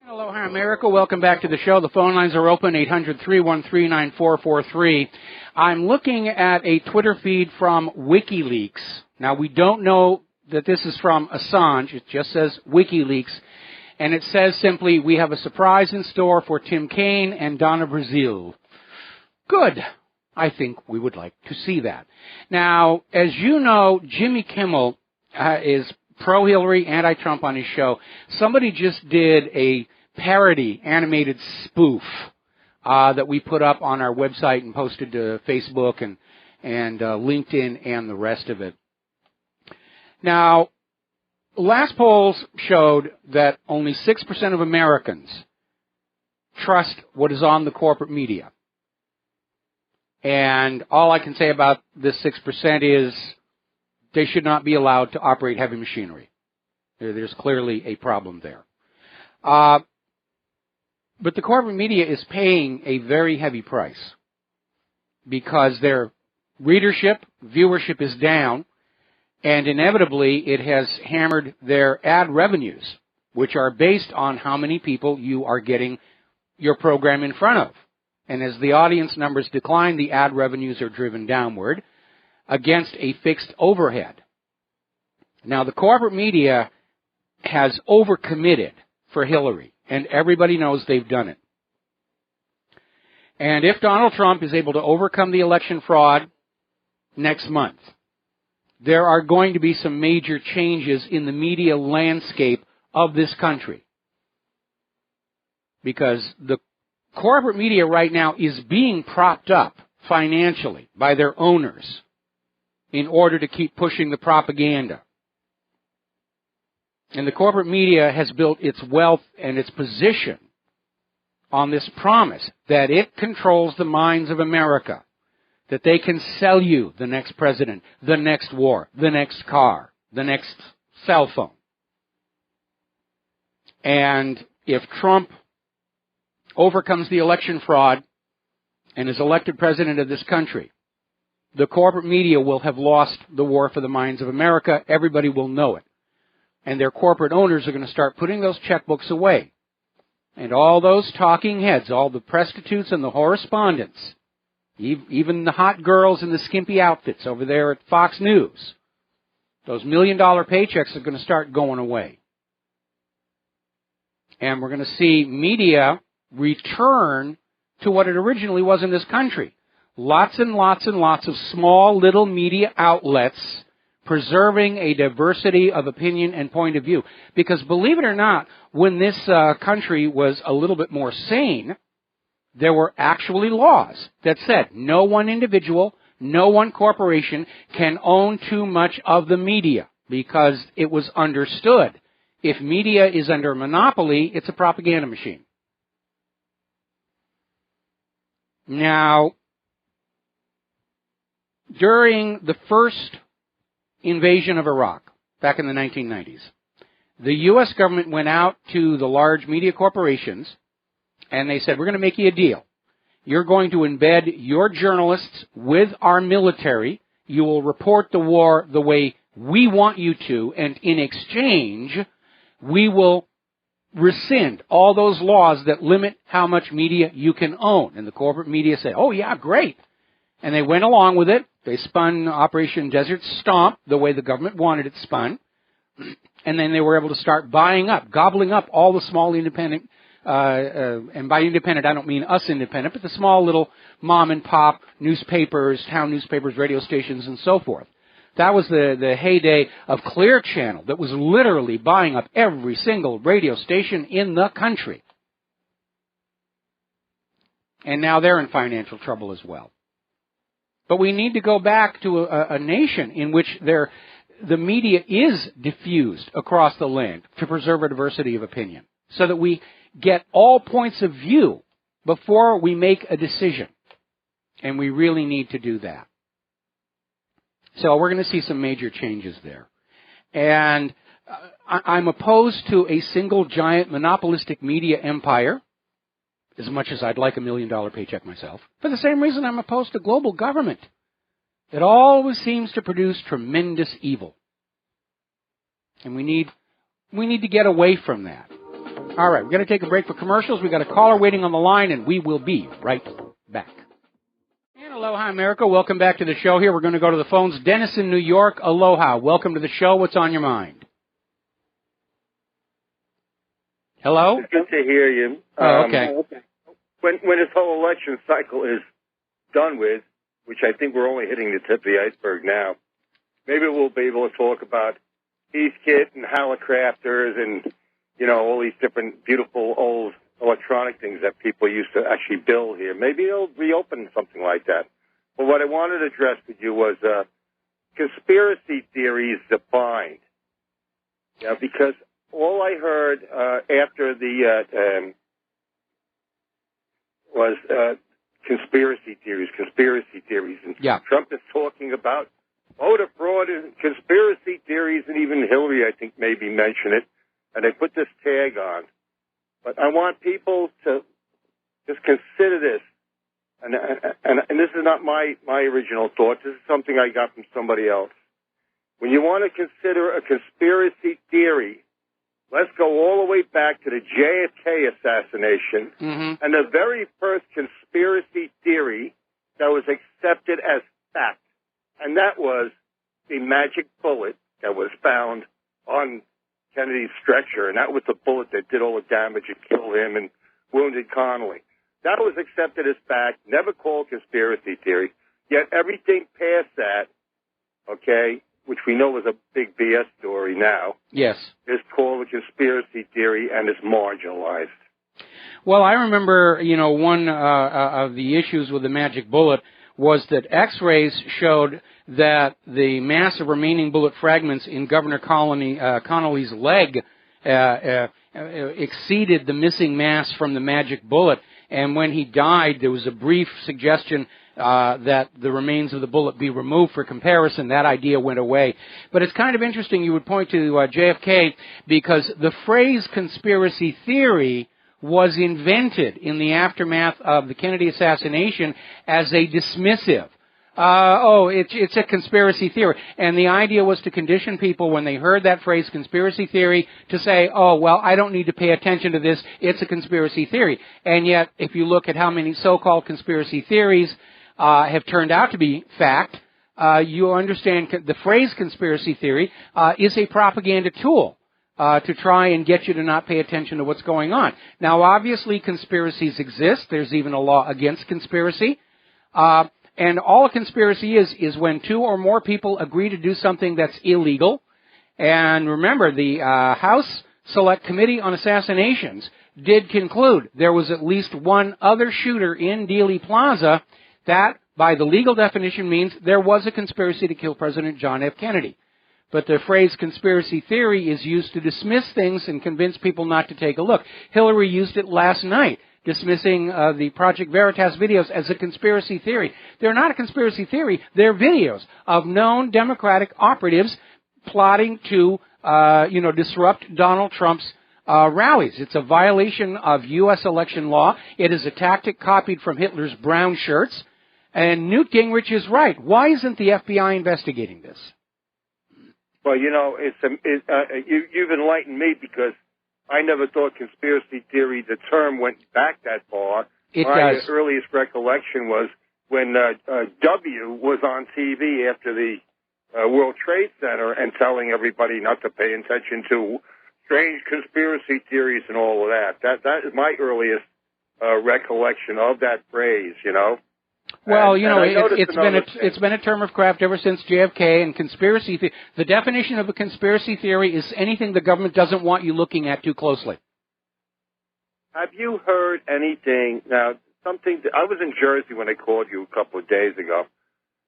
Aloha, America. Welcome back to the show. The phone lines are open, 800-313-9443. I'm looking at a Twitter feed from WikiLeaks. Now, we don't know that this is from Assange. It just says WikiLeaks. And it says simply, we have a surprise in store for Tim Kaine and Donna Brazil. Good. I think we would like to see that. Now, as you know, Jimmy Kimmel is pro-Hillary, anti-Trump on his show. Somebody just did a parody animated spoof that we put up on our website and posted to Facebook and LinkedIn and the rest of it. Now, last polls showed that only 6% of Americans trust what is on the corporate media. And all I can say about this 6% is they should not be allowed to operate heavy machinery. There's clearly a problem there. But the corporate media is paying a very heavy price because their readership, viewership is down, and inevitably it has hammered their ad revenues, which are based on how many people you are getting your program in front of. And as the audience numbers decline, the ad revenues are driven downward against a fixed overhead. Now, the corporate media has overcommitted for Hillary, and everybody knows they've done it. And if Donald Trump is able to overcome the election fraud next month, there are going to be some major changes in the media landscape of this country. Because the corporate media right now is being propped up financially by their owners in order to keep pushing the propaganda. And the corporate media has built its wealth and its position on this promise that it controls the minds of America, that they can sell you the next president, the next war, the next car, the next cell phone. And if Trump overcomes the election fraud and is elected president of this country, the corporate media will have lost the war for the minds of America. Everybody will know it. And their corporate owners are going to start putting those checkbooks away. And all those talking heads, all the prostitutes and the correspondents, even the hot girls in the skimpy outfits over there at Fox News, those $1 million paychecks are going to start going away. And we're going to see media return to what it originally was in this country. Lots and lots and lots of small little media outlets preserving a diversity of opinion and point of view. Because believe it or not, when this country was a little bit more sane, there were actually laws that said no one individual, no one corporation can own too much of the media, because it was understood if media is under monopoly, it's a propaganda machine. Now, during the first invasion of Iraq, back in the 1990s, the U.S. government went out to the large media corporations and they said, we're going to make you a deal. You're going to embed your journalists with our military. You will report the war the way we want you to, and in exchange, we will rescind all those laws that limit how much media you can own. And the corporate media said, oh yeah, great. And they went along with it. They spun Operation Desert Stomp the way the government wanted it spun. And then they were able to start buying up, gobbling up all the small independent, and by independent I don't mean us independent, but the small little mom and pop newspapers, town newspapers, radio stations, and so forth. That was the heyday of Clear Channel that was literally buying up every single radio station in the country. And now they're in financial trouble as well. But we need to go back to a nation in which the media is diffused across the land to preserve a diversity of opinion, so that we get all points of view before we make a decision. And we really need to do that. So we're going to see some major changes there. And I'm opposed to a single giant monopolistic media empire. as much as I'd like $1 million paycheck myself, for the same reason I'm opposed to global government. It always seems to produce tremendous evil. And we need to get away from that. All right, we're going to take a break for commercials. We've got a caller waiting on the line, and we will be right back. And aloha, America. Welcome back to the show here. We're going to go to the phones. Dennis in New York, aloha. Welcome to the show. What's on your mind? Hello? It's good to hear you. Okay. When this whole election cycle is done with, which I think we're only hitting the tip of the iceberg now, maybe we'll be able to talk about Heathkit and helicopters and, all these different beautiful old electronic things that people used to actually build here. Maybe they'll reopen something like that. But what I wanted to address with you was conspiracy theories defined. Yeah, because all I heard after the was conspiracy theories. And Trump is talking about voter fraud and conspiracy theories, and even Hillary, I think, maybe mentioned it, and they put this tag on. But I want people to just consider this, and this is not my original thought. This is something I got from somebody else. When you want to consider a conspiracy theory, let's go all the way back to the JFK assassination, and the very first conspiracy theory that was accepted as fact, and that was the magic bullet that was found on Kennedy's stretcher, and that was the bullet that did all the damage and killed him and wounded Connolly. That was accepted as fact, never called conspiracy theory, yet everything past that, okay, which we know is a big BS story now, yes, is called a conspiracy theory and is marginalized. Well, I remember, one of the issues with the magic bullet was that X-rays showed that the mass of remaining bullet fragments in Governor Connolly's leg exceeded the missing mass from the magic bullet. And when he died, there was a brief suggestion that the remains of the bullet be removed for comparison. That idea went away. But it's kind of interesting you would point to JFK, because the phrase conspiracy theory was invented in the aftermath of the Kennedy assassination as a dismissive. It's a conspiracy theory. And the idea was to condition people when they heard that phrase conspiracy theory to say, I don't need to pay attention to this. It's a conspiracy theory. And yet, if you look at how many so-called conspiracy theories have turned out to be fact, you understand the phrase conspiracy theory is a propaganda tool to try and get you to not pay attention to what's going on. Now, obviously, conspiracies exist. There's even a law against conspiracy. And all a conspiracy is when two or more people agree to do something that's illegal. And remember, the House Select Committee on Assassinations did conclude there was at least one other shooter in Dealey Plaza. That, by the legal definition, means there was a conspiracy to kill President John F. Kennedy. But the phrase conspiracy theory is used to dismiss things and convince people not to take a look. Hillary used it last night, dismissing the Project Veritas videos as a conspiracy theory. They're not a conspiracy theory. They're videos of known Democratic operatives plotting to, disrupt Donald Trump's rallies. It's a violation of U.S. election law. It is a tactic copied from Hitler's brown shirts. And Newt Gingrich is right. Why isn't the FBI investigating this? Well, you've enlightened me, because I never thought conspiracy theory, the term, went back that far. My earliest recollection was when W was on TV after the World Trade Center and telling everybody not to pay attention to strange conspiracy theories and all of that. That is my earliest recollection of that phrase, Well, it's been a term of craft ever since JFK, and conspiracy the definition of a conspiracy theory is anything the government doesn't want you looking at too closely. Have you heard anything now? I was in Jersey when I called you a couple of days ago,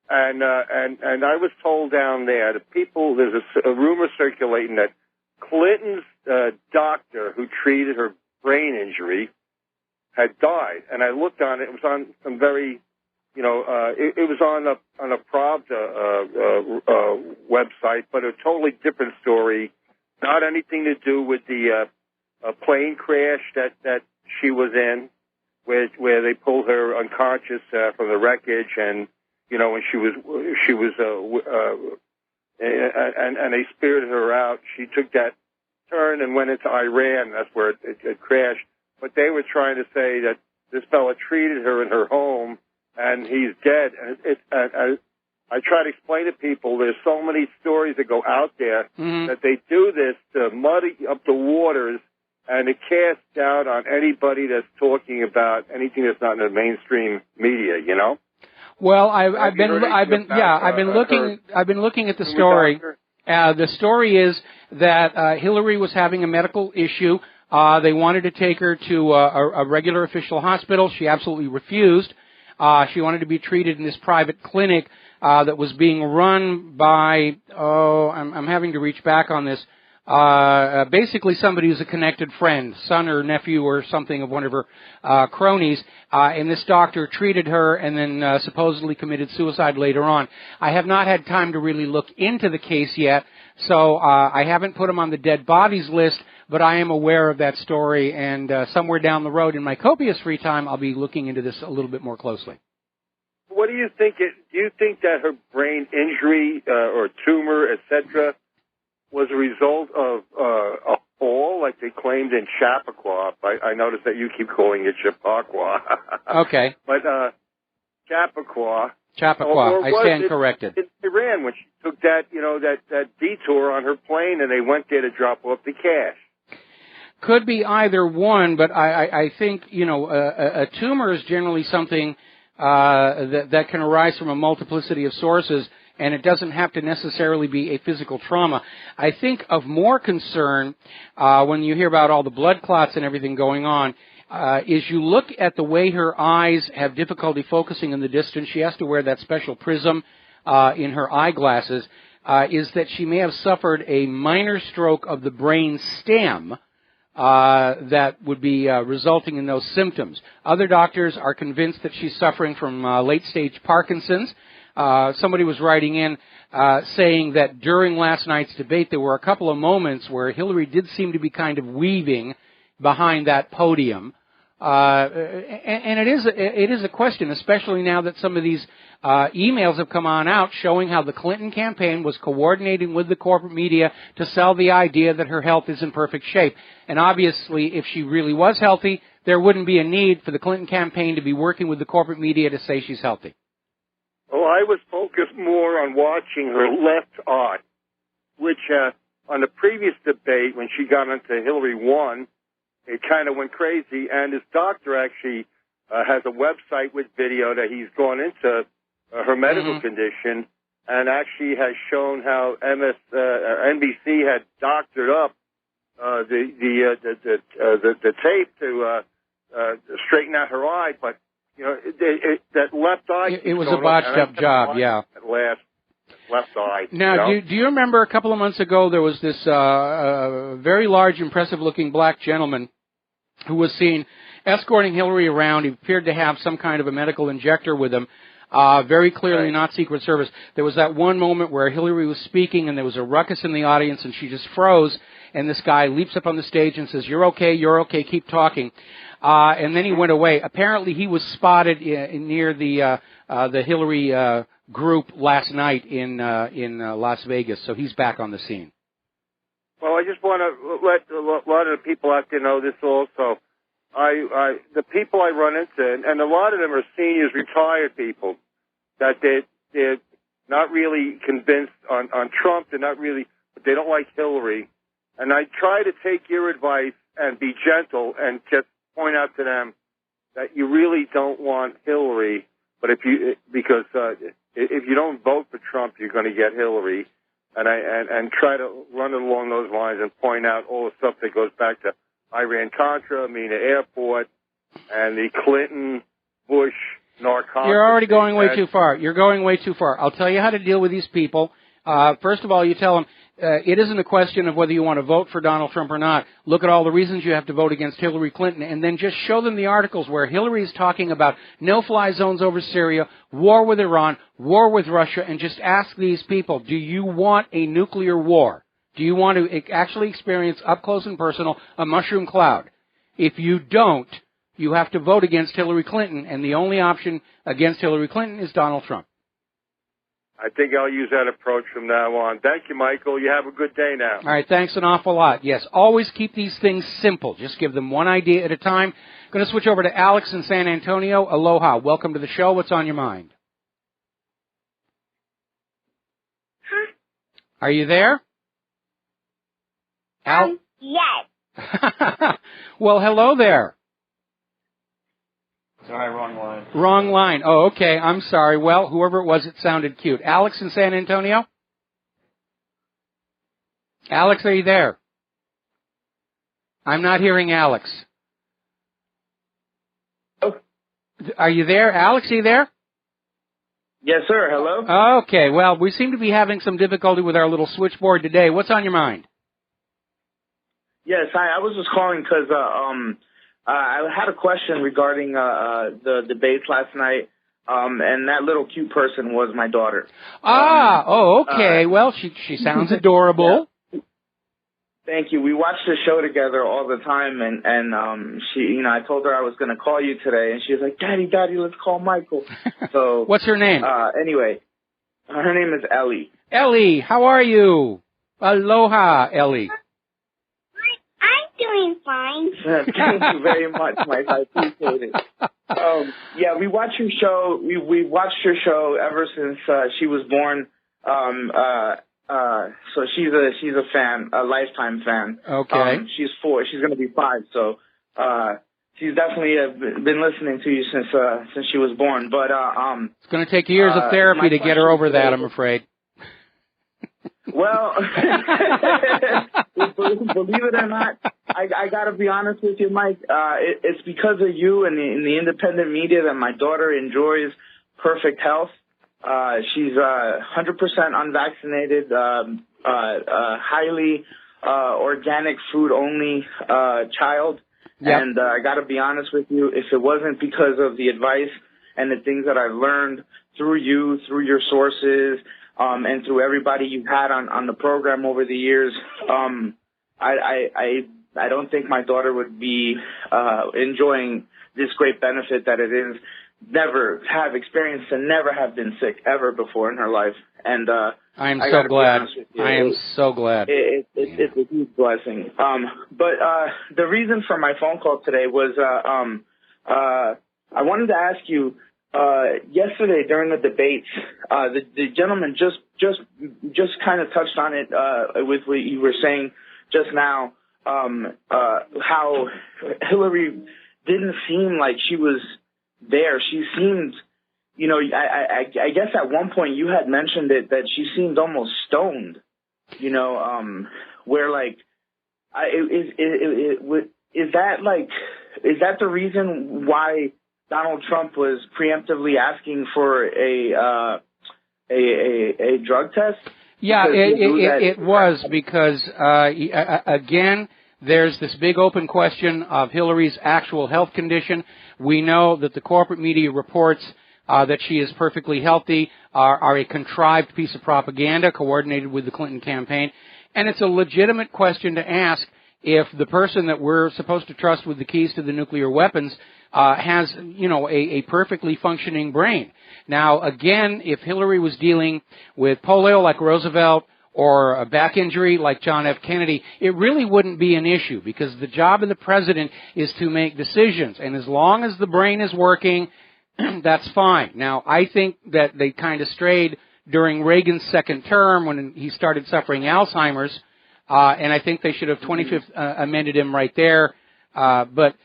and I was told down there that there's a rumor circulating that Clinton's doctor who treated her brain injury had died, and I looked on it. It was on some very it was on a Pravda website, but a totally different story. Not anything to do with the plane crash that she was in. where they pulled her unconscious from the wreckage, and when she was and they spirited her out. She took that turn and went into Iran. That's where it crashed. But they were trying to say that this fella treated her in her home, and he's dead. And I try to explain to people there's so many stories that go out there that they do this to muddy up the waters and to cast doubt on anybody that's talking about anything that's not in the mainstream media. Well, I've been looking at the story. The story is that Hillary was having a medical issue. They wanted to take her to a regular official hospital. She absolutely refused. She wanted to be treated in this private clinic that was being run by, I'm having to reach back on this, basically somebody who's a connected friend, son or nephew or something of one of her cronies, and this doctor treated her and then supposedly committed suicide later on. I have not had time to really look into the case yet, so I haven't put him on the dead bodies list, but I am aware of that story, and somewhere down the road in my copious free time, I'll be looking into this a little bit more closely. What do you think? Do you think that her brain injury or tumor, etc., was a result of a fall, like they claimed in Chappaqua? I noticed that you keep calling it Chappaqua. Okay. But Chappaqua. Chappaqua. I stand corrected. In Iran, when she took that, that detour on her plane, and they went there to drop off the cash. Could be either one, but I think, a tumor is generally something that can arise from a multiplicity of sources, and it doesn't have to necessarily be a physical trauma. I think of more concern when you hear about all the blood clots and everything going on is you look at the way her eyes have difficulty focusing in the distance. She has to wear that special prism in her eyeglasses, is that she may have suffered a minor stroke of the brain stem that would be resulting in those symptoms. Other doctors are convinced that she's suffering from late-stage Parkinson's. Somebody was writing in saying that during last night's debate there were a couple of moments where Hillary did seem to be kind of weaving behind that podium. And it is a question, especially now that some of these emails have come on out showing how the Clinton campaign was coordinating with the corporate media to sell the idea that her health is in perfect shape. And obviously, if she really was healthy, there wouldn't be a need for the Clinton campaign to be working with the corporate media to say she's healthy. Well, I was focused more on watching her left eye, which on the previous debate when she got into Hillary 1, it kind of went crazy, and his doctor actually has a website with video that he's gone into her medical condition, and actually has shown how NBC had doctored up the tape to straighten out her eye, but that left eye. It was a botched up job, yeah. That left eye. Now, do you remember a couple of months ago there was this very large, impressive-looking black gentleman who was seen escorting Hillary around. He appeared to have some kind of a medical injector with him. Very clearly not Secret Service. There was that one moment where Hillary was speaking and there was a ruckus in the audience and she just froze, and this guy leaps up on the stage and says, you're okay, keep talking. And then he went away. Apparently he was spotted near the Hillary group last night in Las Vegas, so he's back on the scene. Well, I just want to let a lot of the people out there know this also. The people I run into, and a lot of them are seniors, retired people, that they're not really convinced on Trump. They're not really, they don't like Hillary. And I try to take your advice and be gentle and just point out to them that you really don't want Hillary, but because if you don't vote for Trump, you're going to get Hillary. And try to run it along those lines and point out all the stuff that goes back to Iran-Contra, Mina Airport, and the Clinton-Bush narcotics. You're already going way too far. You're going way too far. I'll tell you how to deal with these people. First of all, you tell them, it isn't a question of whether you want to vote for Donald Trump or not. Look at all the reasons you have to vote against Hillary Clinton, and then just show them the articles where Hillary is talking about no-fly zones over Syria, war with Iran, war with Russia, and just ask these people, do you want a nuclear war? Do you want to actually experience up close and personal a mushroom cloud? If you don't, you have to vote against Hillary Clinton, and the only option against Hillary Clinton is Donald Trump. I think I'll use that approach from now on. Thank you, Michael. You have a good day now. All right, thanks an awful lot. Yes, always keep these things simple. Just give them one idea at a time. Going to switch over to Alex in San Antonio. Aloha. Welcome to the show. What's on your mind? Huh? Are you there? Yes. Well, hello there. Sorry, wrong line. Wrong line. Oh, okay. I'm sorry. Well, whoever it was, it sounded cute. Alex in San Antonio? Alex, are you there? I'm not hearing Alex. Oh. Are you there? Alex, are you there? Yes, sir. Hello? Okay. Well, we seem to be having some difficulty with our little switchboard today. What's on your mind? Yes, I was just calling because I had a question regarding the debates last night, and that little cute person was my daughter. Okay. Well, she sounds adorable. Yeah. Thank you. We watch the show together all the time, and she, I told her I was going to call you today, and she was like, Daddy, let's call Michael. So what's her name? Anyway, her name is Ellie. Ellie, how are you? Aloha, Ellie. Doing fine. Thank you very much, Mike. I appreciate it. Yeah, we watch your show. We watched your show ever since she was born. So she's a fan, a lifetime fan. Okay. She's 4. She's going to be 5. So she's definitely been listening to you since she was born. But it's going to take years of therapy to get her over that, I'm afraid. Well, believe it or not, I got to be honest with you, Mike. It's because of you and the independent media that my daughter enjoys perfect health. She's 100% unvaccinated, highly organic food only child. Yep. And I got to be honest with you, if it wasn't because of the advice and the things that I've learned through you, through your sources, and through everybody you've had on the program over the years, I don't think my daughter would be enjoying this great benefit that it is. Never have experienced and never have been sick ever before in her life. And I am so glad. I am so glad. It's a huge blessing. But the reason for my phone call today was I wanted to ask you. Yesterday during the debates, the gentleman just kind of touched on it with what you were saying just now, how Hillary didn't seem like she was there. She seemed, I guess at one point you had mentioned it that she seemed almost stoned, where like, is that the reason why Donald Trump was preemptively asking for a drug test? Yeah, it was because, again, there's this big open question of Hillary's actual health condition. We know that the corporate media reports that she is perfectly healthy are a contrived piece of propaganda coordinated with the Clinton campaign. And it's a legitimate question to ask if the person that we're supposed to trust with the keys to the nuclear weapons has, a perfectly functioning brain. Now, again, if Hillary was dealing with polio like Roosevelt or a back injury like John F. Kennedy, it really wouldn't be an issue because the job of the president is to make decisions. And as long as the brain is working, that's fine. Now, I think that they kind of strayed during Reagan's second term when he started suffering Alzheimer's, and I think they should have 25th amended him right there. But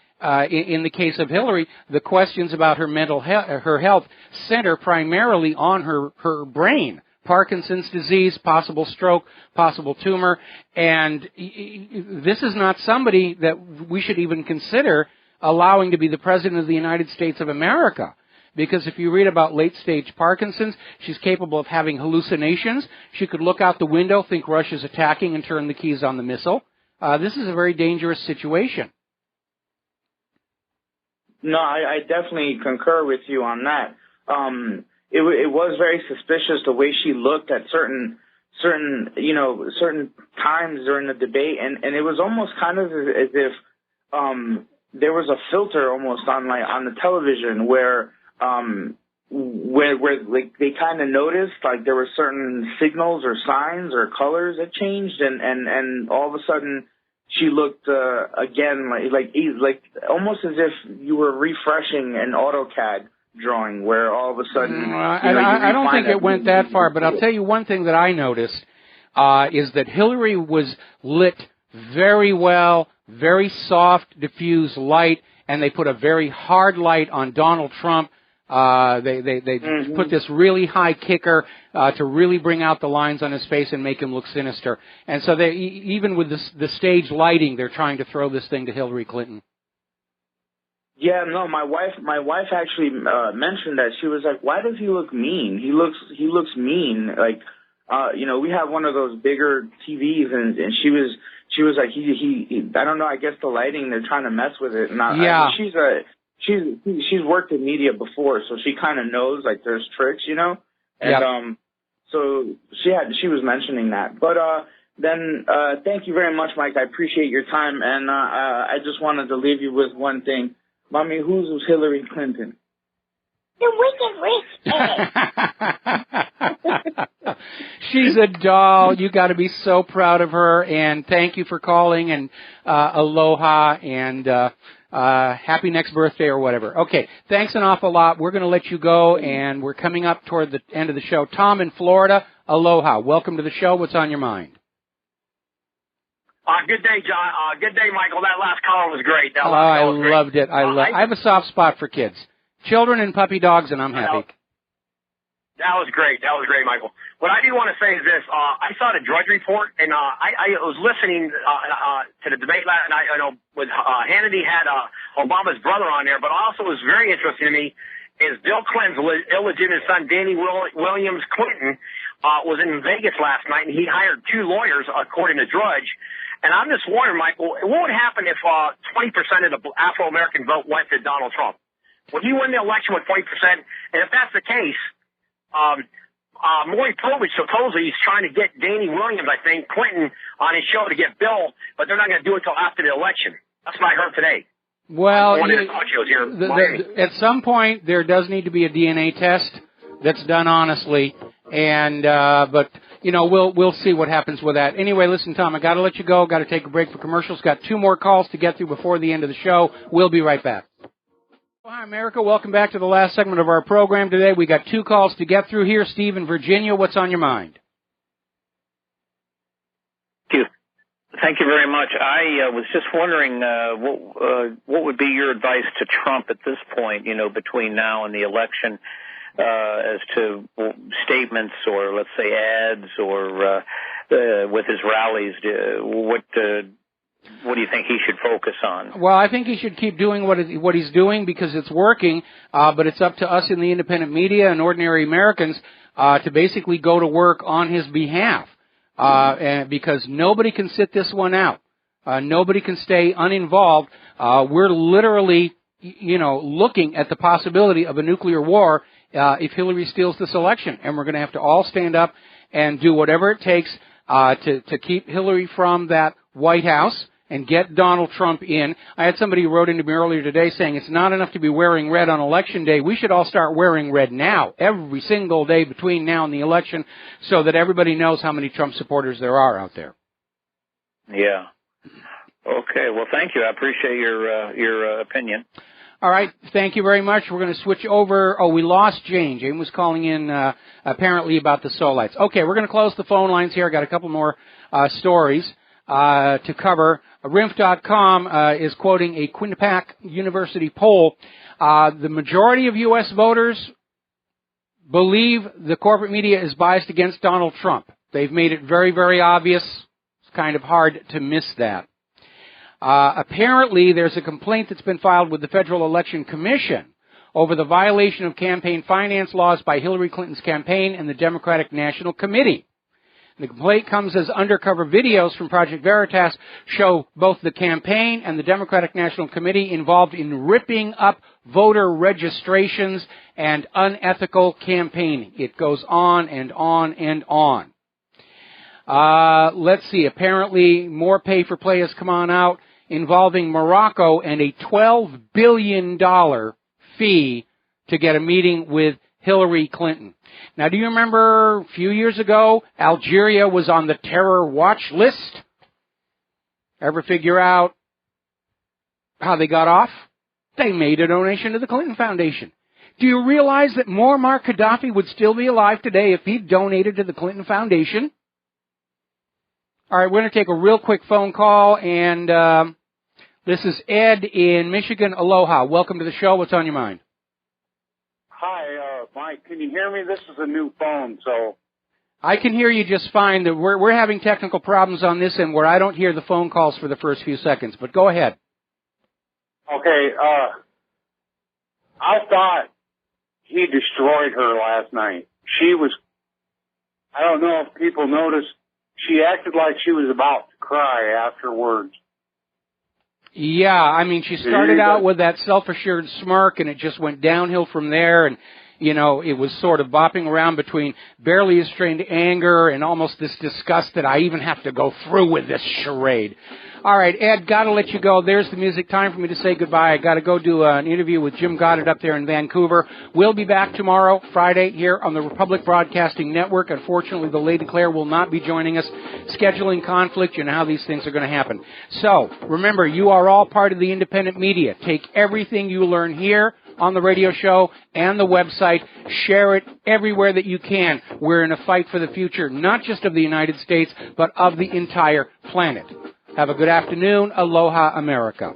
in the case of Hillary, the questions about her mental her health center primarily on her brain. Parkinson's disease, possible stroke, possible tumor, and this is not somebody that we should even consider allowing to be the President of the United States of America. Because if you read about late-stage Parkinson's, she's capable of having hallucinations. She could look out the window, think Russia's attacking, and turn the keys on the missile. This is a very dangerous situation. No, I definitely concur with you on that. It was very suspicious the way she looked at certain times during the debate, and it was almost kind of as if there was a filter almost on the television where like they kind of noticed like there were certain signals or signs or colors that changed, and all of a sudden she looked again like almost as if you were refreshing an AutoCAD drawing, where all of a sudden I don't think it went that far, but I'll tell you one thing that I noticed is that Hillary was lit very well, very soft, diffuse light, and they put a very hard light on Donald Trump. They put this really high kicker to really bring out the lines on his face and make him look sinister. And so they even with the stage lighting, they're trying to throw this thing to Hillary Clinton. Yeah, no, my wife actually mentioned that. She was like, "Why does he look mean? He looks mean. Like, we have one of those bigger TVs, and she was like, he I don't know. I guess the lighting, they're trying to mess with it. And she's worked in media before, so she kind of knows like there's tricks, And so she was mentioning that. But then thank you very much, Mike. I appreciate your time, and I just wanted to leave you with one thing. Mommy, who's Hillary Clinton? The wicked witch. She's a doll. You got to be so proud of her. And thank you for calling. And aloha and happy next birthday or whatever. Okay, thanks an awful lot. We're going to let you go, and we're coming up toward the end of the show. Tom in Florida, aloha. Welcome to the show. What's on your mind? Good day, John. Good day, Michael. That last call was great. I loved it. I have a soft spot for kids. Children and puppy dogs, and I'm happy. That was great. Michael. What I do want to say is this. I saw the Drudge Report, and I was listening to the debate last night. With Hannity had Obama's brother on there, but also was very interesting to me is Bill Clinton's illegitimate son, Danny Williams Clinton, was in Vegas last night, and he hired 2 lawyers, according to Drudge. And I'm just wondering, Michael, what would happen if 20% of the Afro-American vote went to Donald Trump? Would he win the election with 20%? And if that's the case, Maury Povich supposedly is trying to get Danny Williams, I think, Clinton, on his show to get Bill, but they're not going to do it until after the election. That's what I heard today. Well, at some point there does need to be a DNA test that's done honestly, and but we'll see what happens with that. Anyway, listen, Tom, I got to let you go. Got to take a break for commercials. Got 2 more calls to get through before the end of the show. We'll be right back. Hi, America. Welcome back to the last segment of our program today. We got 2 calls to get through here. Steve in Virginia, what's on your mind? Thank you very much. I was just wondering what would be your advice to Trump at this point, between now and the election, as to statements or, let's say, ads or with his rallies. What do you think he should focus on? Well, I think he should keep doing what he's doing because it's working, but it's up to us in the independent media and ordinary Americans to basically go to work on his behalf. And because nobody can sit this one out. Nobody can stay uninvolved. We're literally, looking at the possibility of a nuclear war if Hillary steals this election. And we're going to have to all stand up and do whatever it takes to keep Hillary from that White House and get Donald Trump in. I had somebody who wrote into me earlier today saying it's not enough to be wearing red on Election Day. We should all start wearing red now, every single day between now and the election, so that everybody knows how many Trump supporters there are out there. Yeah. Okay. Well, thank you. I appreciate your opinion. All right. Thank you very much. We're going to switch over. Oh, we lost Jane. Jane was calling in apparently about the Solites. Okay, we're going to close the phone lines here. I got a couple more stories to cover. RINF.com is quoting a Quinnipiac University poll. The majority of U.S. voters believe the corporate media is biased against Donald Trump. They've made it very, very obvious. It's kind of hard to miss that. Apparently, there's a complaint that's been filed with the Federal Election Commission over the violation of campaign finance laws by Hillary Clinton's campaign and the Democratic National Committee. The complaint comes as undercover videos from Project Veritas show both the campaign and the Democratic National Committee involved in ripping up voter registrations and unethical campaigning. It goes on and on and on. Let's see. Apparently, more pay-for-play has come on out. involving Morocco and a $12 billion fee to get a meeting with Hillary Clinton. Now, do you remember a few years ago, Algeria was on the terror watch list? Ever figure out how they got off? They made a donation to the Clinton Foundation. Do you realize that Muammar Gaddafi would still be alive today if he donated to the Clinton Foundation? All right, we're going to take a real quick phone call, and this is Ed in Michigan. Aloha. Welcome to the show. What's on your mind? Hi, Mike. Can you hear me? This is a new phone, so... I can hear you just fine. We're having technical problems on this end where I don't hear the phone calls for the first few seconds, but go ahead. Okay, I thought he destroyed her last night. I don't know if people noticed, she acted like she was about to cry afterwards. Yeah, I mean, she started out with that self-assured smirk, and it just went downhill from there, and, you know, it was sort of bopping around between barely restrained anger and almost this disgust that I even have to go through with this charade. All right, Ed, got to let you go. There's the music. Time for me to say goodbye. I got to go do an interview with Jim Goddard up there in Vancouver. We'll be back tomorrow, Friday, here on the Republic Broadcasting Network. Unfortunately, the Lady Claire will not be joining us. Scheduling conflict, you know how these things are going to happen. So, remember, you are all part of the independent media. Take everything you learn here on the radio show and the website. Share it everywhere that you can. We're in a fight for the future, not just of the United States, but of the entire planet. Have a good afternoon. Aloha, America.